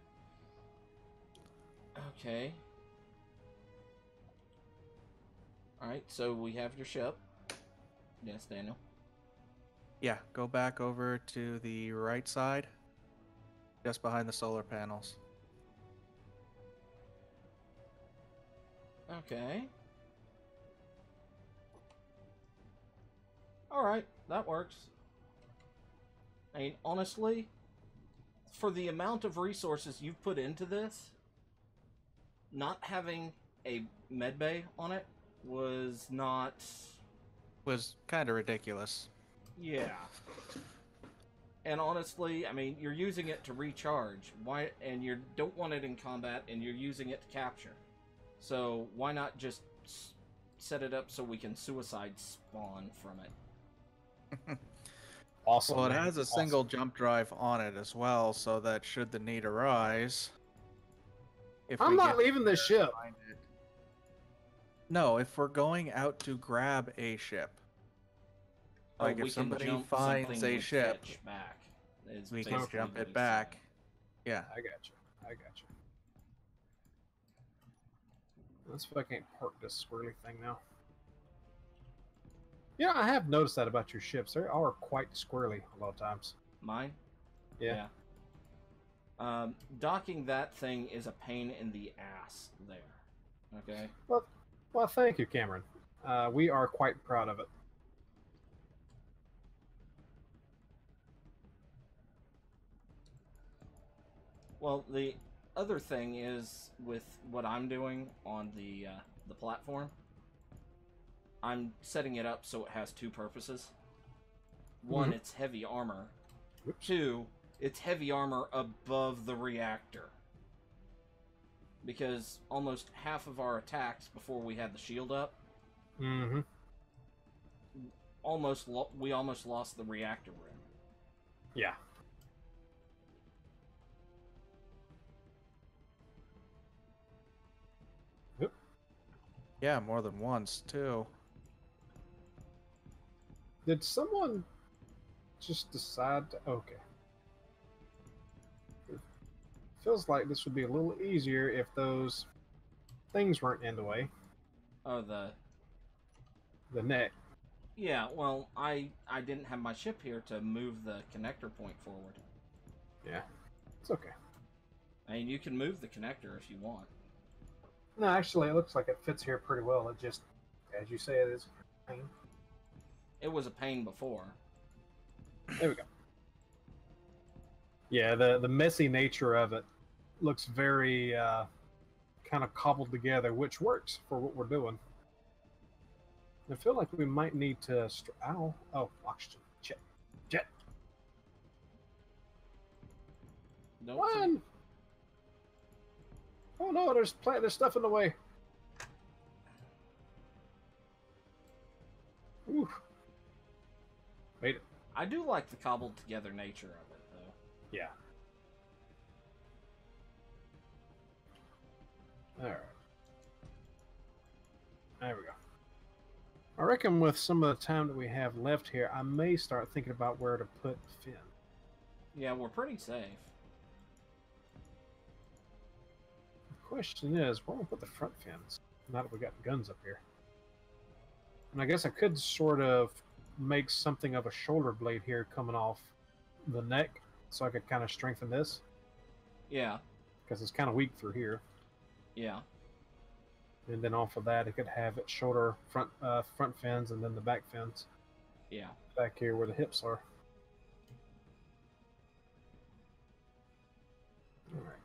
Okay. Alright, so we have your ship. Yes, Daniel. Yeah, go back over to the right side, just behind the solar panels. Okay. Alright, that works. I mean, honestly, for the amount of resources you've put into this, not having a medbay on it was not... Was kind of ridiculous. Yeah. And honestly, I mean, you're using it to recharge. Why? And you don't want it in combat, and you're using it to capture. So why not just set it up so we can suicide spawn from it? Awesome. Well, it man. has a Awesome. single jump drive on it as well, so that should the need arise. If I'm we not get leaving this there, ship. find it. No, if we're going out to grab a ship. Like we if can somebody jump finds something a with ship, fetch back. Is we can basically jump what it he's back. saying. Yeah. I got you. I got you. Let's see if I can't park this squirrely thing now. Yeah, I have noticed that about your ships. They are quite squirrely a lot of times. Mine? Yeah. Docking that thing is a pain in the ass there. Okay? Well, thank you, Cameron. We are quite proud of it. Well, the other thing is with what I'm doing on the platform, I'm setting it up so it has two purposes. One, it's heavy armor. Oops. Two, it's heavy armor above the reactor. Because almost half of our attacks before we had the shield up, Mm-hmm. we almost lost the reactor room. Yeah. Yep. Yeah, more than once, too. Did someone just decide to... Okay. It feels like this would be a little easier if those things weren't in the way. Oh, The net. yeah, well, I didn't have my ship here to move the connector point forward. Yeah. It's okay. I mean, you can move the connector if you want. No, actually, it looks like it fits here pretty well. It just, as you say, it is a pain. It was a pain before. There we go. Yeah, the messy nature of it looks very kind of cobbled together, which works for what we're doing. I feel like we might need to... Ow. Oh, oxygen. Jet. Don't One! Oh no, there's stuff in the way. Oof. Made it. I do like the cobbled together nature of it, though. Yeah. Alright. There we go. I reckon with some of the time that we have left here, I may start thinking about where to put Finn. Yeah, we're pretty safe. The question is, where do we put the front fins? Now that we got guns up here. And I guess I could sort of make something of a shoulder blade here coming off the neck, so I could kind of strengthen this. Yeah. Because it's kind of weak through here. Yeah. And then off of that, it could have its shoulder front fins and then the back fins. Yeah. Back here where the hips are. Alright.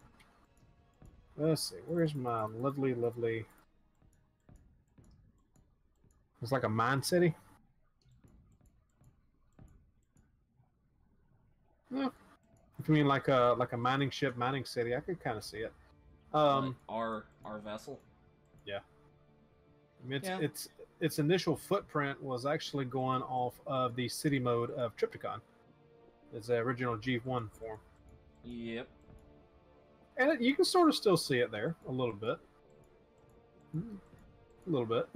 Let's see. Where's my lovely... It's like a mine city? Yeah. If you mean like a mining ship, mining city, I could kind of see it. Like our vessel. Yeah. I mean, Yeah. its initial footprint was actually going off of the city mode of Triptychon. It's the original G1 form. Yep. And you can sort of still see it there a little bit. A little bit.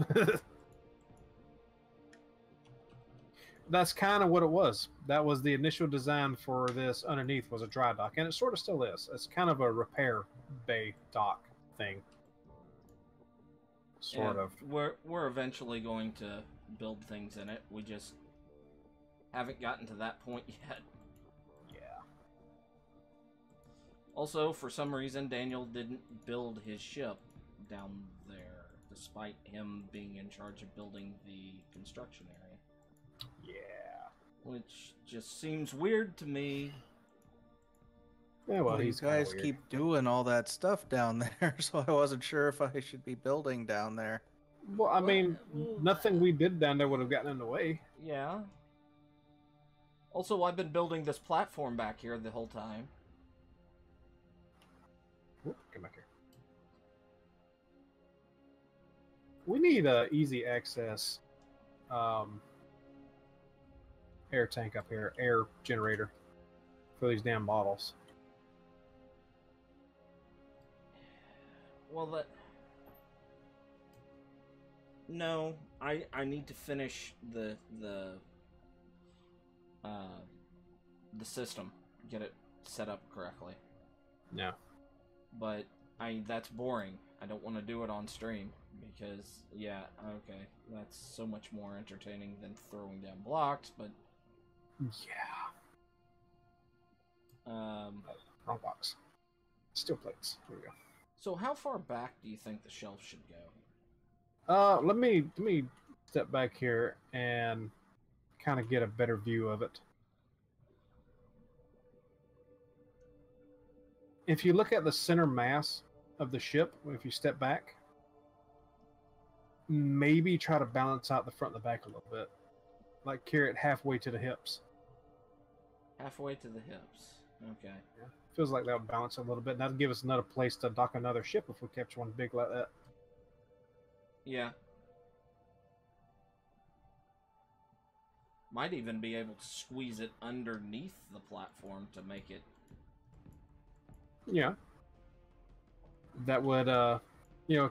That's kind of what it was. That was the initial design for this underneath, was a dry dock, and it sort of still is. It's kind of a repair bay dock thing. Sort of. We're eventually going to build things in it. We just haven't gotten to that point yet. Yeah. Also, for some reason, Daniel didn't build his ship down there, despite him being in charge of building the construction area. Yeah. Which just seems weird to me. Yeah, well, You he's guys weird. keep doing all that stuff down there, so I wasn't sure if I should be building down there. Well, I mean, nothing we did down there would have gotten in the way. Yeah. Also, I've been building this platform back here the whole time. Whoop, come back here. We need a easy access air tank up here, air generator for these damn bottles. Well, no, I need to finish the system, get it set up correctly. Yeah. But that's boring. I don't want to do it on stream because okay, that's so much more entertaining than throwing down blocks. But yeah, wrong box. Steel plates. Here we go. So how far back do you think the shelf should go? Let me step back here and kind of get a better view of it. If you look at the center mass of the ship, if you step back, maybe try to balance out the front and the back a little bit. Like carry it halfway to the hips. Halfway to the hips. Okay. Yeah. Feels like that would balance a little bit. And that'd give us another place to dock another ship if we catch one big like that. Yeah. Might even be able to squeeze it underneath the platform to make it. Yeah. That would,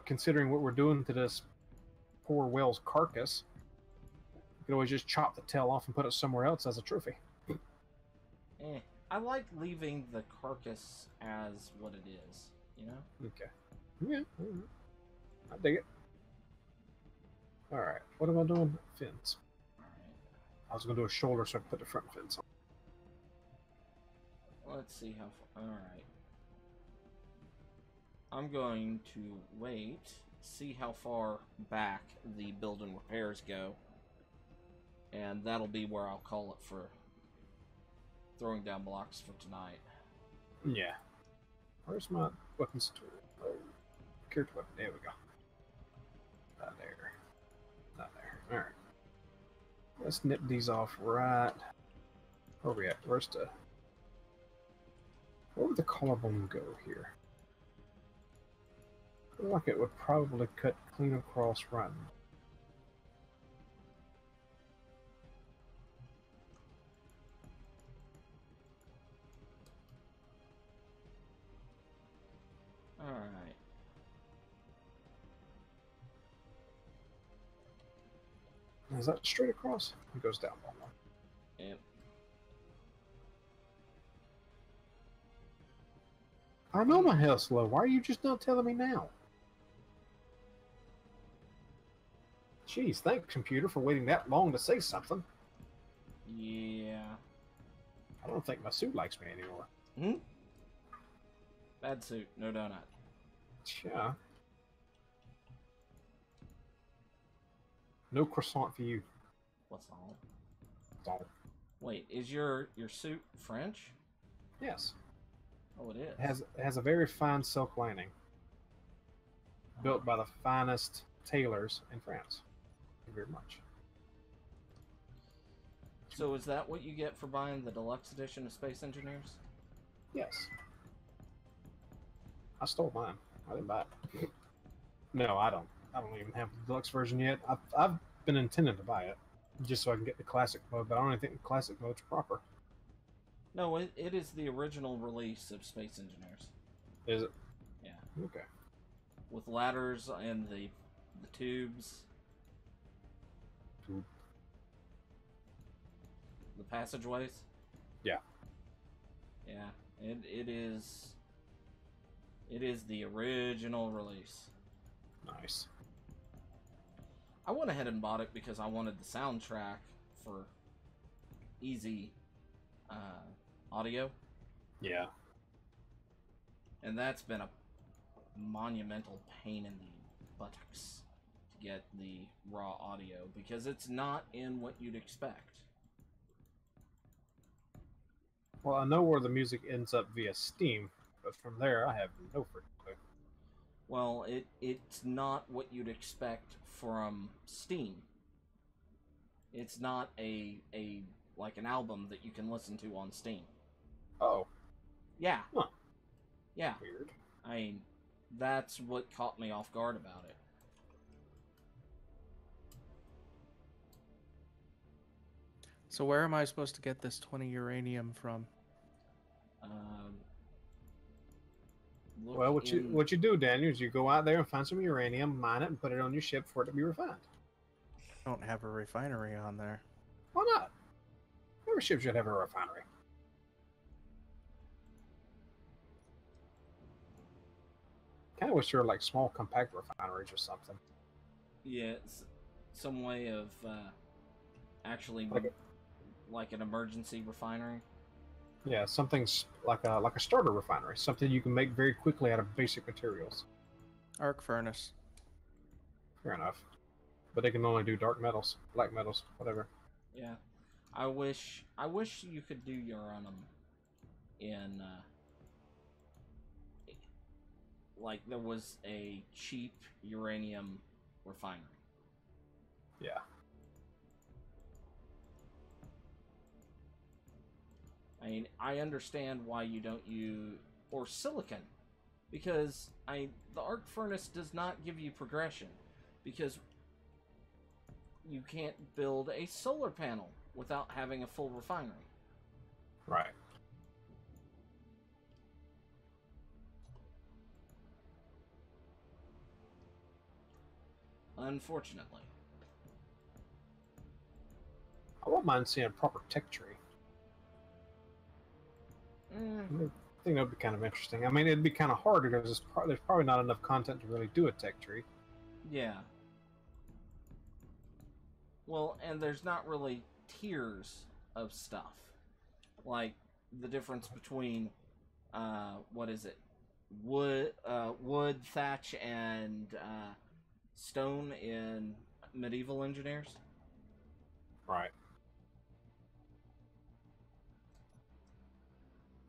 considering what we're doing to this poor whale's carcass, you could always just chop the tail off and put it somewhere else as a trophy. I like leaving the carcass as what it is, you know? Okay. Yeah. I dig it. Alright. What am I doing? Fins. Alright. I was going to do a shoulder so I can put the front fins on. Let's see how far. Alright. I'm going to wait, see how far back the build and repairs go. And that'll be where I'll call it for throwing down blocks for tonight. Yeah. Where's my weapons tool? Oh, character weapon. There we go. Not there. Not there. Alright. Let's nip these off right. Where are we at? Where would the collarbone go here? I feel like it would probably cut clean across right now. Alright. Is that straight across? It goes down one more. Yep. I know my health's low. Why are you just not telling me now? Jeez, thanks, computer, for waiting that long to say something. Yeah. I don't think my suit likes me anymore. Hmm? Bad suit, no donut. Yeah. No croissant for you. What's all? Oh. Wait, is your suit French? Yes. Oh, it is. It has a very fine silk lining. Built by the finest tailors in France. Thank you very much. So is that what you get for buying the deluxe edition of Space Engineers? Yes. I stole mine. I didn't buy it. No, I don't. I don't even have the deluxe version yet. I've been intending to buy it just so I can get the classic mode, but I don't even think the classic mode's proper. No, it is the original release of Space Engineers. Is it? Yeah. Okay. With ladders and the tubes. Tube. The passageways. Yeah. Yeah. It is the original release. Nice. I went ahead and bought it because I wanted the soundtrack for easy audio. Yeah. And that's been a monumental pain in the buttocks to get the raw audio because it's not in what you'd expect. Well, I know where the music ends up via Steam, but from there I have no freaking clue. Well, it's not what you'd expect from Steam. It's not a like an album that you can listen to on Steam. Oh. Yeah. Huh. Yeah. Weird. I mean, that's what caught me off guard about it. So where am I supposed to get this 20 uranium from? Look Well, in... what you do, Daniel, is you go out there and find some uranium, mine it, and put it on your ship for it to be refined. I don't have a refinery on there. Why not? Every ship should have a refinery. Kind of wish there were like small, compact refineries or something. Yeah, it's some way of actually like an emergency refinery. Yeah, something's like a starter refinery, something you can make very quickly out of basic materials. Arc furnace. Fair enough, but they can only do dark metals, black metals, whatever. Yeah, I wish you could do uranium in like there was a cheap uranium refinery. Yeah. I mean, I understand why you don't use or silicon, because the arc furnace does not give you progression, because you can't build a solar panel without having a full refinery. Right. Unfortunately. I wouldn't mind seeing a proper tech tree. I think that would be kind of interesting. I mean, it'd be kind of hard because there's probably not enough content to really do a tech tree. Yeah. Well, and there's not really tiers of stuff. Like the difference between what is it? Wood, thatch, and stone in medieval engineers. Right.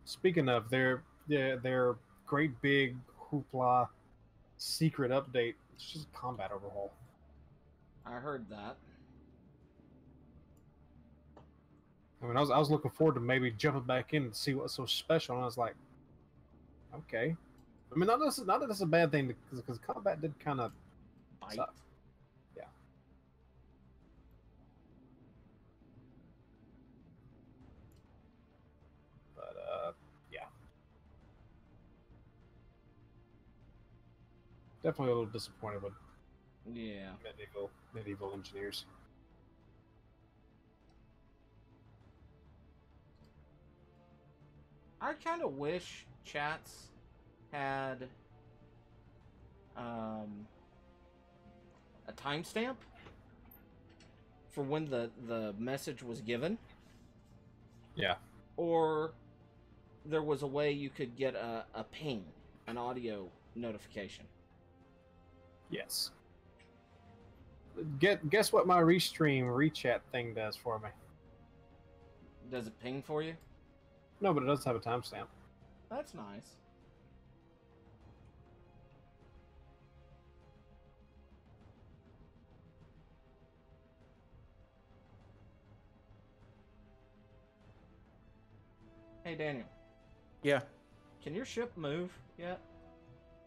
Speaking of their great big hoopla secret update, it's just a combat overhaul. I heard that. I mean, I was looking forward to maybe jumping back in and see what's so special, and I was like, okay. I mean, not that that's a bad thing because combat did kind of Bite. suck. Yeah. But yeah. Definitely a little disappointed with Yeah. medieval engineers. I kind of wish chats had a timestamp for when the message was given. Yeah. Or there was a way you could get a ping, an audio notification. Yes. Guess what my restream rechat thing does for me? Does it ping for you? No, but it does have a timestamp. That's nice. Hey, Daniel. Yeah. Can your ship move yet?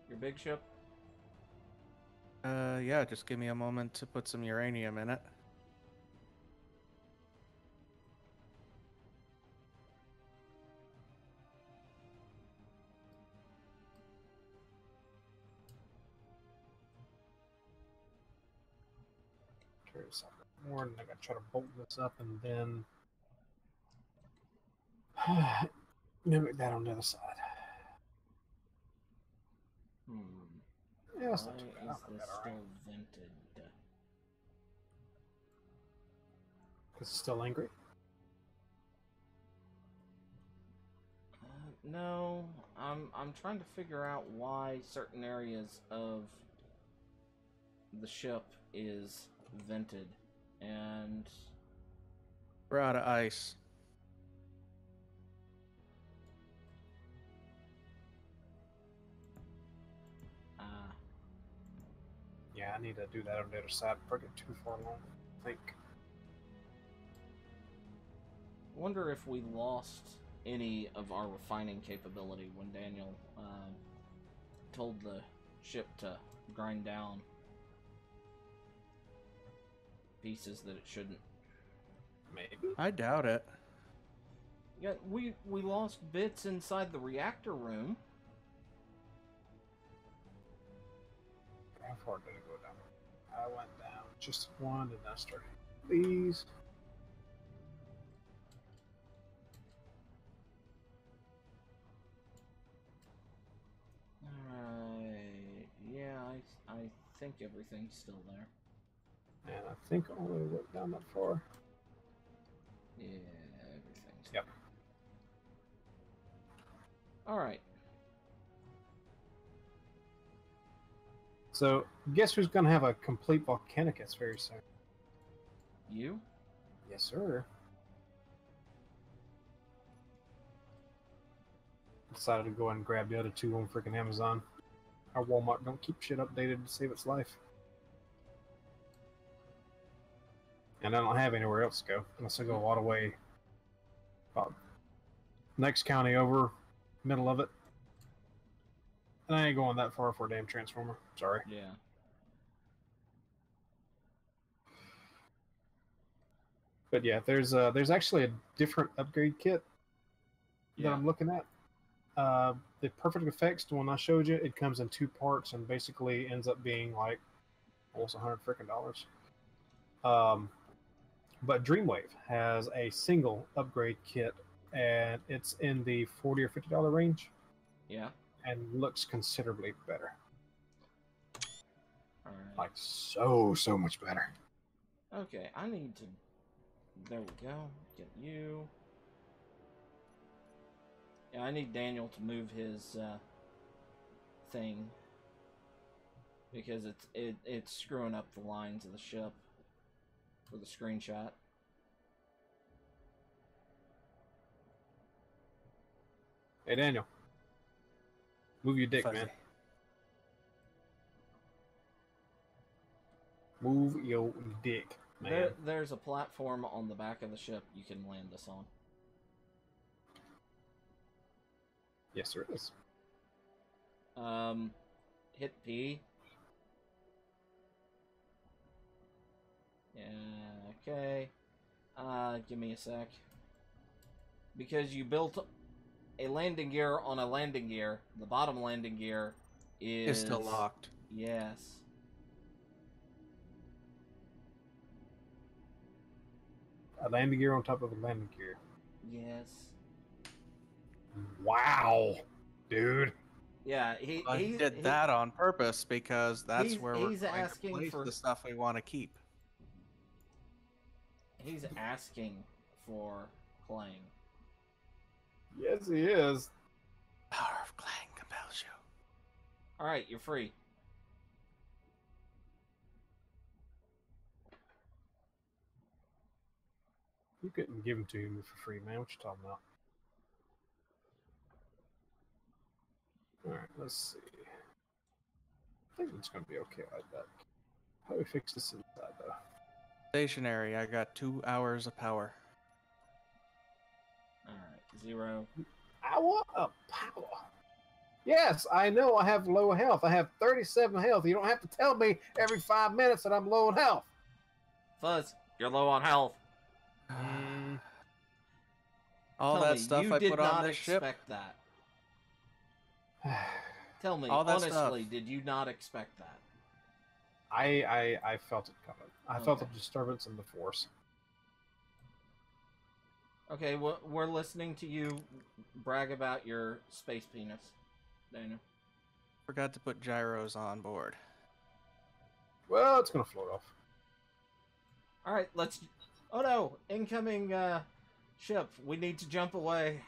Your big ship? Yeah, just give me a moment to put some uranium in it. More, and I gotta try to bolt this up and then mimic that on the other side. Yeah, that's Why not too bad. is I'll make this that all right. still vented? Because it's still angry. No, I'm trying to figure out why certain areas of the ship is vented, and We're out of ice. Yeah, I need to do that on the other side before I get too far along, I think. I wonder if we lost any of our refining capability when Daniel told the ship to grind down pieces that it shouldn't. Maybe. I doubt it. Yeah, we lost bits inside the reactor room. How far did it go down? I went down just one, and I started these. Alright, yeah, I think everything's still there. And I think I only went down that far. Yeah, everything's Yep. there. Alright. So, guess who's going to have a complete volcanicus very soon? You? Yes, sir. Decided to go ahead and grab the other two on freaking Amazon. Our Walmart don't keep shit updated to save its life. And I don't have anywhere else to go unless I go all the way about next county over, middle of it. And I ain't going that far for a damn transformer. Sorry. Yeah. But yeah, there's actually a different upgrade kit that I'm looking at. The Perfect Effects, the one I showed you, it comes in 2 parts and basically ends up being like almost $100 freaking dollars. But Dreamwave has a single upgrade kit, and it's in the $40 or $50 range. Yeah. And looks considerably better. Alright. Like so much better. Okay, I need to... There we go. Get you. Yeah, I need Daniel to move his thing. Because it's screwing up the lines of the ship for the screenshot. Hey Daniel, move your dick, Fuzzy. man. Move your dick, man. There's a platform on the back of the ship you can land this on. Yes, there is. Hit P. Yeah, okay. Give me a sec. Because you built a landing gear on a landing gear. The bottom landing gear is... It's still locked. Yes. A landing gear on top of a landing gear. Yes. Wow, dude. Yeah, I did that on purpose because that's where we're he's going asking to place for the stuff we want to keep. He's asking for Clang. Yes, he is. Power of Clang compels you. Alright, you're free. You couldn't give them to me for free, man. What you talking about? Alright, let's see. I think it's going to be okay like that. How do we fix this inside, though? Stationary, I got 2 hours of power. Alright, 0. Hour of power. Yes, I know I have low health. I have 37 health. You don't have to tell me every 5 minutes that I'm low in health. Fuzz, you're low on health. All Tell that me, stuff you I did put not on this ship. expect that. Tell me, All that honestly, stuff. did you not expect that? I felt it coming. I felt a Okay. disturbance in the force. Okay, well, we're listening to you brag about your space penis, Daniel. Forgot to put gyros on board. Well, it's going to float off. Alright, let's... Oh no! Incoming, ship. We need to jump away.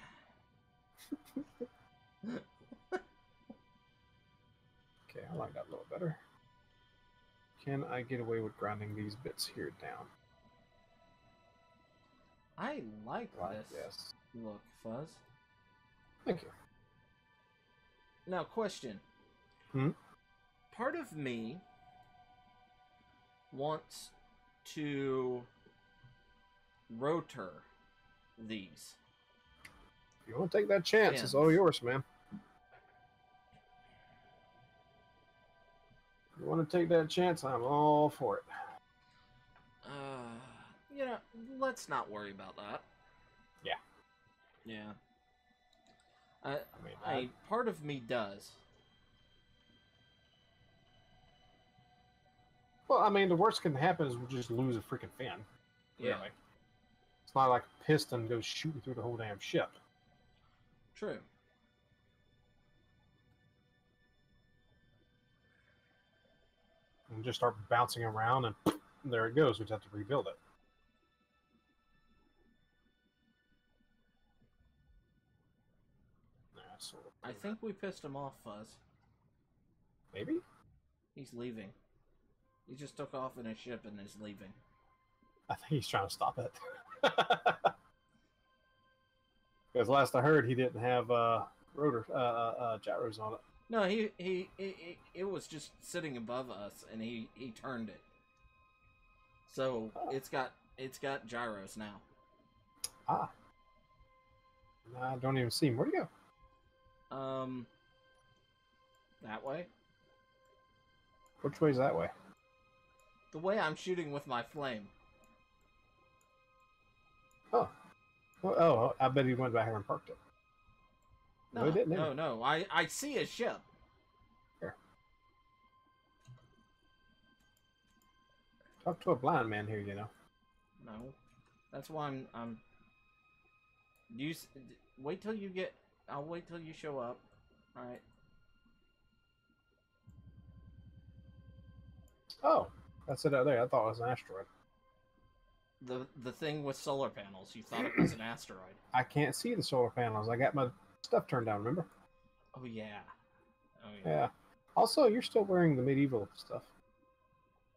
Okay, I like that a little better. Can I get away with grinding these bits here down? I like this Yes. look, Fuzz. Thank you. Now, question. Hmm? Part of me wants to rotor these. If you want to take that chance, Fins. it's all yours, man. You want to take that chance, I'm all for it. You know, let's not worry about that. Yeah. Yeah. I mean, Part of me does. well, I mean, the worst can happen is we'll just lose a freaking fin. Yeah. Really. It's not like a piston goes shooting through the whole damn ship. True. And just start bouncing around, and there it goes. We just have to rebuild it. I think we pissed him off, Fuzz. Maybe? He's leaving. He just took off in a ship and is leaving. I think he's trying to stop it. Because last I heard, he didn't have rotor gyros on it. No, it was just sitting above us, and he turned it. So it's got gyros now. Ah. I don't even see him. Where'd he go? That way. Which way's that way? The way I'm shooting with my flame. Oh. Oh, I bet he went back here and parked it. No, he didn't. No. I see a ship. Here. Talk to a blind man here, you know. No. That's why I'm... Wait till you get... I'll wait till you show up. Alright. Oh, that's it out there. I thought it was an asteroid. The thing with solar panels. You thought it was an asteroid. I can't see the solar panels. I got my stuff turned down, remember? Oh, yeah. Yeah. Also, you're still wearing the medieval stuff.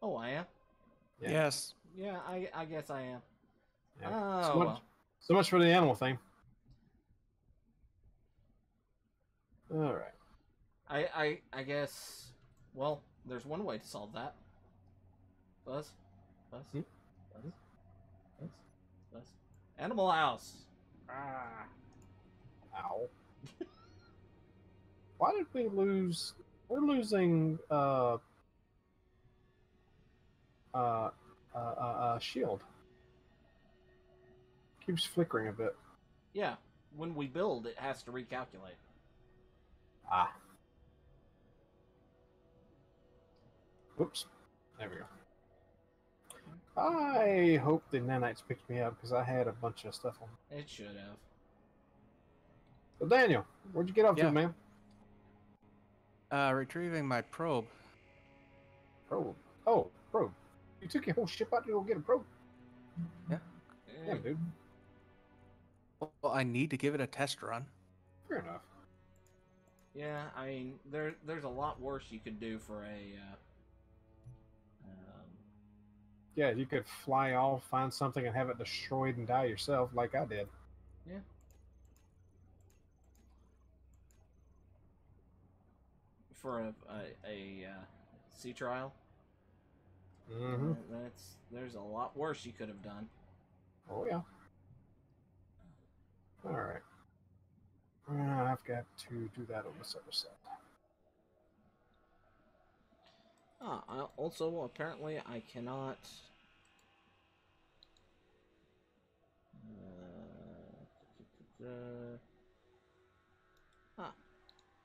Oh, I am? Yeah. Yes. Yeah, I guess I am. Yeah. Oh, so much for the animal thing. All right. I guess... Well, there's one way to solve that. Buzz? Buzz? Hmm? Buzz? Buzz? Buzz? Animal House! Ah. Ow. Why did we lose... We're losing... shield. Keeps flickering a bit. Yeah, when we build, it has to recalculate. Ah. Whoops. There we go. I hope the nanites picked me up because I had a bunch of stuff on. It should have. So Daniel, where'd you get up Yeah. to, man? Retrieving my probe. Probe. Oh, probe. You took your whole ship out to go get a probe? Yeah. Yeah, dude. Well, I need to give it a test run. Fair enough. Yeah, I mean, there's a lot worse you could do for a... Yeah, you could fly off, find something, and have it destroyed and die yourself, like I did. Yeah. For a sea trial. Mm-hmm. There's a lot worse you could have done. Oh, yeah. All right. I've got to do that on this other side. Also, apparently, I cannot...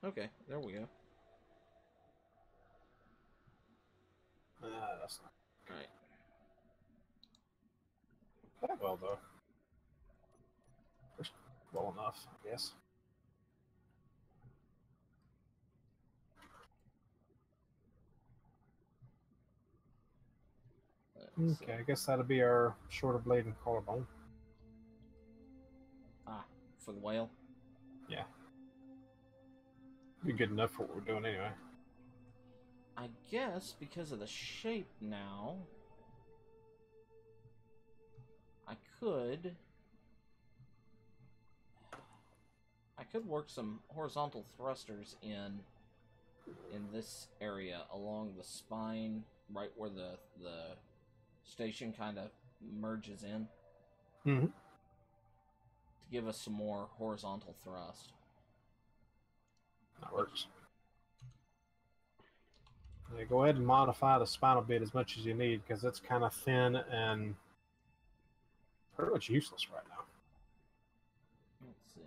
Okay, there we go. That's not Alright. that well, though. Just well enough, I guess. Okay, I guess that'll be our shorter blade and collarbone. For the whale. Yeah. Be good enough for what we're doing anyway. I guess because of the shape now, I could work some horizontal thrusters in this area along the spine, right where the station kind of merges in. Mm-hmm. To give us some more horizontal thrust. That works. Yeah, go ahead and modify the spinal bit as much as you need because it's kind of thin and pretty much useless right now. Let's see.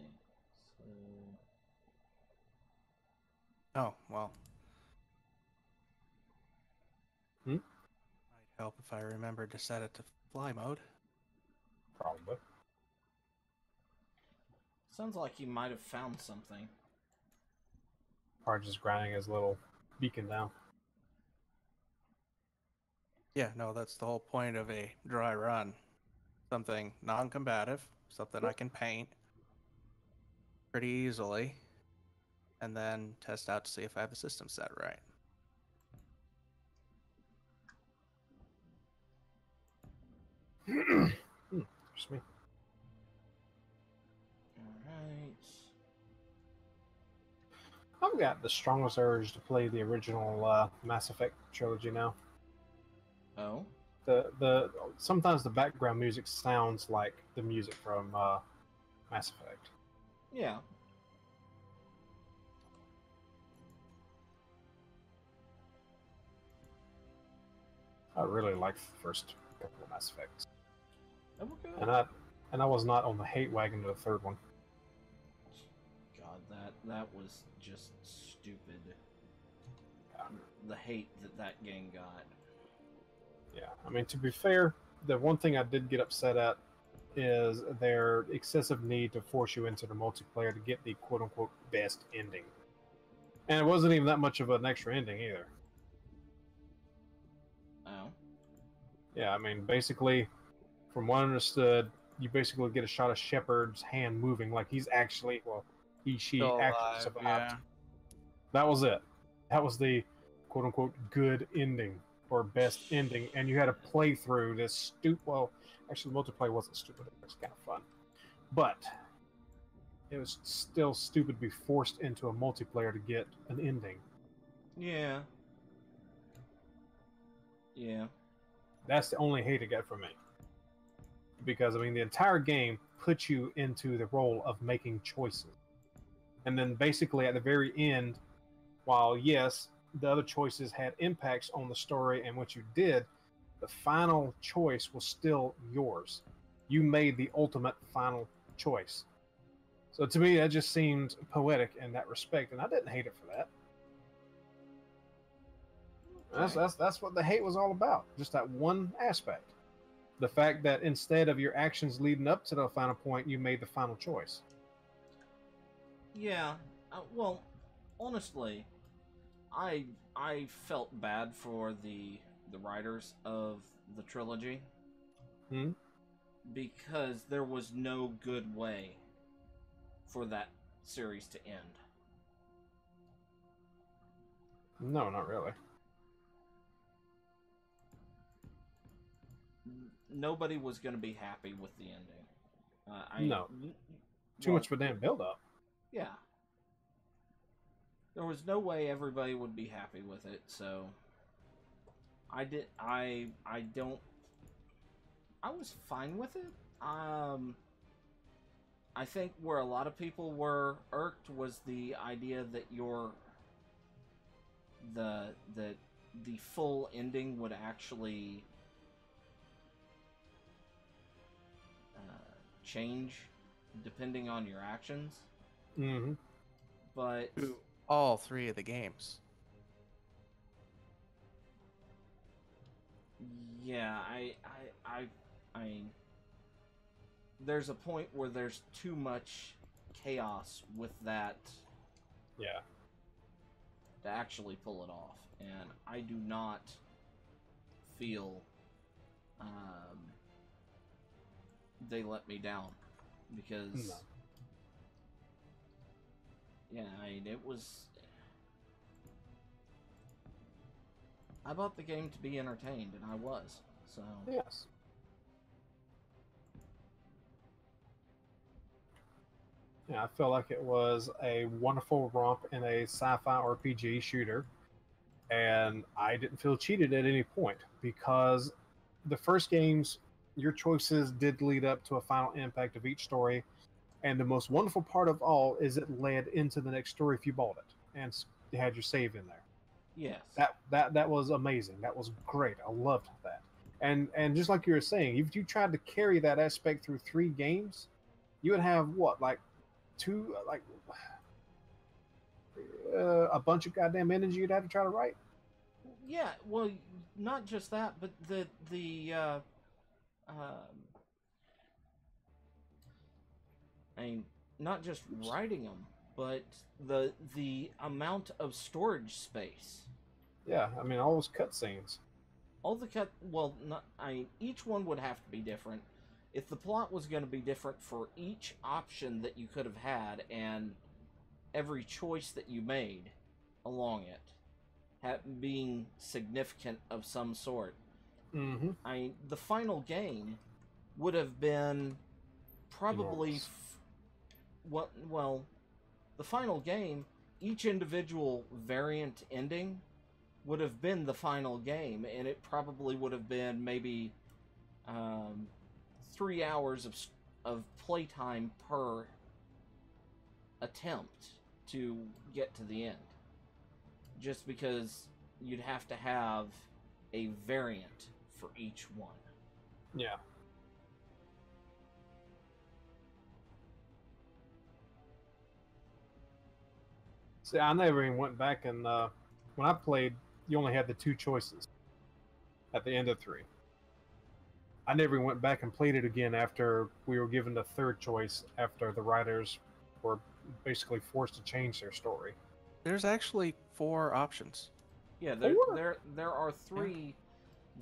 So Oh, well. Hmm? Might help if I remembered to set it to fly mode. Probably. sounds like he might have found something. Probably just grinding his little beacon down. Yeah, no, that's the whole point of a dry run. Something non-combative, something I can paint pretty easily, and then test out to see if I have the system set right. Just me. Alright. I've got the strongest urge to play the original Mass Effect trilogy now. Oh? The sometimes the background music sounds like the music from Mass Effect. Yeah. I really liked the first couple of Mass Effects, They were good. and I was not on the hate wagon to the third one. God, that was just stupid. Yeah. The hate that game got. Yeah, I mean, to be fair, the one thing I did get upset at is their excessive need to force you into the multiplayer to get the quote-unquote best ending. And it wasn't even that much of an extra ending either. Oh. Yeah, I mean, basically, from what I understood, you basically get a shot of Shepard's hand moving like he's actually, well, she Still actually alive, survived. yeah. That was it. That was the quote-unquote good ending or best ending, and you had to play through this stupid. Well, actually, the multiplayer wasn't stupid. It was kind of fun, but it was still stupid to be forced into a multiplayer to get an ending. Yeah. Yeah. That's the only hate it got from me. Because I mean, the entire game puts you into the role of making choices, and then basically at the very end, while yes, the other choices had impacts on the story and what you did, the final choice was still yours. You made the ultimate final choice. So to me, that just seemed poetic in that respect, and I didn't hate it for that. Okay. That's what the hate was all about. Just that one aspect. The fact that instead of your actions leading up to the final point, you made the final choice. Yeah. Well, honestly, I felt bad for the writers of the trilogy Hmm? because there was no good way for that series to end. No, not really. Nobody was going to be happy with the ending. No. Too much of a damn build-up. Yeah. There was no way everybody would be happy with it, so I was fine with it. I think where a lot of people were irked was the idea that the full ending would actually change depending on your actions. Mm-hmm. But All three of the games. yeah, I there's a point where there's too much chaos with that Yeah. to actually pull it off, and I do not feel they let me down because No. yeah, it was. I bought the game to be entertained, and I was. So Yes. Yeah, I felt like it was a wonderful romp in a sci-fi RPG shooter, and I didn't feel cheated at any point because the first games, your choices did lead up to a final impact of each story, and the most wonderful part of all is it led into the next story if you bought it, and you had your save in there. yes, That was amazing. That was great. I loved that. And just like you were saying, if you tried to carry that aspect through 3 games, you would have what, like a bunch of goddamn energy you'd have to try to write. Yeah, well, not just that, but I mean, not just writing them, but the amount of storage space. Yeah, I mean all those cutscenes. All the well, not, each one would have to be different. If the plot was going to be different for each option that you could have had, and every choice that you made along it being significant of some sort, Mm-hmm. The final game would have been probably well, the final game, each individual variant ending would have been the final game, and it probably would have been maybe 3 hours of playtime per attempt to get to the end. Just because you'd have to have a variant for each one. Yeah. See, I never even went back and when I played, you only had the 2 choices at the end of 3. I never went back and played it again after we were given the 3rd choice after the writers were basically forced to change their story. There's actually 4 options. Yeah, 4? there are 3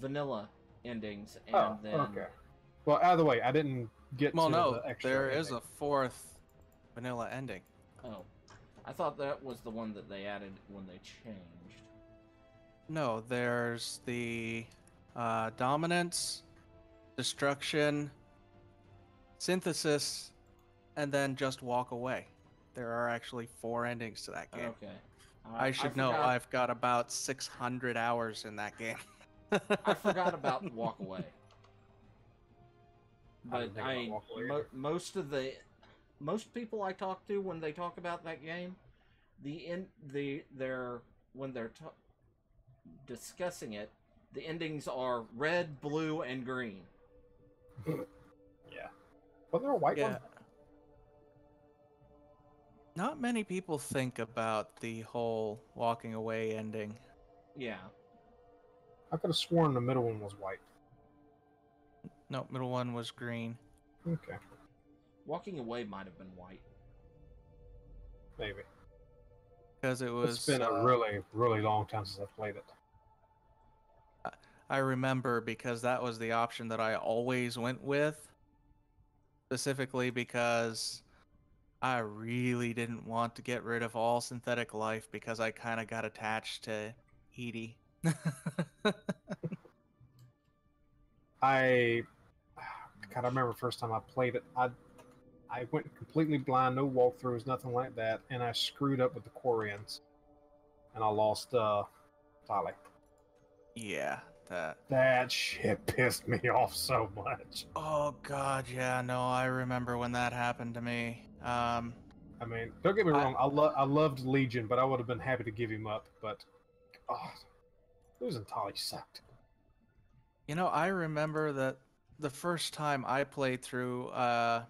vanilla endings, and then okay. Well, either way, I didn't get to no, the extra there ending. is a 4th vanilla ending. Oh, I thought that was the one that they added when they changed. No, there's the dominance, destruction, synthesis, and then just walk away. There are actually 4 endings to that game. Okay. I should know. I've got about 600 hours in that game. I forgot about Walk Away. But most people I talk to when they talk about that game, when they're discussing it, the endings are red, blue, and green. Yeah. Was there a white one? Not many people think about the whole walking away ending. Yeah. I could have sworn the middle one was white. No, middle one was green. Okay. Walking Away might have been white. Maybe. Because it was... It's been a really, really long time since I've played it. I remember because that was the option that I always went with. Specifically because I really didn't want to get rid of all synthetic life because I kind of got attached to Edie. I remember the first time I played it. I went completely blind, no walkthroughs, nothing like that, and I screwed up with the Quarians, and I lost Tali. Yeah, that shit pissed me off so much. Oh god, yeah, no, I remember when that happened to me. I mean, don't get me wrong, I loved Legion, but I would have been happy to give him up. But losing Tali sucked. You know, I remember that the first time I played through, I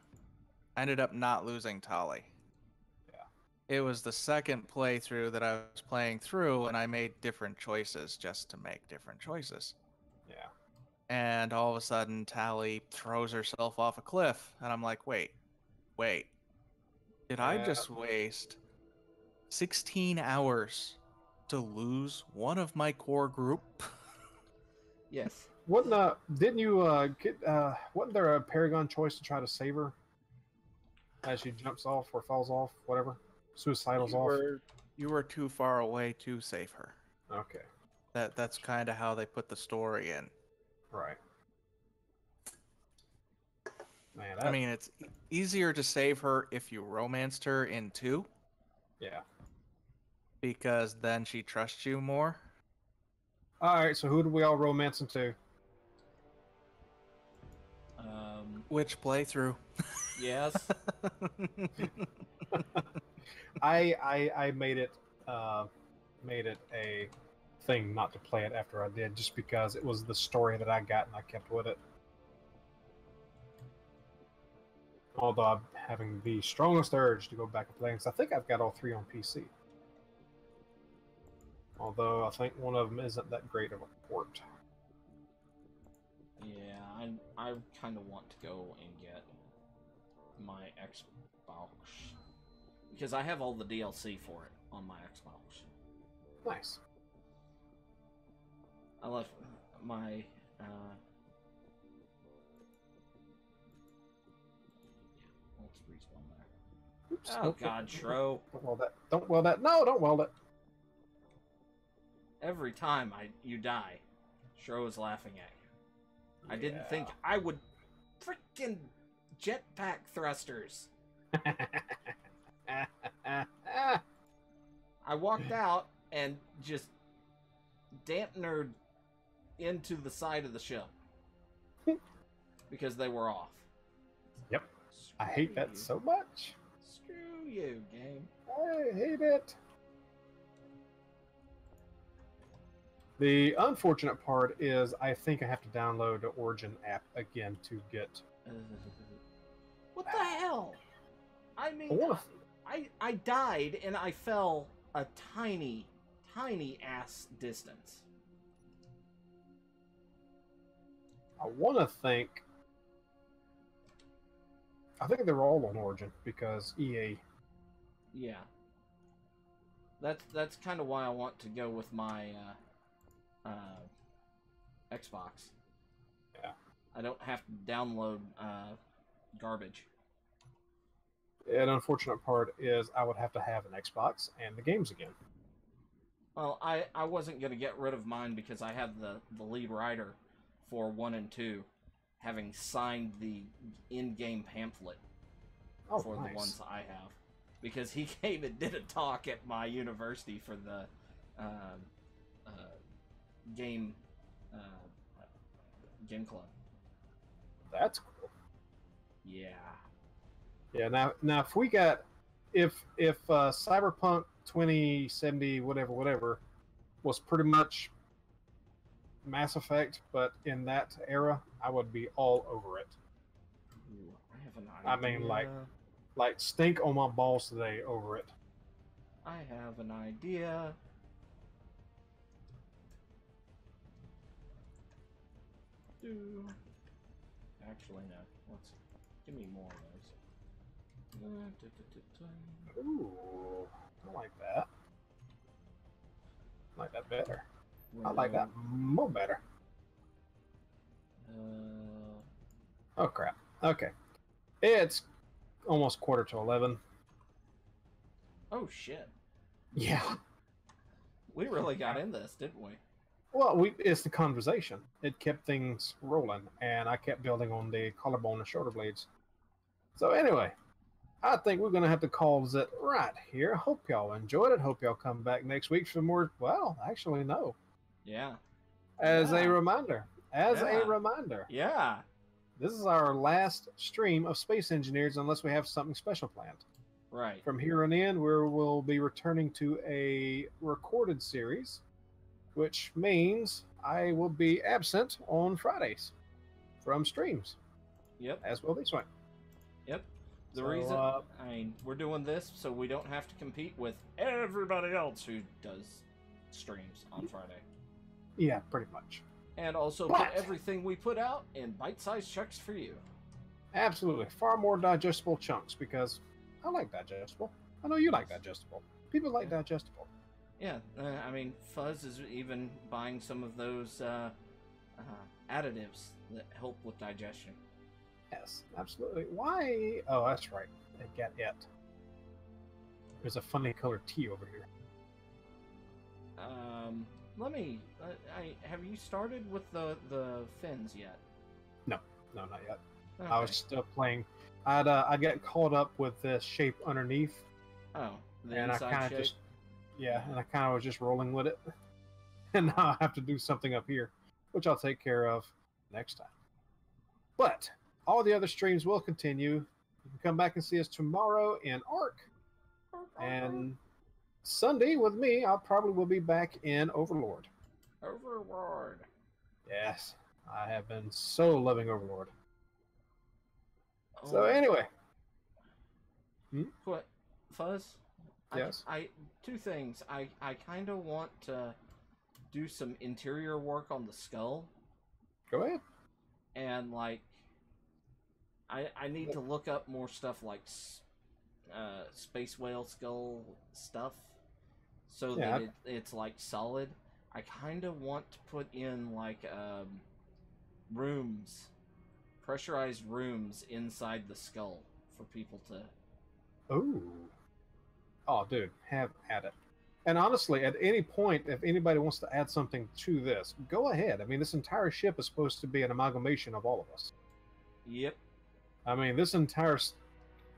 ended up not losing Tali. Yeah. It was the second playthrough that I was playing through, and I made different choices just to make different choices. Yeah. And all of a sudden, Tali throws herself off a cliff, and I'm like, wait. Did I just waste 16 hours to lose one of my core group? Yes. Wasn't there a Paragon choice to try to save her as she jumps off or falls off, whatever? Suicidal's off? You were too far away to save her. Okay. That's kind of how they put the story in. Right. Man, I mean, it's easier to save her if you romanced her in 2. Yeah. Because then she trusts you more. Alright, so who do we all romance into? Which playthrough? Yes. I made it a thing not to play it after I did, just because it was the story that I got and I kept with it. Although I'm having the strongest urge to go back and play, because I think I've got all 3 on PC. Although I think one of them isn't that great of a port. Yeah, I kind of want to go and get my Xbox because I have all the DLC for it on my Xbox. Nice. I left my let's respawn there. Oops, Oh nope, God, nope, Shro! Don't weld that. Don't weld that. No, don't weld it. Every time you die, Shro is laughing at you. I didn't think Yeah. I would freaking jetpack thrusters. I walked out and just dampenered into the side of the ship because they were off. Yep. I Screw hate that you. so much. Screw you, game. I hate it. The unfortunate part is I think I have to download the Origin app again to get... What the hell? I mean, I wanna- I died and I fell a tiny ass distance. I want to think... I think they're all on Origin because EA... Yeah. That's kind of why I want to go with my Xbox. Yeah. I don't have to download garbage. An unfortunate part is I would have to have an Xbox and the games again. Well, I wasn't going to get rid of mine because I have the lead writer for 1 and 2 having signed the in-game pamphlet for nice. the ones I have. Because he came and did a talk at my university for the game club. That's cool. Yeah. Yeah. Now, if we got, if Cyberpunk 2070 whatever was pretty much Mass Effect, but in that era, I would be all over it. Ooh, I have an I idea. mean, like stink on my balls today over it. I have an idea. Actually, no. Let's give me more of those. Ooh, I like that. I like that better. I like that more better. Oh crap. Okay. It's almost 11:15. Oh shit. Yeah. We really got in this, didn't we? Well, it's the conversation. It kept things rolling, and I kept building on the collarbone and shoulder blades. So anyway, I think we're going to have to call it right here. Hope y'all enjoyed it. Hope y'all come back next week for more. Well, actually, no. Yeah. As Yeah. a reminder. Yeah. This is our last stream of Space Engineers unless we have something special planned. Right. From here on in, we'll be returning to a recorded series, which means I will be absent on Fridays from streams. Yep. As will this one. Yep. The So, reason, I mean, we're doing this so we don't have to compete with everybody else who does streams on Friday. Yeah, pretty much. And also But- put everything we put out in bite-sized chunks for you. Absolutely. Far more digestible chunks because I like digestible. I know you like digestible. People like digestible. Yeah, I mean, Fuzz is even buying some of those additives that help with digestion. Yes, absolutely. Why? Oh, that's right. I get it. There's a funny colored tea over here. Let me. Have you started with the fins yet? No, not yet. Okay. I was still playing. I got caught up with this shape underneath, Oh, the and I inside kind of shape. just and I kind of was just rolling with it. And now I have to do something up here, which I'll take care of next time. But all the other streams will continue. You can come back and see us tomorrow in Ark, and Sunday with me. I probably will be back in Overlord. Overlord. Yes, I have been so loving Overlord. So Oh, anyway, what, Fuzz? Yes. I two things. I kind of want to do some interior work on the skull, go ahead. and like I need to look up more stuff like space whale skull stuff, so Yeah, that it's like solid. I kind of want to put in like rooms, pressurized rooms inside the skull for people to. Oh, dude, have at it. And honestly, at any point, if anybody wants to add something to this, go ahead. I mean, this entire ship is supposed to be an amalgamation of all of us. Yep. I mean, this entire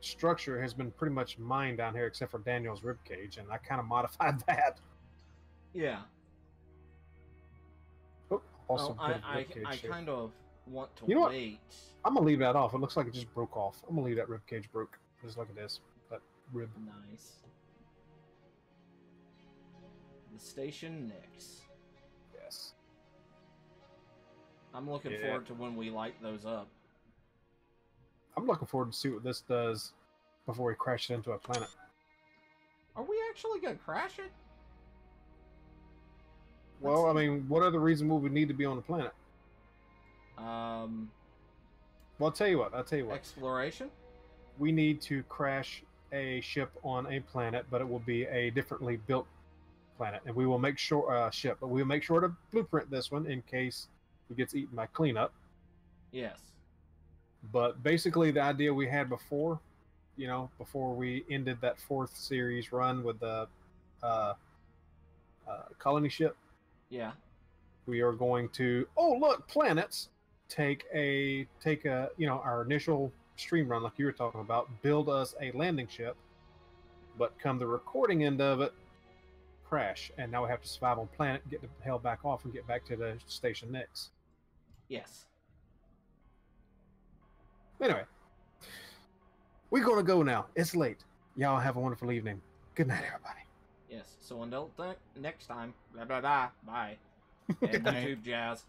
structure has been pretty much mine down here, except for Daniel's ribcage, and I kind of modified that. Yeah. Oh, also, Well, bit of I ribcage shape. kind of want to You know what? wait. I'm gonna leave that off. It looks like it just broke off. I'm gonna leave that ribcage broke, just like it is. That rib. Nice. The station Nix. Yes. I'm looking Yeah. forward to when we light those up. I'm looking forward to see what this does before we crash it into a planet. Are we actually gonna crash it? Well, I Let's see. mean, what other reason would we need to be on the planet? Well, I'll tell you what. Exploration? We need to crash a ship on a planet, but it will be a differently built planet, and we will make sure ship, but we'll make sure to blueprint this one in case it gets eaten by cleanup. Yes. But basically, the idea we had before, before we ended that 4th series run with the colony ship, Yeah. we are going to look, planets. Take our initial stream run, like you were talking about, build us a landing ship, but come the recording end of it, crash, and now we have to survive on planet, get the hell back off, and get back to the station Nix. Yes. Anyway, we're gonna go now. It's late. Y'all have a wonderful evening. Good night, everybody. Yes. So until next time. Blah blah blah. Bye. And Good night. YouTube jazz.